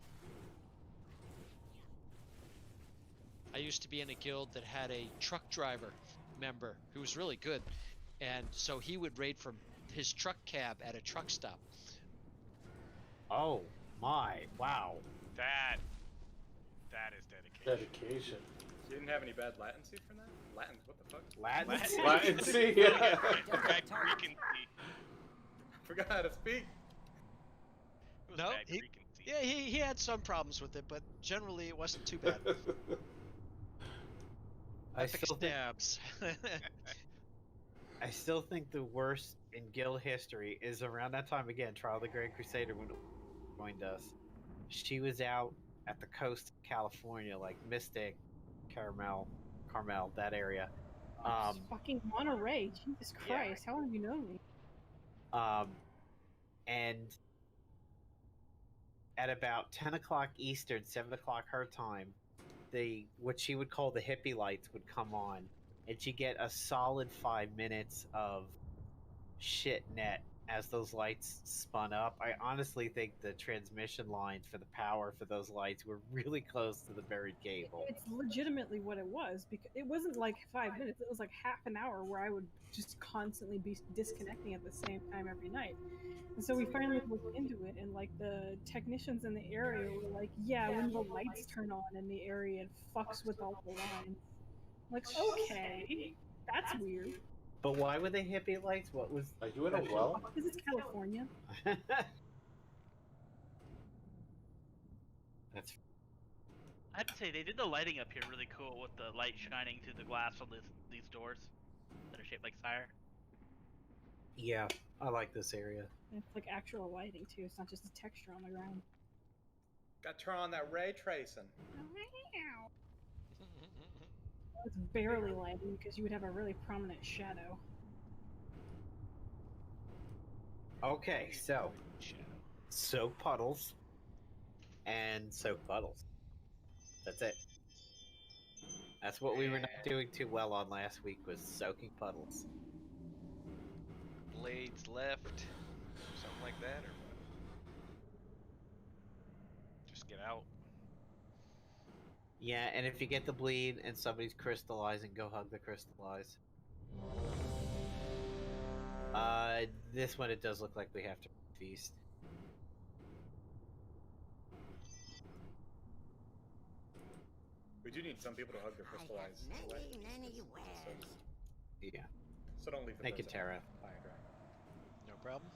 I used to be in a guild that had a truck driver member who was really good, and so he would raid from his truck cab at a truck stop. Oh my! Wow. That is dedication. Dedication. You didn't have any bad latency from that? Latin? What the fuck? Latency? Latency, yeah. Bad frequency. Forgot how to speak. It was No, bad he- frequency. Yeah, he had some problems with it, but generally it wasn't too bad. I Epic still think stabs. I still think the worst in guild history is around that time again, Trial of the Grand Crusader when it joined us. She was out at the coast of California, like Mystic, Carmel, that area. Just fucking Monterey. Jesus yeah. Christ, how long have you known me? And at about 10 o'clock Eastern, 7 o'clock her time, what she would call the hippie lights would come on, and she'd get a solid 5 minutes of shit net as those lights spun up. I honestly think the transmission lines for the power for those lights were really close to the buried cable. It's legitimately what it was, because it wasn't like 5 minutes, it was like half an hour where I would just constantly be disconnecting at the same time every night. And so we finally looked into it, and like the technicians in the area were like, yeah, when the lights turn on in the area, it fucks with all the lines. I'm like, okay, that's weird. But why were they hippie lights? What was... Are you in a well? Because it's California. That's... I have to say, they did the lighting up here really cool with the light shining through the glass on these doors that are shaped like Sire. Yeah, I like this area. It's like actual lighting too, it's not just a texture on the ground. Gotta turn on that ray tracing. It's barely lighting because you would have a really prominent shadow. Okay, so soak puddles and soak puddles. That's it. That's what we were not doing too well on last week, was soaking puddles. Blades left, something like that, or what? Just get out. Yeah, and if you get the bleed and somebody's crystallizing, go hug the crystallize. This one it does look like we have to feast. We do need some people to hug the crystallized. Yeah. So don't leave the Thank you, person Tara. high and dry. No problem.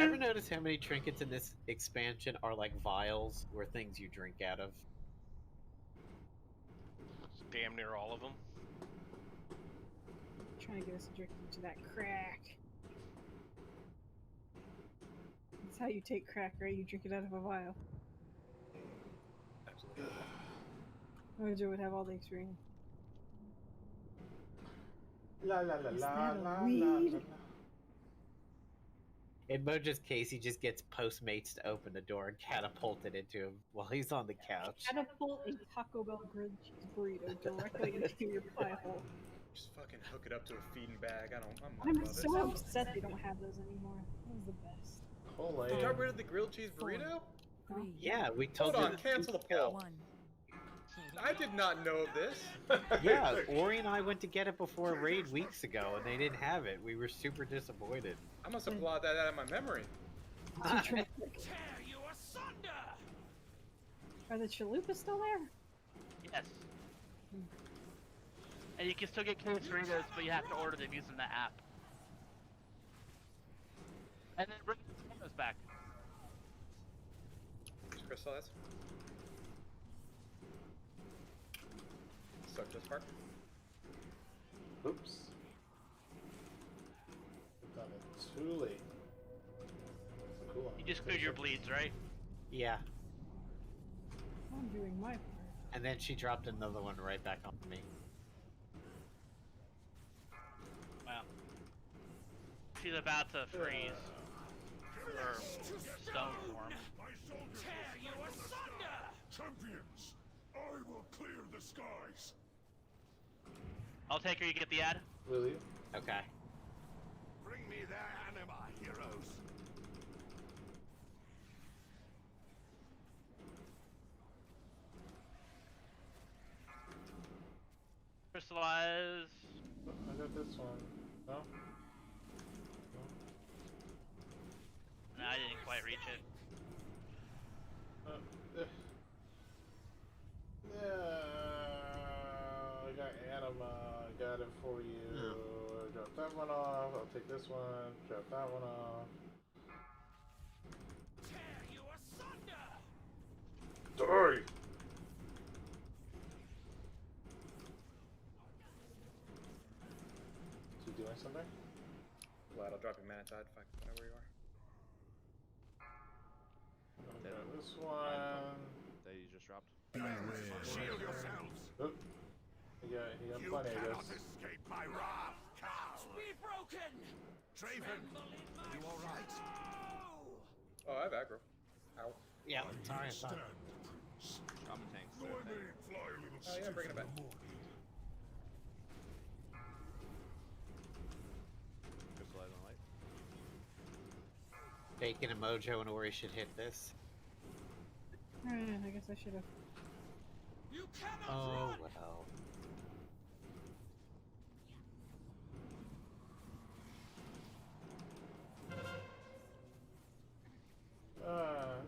Ever notice how many trinkets in this expansion are like vials or things you drink out of? Damn near all of them. Trying to get us addicted to that crack. That's how you take crack, right? You drink it out of a vial. Absolutely. Mojo would have all the experience. La la la Is la that a la la weed? la. In Mojo's case, he just gets Postmates to open the door and catapult it into him while he's on the couch. Catapult a Taco Bell grilled cheese burrito directly into your pie hole. Just fucking hook it up to a feeding bag. I'm so upset they don't have those anymore. That was the best. Holy. You got rid of the grilled cheese burrito? Yeah, we told Hold on, you. cancel the poll. I did not know of this. Yeah, Ori and I went to get it before a raid weeks ago, and they didn't have it. We were super disappointed. I must have blotted that out of my memory. Tear you asunder! Are the chalupas still there? Yes. And you can still get quesadillas, but you have to order them using the app. And then bring the tomatoes back. Crystallize. Suck this part. Oops. We've done it too late. Cool. You just cleared your bleeds, right? Yeah. I'm doing my part. And then she dropped another one right back on me. Wow. She's about to freeze. Or stone form. Tear you asunder! Champions, I will clear the skies. I'll take her, you get the ad? Will you? Okay. Bring me their anima, heroes. Crystallize. I got this one. No? No, I didn't quite reach it. Yeah, I got anima. I got it for you. Drop that one off. I'll take this one. Drop that one off. Tear you asunder! Die! Is he doing something? Glad I'll drop your manatide. Fuck, whatever you are. Okay, this one. That you just dropped. Shield yourselves. Oop. He got You plenty of cannot this. escape my wrath, cow. Be broken! Traven, you all right? Oh, I have aggro. Ow. Yeah, sorry, I thought. Shaman tanks. So I may fly a little Oh yeah, bring it back. Crystallize on light. Bacon and Mojo and Ori should hit this. I guess I should have. You cannot Oh run! well.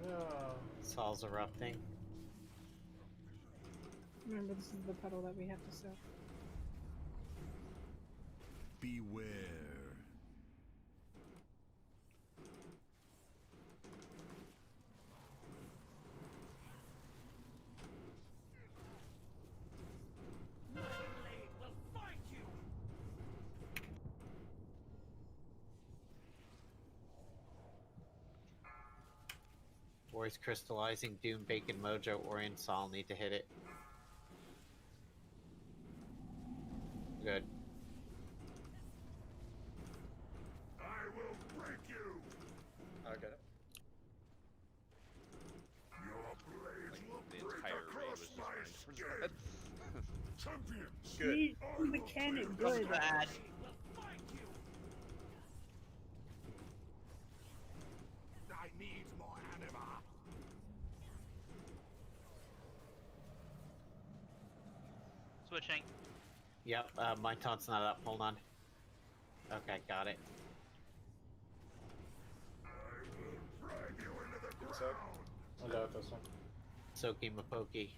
No. Saul's erupting. Remember, this is the puddle that we have to soak. Beware. My blade will find you! Ori's crystallizing. Doom, Bacon, Mojo, Ori, and Saul need to hit it. Good. I will break you. I got it. Your blade will The break entire raid across was just my running towards skin. red. Champions. Good. See, the cannon, good. Bad. Will find you! I need more anima. Switching. Yep, my taunt's not up. Hold on. Okay, got it. I will drag you into the Good ground. soak. I got this one. Soaky Mapoki.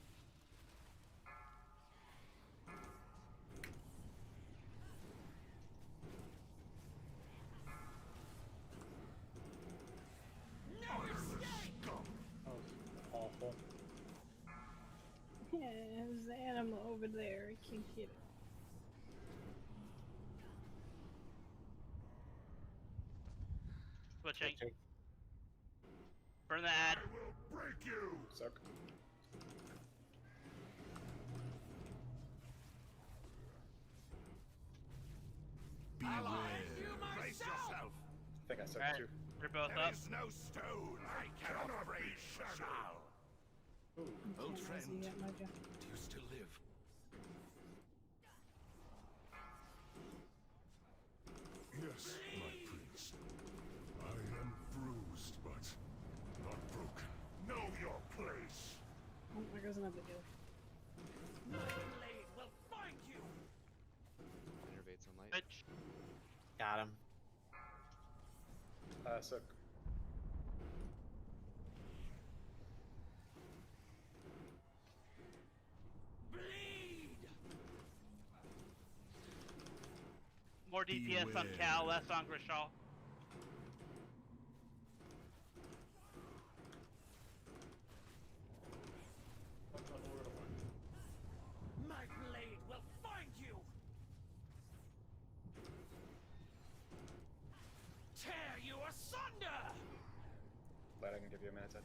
No escape! That was awful. Yeah, there's the animal over there. I can't get it. Switching. Switching. Burn the ad. I will break you. Soak. Beware. You Brace myself! yourself. I think I soaked Alright. too. They're both There up. is no stone I cannot break, Shadal. Old Can't friend, see yet, Mojo. do you still live? Yes, my priest. I am bruised, but not broken. Know your place. Oh, there goes another deal. My blade will find you! Innervates on light. Switch. Got him. Soak. Bleed! More DPS on Cal, less on Grishal. My blade will find you! Tear you asunder! Glad I can give you a minute's head.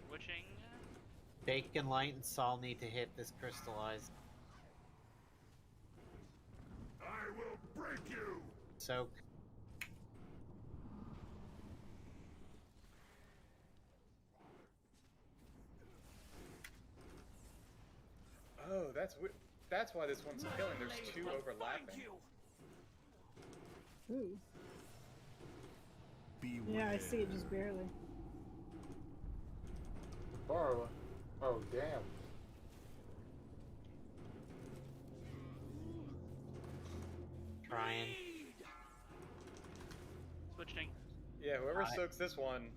Switching. Bacon, Light, and Saul need to hit this crystallized. I will break you. Soak. Oh, that's why this one's killing. There's two overlapping. Ooh. Beware. Yeah, I see it just barely. Borrow. Oh, damn. Trying. Switching. Yeah, whoever I- soaks this one,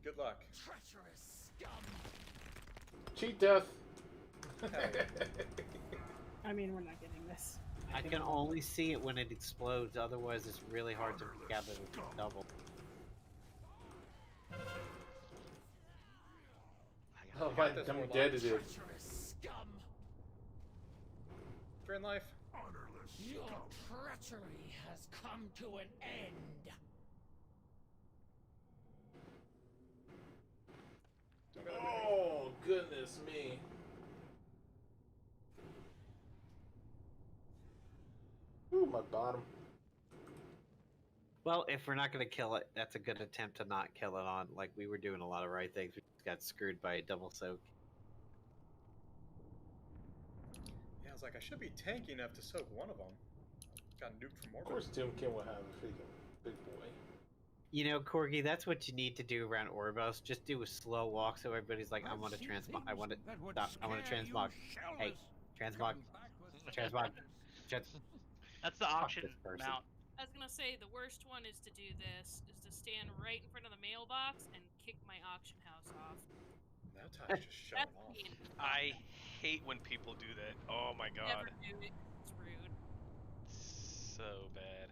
good luck. Treacherous scum! Cheat death. Hell yeah. I mean, we're not getting this. I can only see it when it explodes, otherwise it's really hard to gather the double. Oh, got my, this I'm one, dead Lon. to it. Treacherous scum! Drain life. Honorless Your scum. treachery has come to an end! Don't go that way. Oh, goodness me. Ooh, my bottom. Well, if we're not going to kill it, that's a good attempt to not kill it on. Like, we were doing a lot of right things. We just got screwed by a double soak. Yeah, I was like, I should be tanky enough to soak one of them. Got nuked from Of orbit. course, Doomkin will have a freaking big boy. You know, Corgi, that's what you need to do around Orbos. Just do a slow walk so everybody's like, I want to transmog. I want to stop. I want to transmog. Hey, transmog. Transmog. That's the auction this person. mount. I was gonna say the worst one is to do this, is to stand right in front of the mailbox and kick my auction house off. Now Ty's just showing That's off. mean. I hate when people do that. Oh my Never god. do it. It's rude. So bad.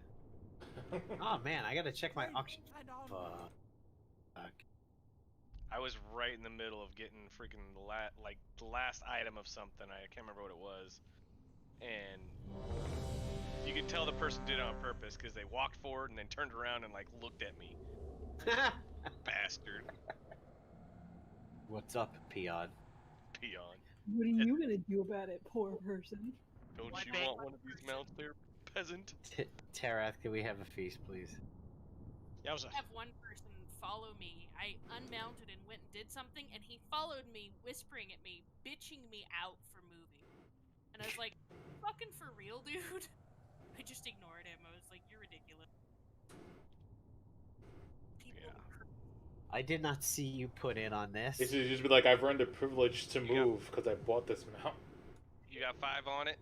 Oh man, I gotta check my auction. Fuck. I was right in the middle of getting freaking the last item of something. I can't remember what it was, and you could tell the person did it on purpose because they walked forward and then turned around and like looked at me. Bastard. What's up, peon? Peon. What are you gonna do about it, poor person? Don't One you bang want one one of these mounts there, peasant? Tarath, can we have a feast, please? Yowza. I have one person follow me. I unmounted and went and did something, and he followed me, whispering at me, bitching me out for moving. And I was like, fucking for real, dude? I just ignored him. I was like, you're ridiculous. People I did not see you put in on this. It should just be like, I've earned the privilege to move because I bought this mount. You got 5 on it?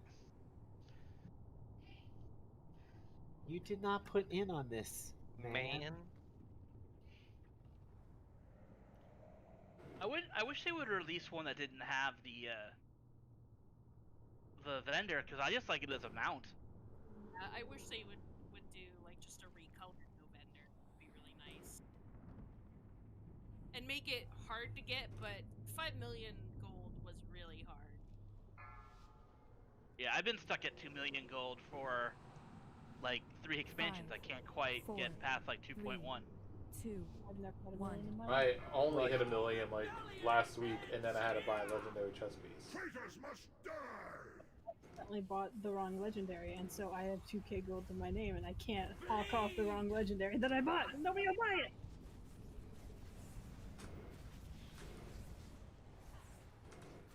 You did not put in on this, man. I wish they would release one that didn't have the vendor, because I just like it as a mount. I wish they would do like just a recolored no vendor. It'd be really nice. And make it hard to get, but 5 million gold was really hard. Yeah, I've been stuck at 2 million gold for like 3 expansions. I can't quite get past like 2.1. 2, I've never had a million in my I life. only hit 1 million like last week, and then I had to buy a legendary chess piece. Traitors must die! I accidentally bought the wrong legendary, and so I have 2k gold to my name, and I can't hawk off the wrong legendary that I bought. Nobody will buy it.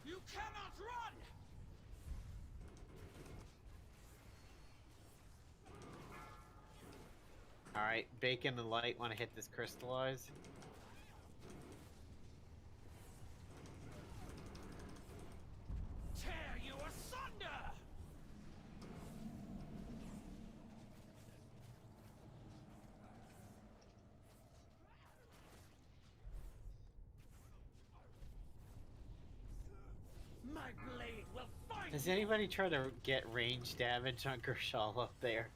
You cannot run! Alright, Bacon and Light want to hit this crystallize. Tear you asunder! My blade will find Does you! anybody try to get range damage on Gershal up there?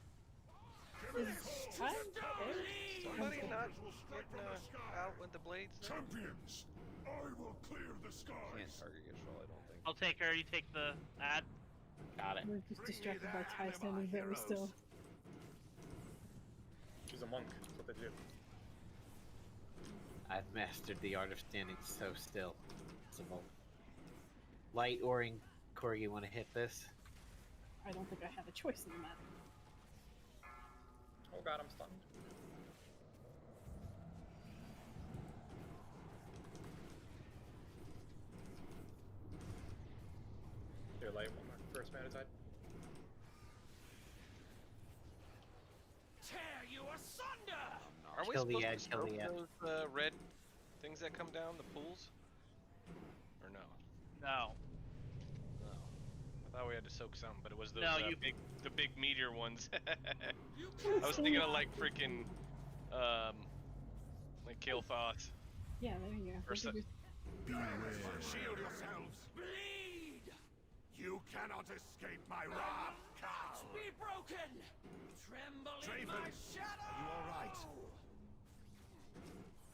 Somebody not getting out with the blades there? Champions, I will clear the skies. Can't target Gishral, I don't think. I'll take her. You take the ad. Got it. We're just distracted by Ty standing very still. She's a monk. That's what they do. I've mastered the art of standing so still. Possible. Light or Corgi, want to hit this? I don't think I have a choice in the matter. Oh god, I'm stunned. Here, light one more. First mana tide. Tear you asunder! Are we Kill the supposed ad, to kill smoke the ad. those red things that come down, the pools? Or no? No. No. I thought we had to soak something, but it was those No, you- the big meteor ones. I was thinking of like freaking, like Kael'thas. Yeah, there you go. Or so- Shield yourselves! Bleed! You cannot escape my wrath, cow! Be broken! Tremble in Draven, my are shadow! you alright?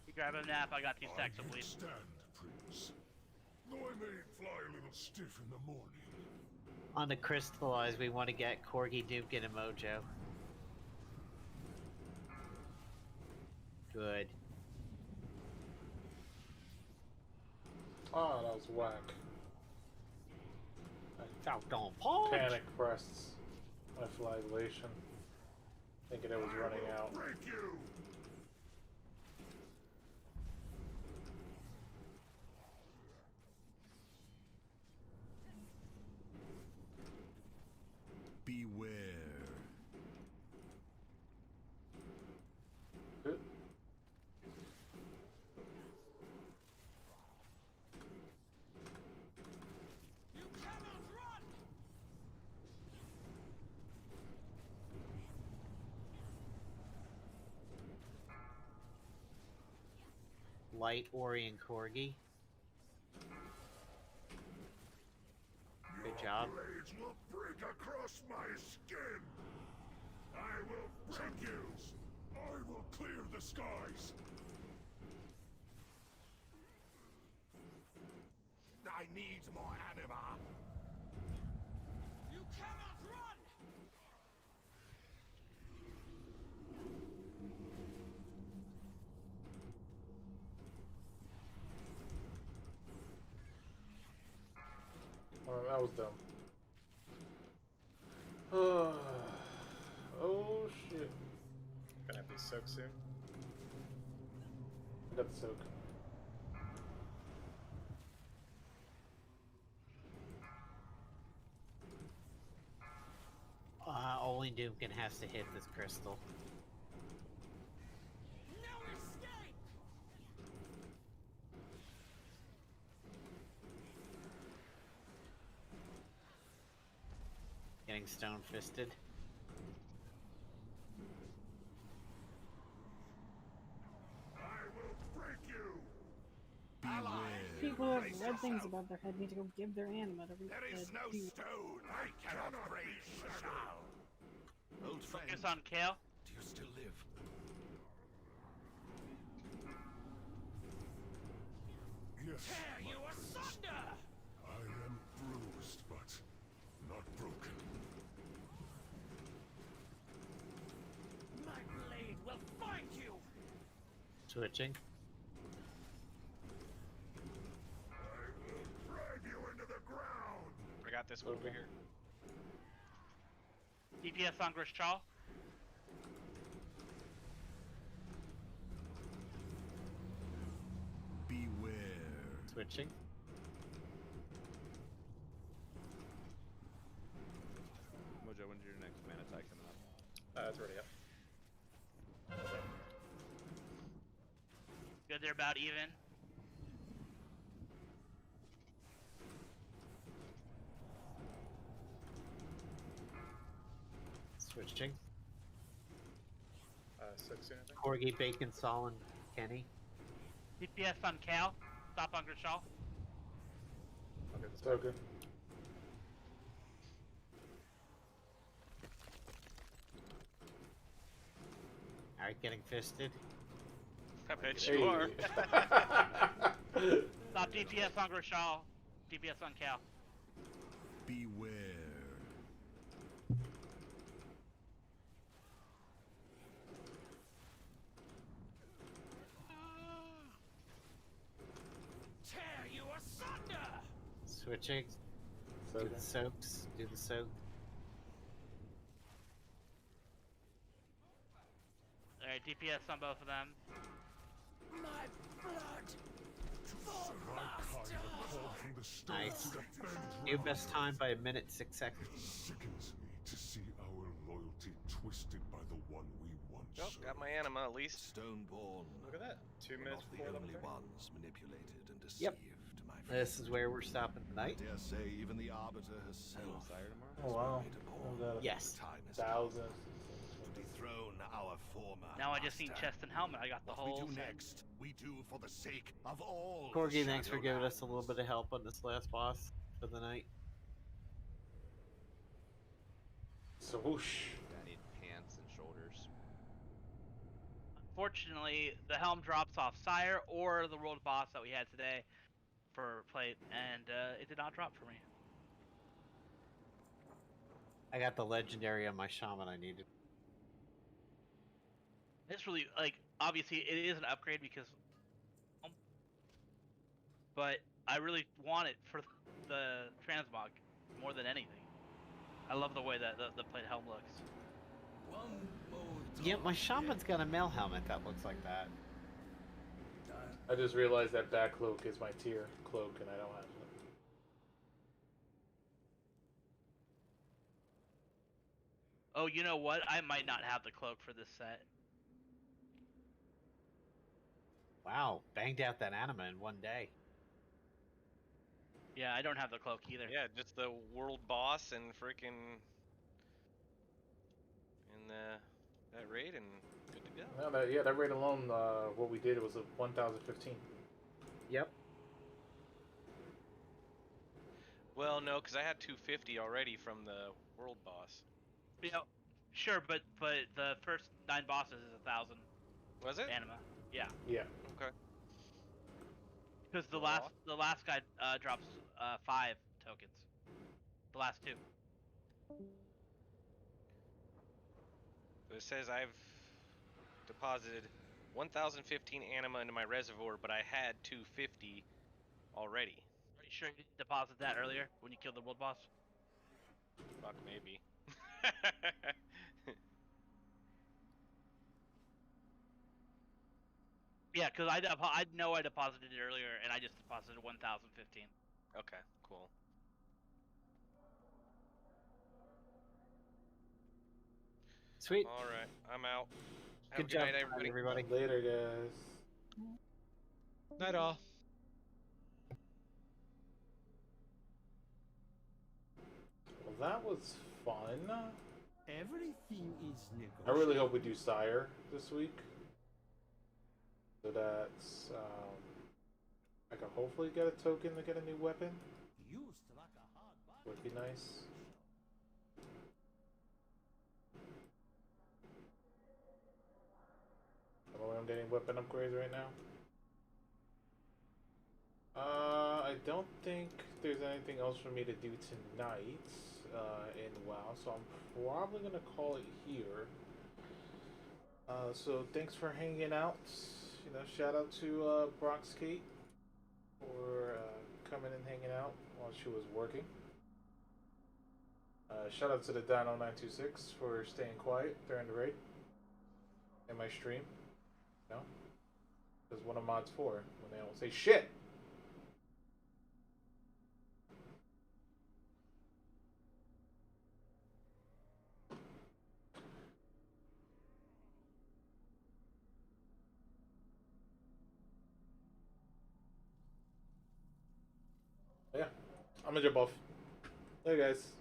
You grab a nap. I got 2 stacks of bleed. Stand, Prince. Though I may fly a little stiff in the morning. On the crystallize, we want to get Corgi, Doomkin, and Mojo. Good. Ah, that was whack. Doggone punch! Panic crests my flagellation. Thinking it was running out. Break you! Beware. Good. You cannot run! Light Ori and Corgi. Good job. Blades will break across my skin. I will break you. I will clear the skies. I need more anima. You cannot run! Oh, that was dumb. Oh shit. Gonna have to soak soon. I got the soak. Only Doomkin has to hit this crystal. No escape! Getting stone fisted. I will break you. People who have red things above their head need to go give their anima to There is no stone I cannot break. Shall. Old friend, Focus on Kale. do you still live? Yes. Tear you asunder! I am bruised, but not broken. My blade will find you! Switching. I will drive you into the ground. I got this one over here. DPS on Grishchal. Beware. Switching. Mojo, when's your next mana attack coming up? It's already up. Good, they're about even. Switching. Soak soon, I think. Corgi, Bacon, Sol, and Kenny. DPS on Cal. Stop on Grishchal. I'll get this So good. Alright, getting fisted. I bet Hey. you are. Stop DPS on Grishchal. DPS on Cal. Beware. Tear you asunder! Switching. So Do good. the soaks. Do the soak. Alright, DPS on both of them. My blood! For master! From the stone Nice. to defend New best time by 1:06 seconds. It sickens me to see our loyalty twisted by the one we once Oh, got my anima at least. Stoneborn. Look at that. 2 Were minutes not the before only 11:30. ones manipulated and deceived, Yep. my friend. This is where we're stopping I tonight. dare say even the Arbiter herself. Sire tomorrow? Oh wow. made a What call. was that? Yes. Time is Thousands. to dethrone our former Now I just need master. chest and helmet. I got the What whole we do thing. next, we do for the sake of all. Corgi, the thanks for giving us a little Shadowlands. bit of help on this last boss for the night. So whoosh. I need pants and shoulders. Unfortunately, the helm drops off Sire or the world boss that we had today for plate, and it did not drop for me. I got the legendary on my shaman I needed. It's really, like, obviously it is an upgrade because, but I really want it for the transmog more than anything. I love the way that the plate helm looks. One Yeah, my shaman's got a mail helmet that looks like that. I just realized that back cloak is my tier cloak, and I don't have it. Oh, you know what? I might not have the cloak for this set. Wow, banged out that anima in one day. Yeah, I don't have the cloak either. Yeah, just the world boss and freaking in that raid and good to go. No, that raid alone, what we did was a 1,015. Yep. Well, no, because I had 250 already from the world boss. Yeah, sure, but the first 9 bosses is 1,000. Was it? Anima. Yeah. Yeah. Okay. Because the last guy drops 5 tokens. The last 2. So it says I've deposited 1,015 anima into my reservoir, but I had 250 already. Are you sure you didn't deposit that earlier when you killed the world boss? Fuck, maybe. Yeah, because I know I deposited it earlier, and I just deposited 1,015. Okay, cool. Sweet. All right, I'm out. Have Good a good job, night, everybody. Later, guys. Night all. Well, that was fun. Everything is negotiable. I really hope we do Sire this week. So that I can hopefully get a token to get a new weapon. Used like a hard body. Would be nice. I don't know where I'm getting weapon upgrades right now. I don't think there's anything else for me to do tonight in WoW, so I'm probably gonna call it here. So thanks for hanging out. You know, shout out to Bronx Kate for coming and hanging out while she was working. Shout out to the Dino926 for staying quiet during the raid in my stream. You know, because one of mods for when they don't say shit. Yeah, I'm gonna jump off. Hey guys.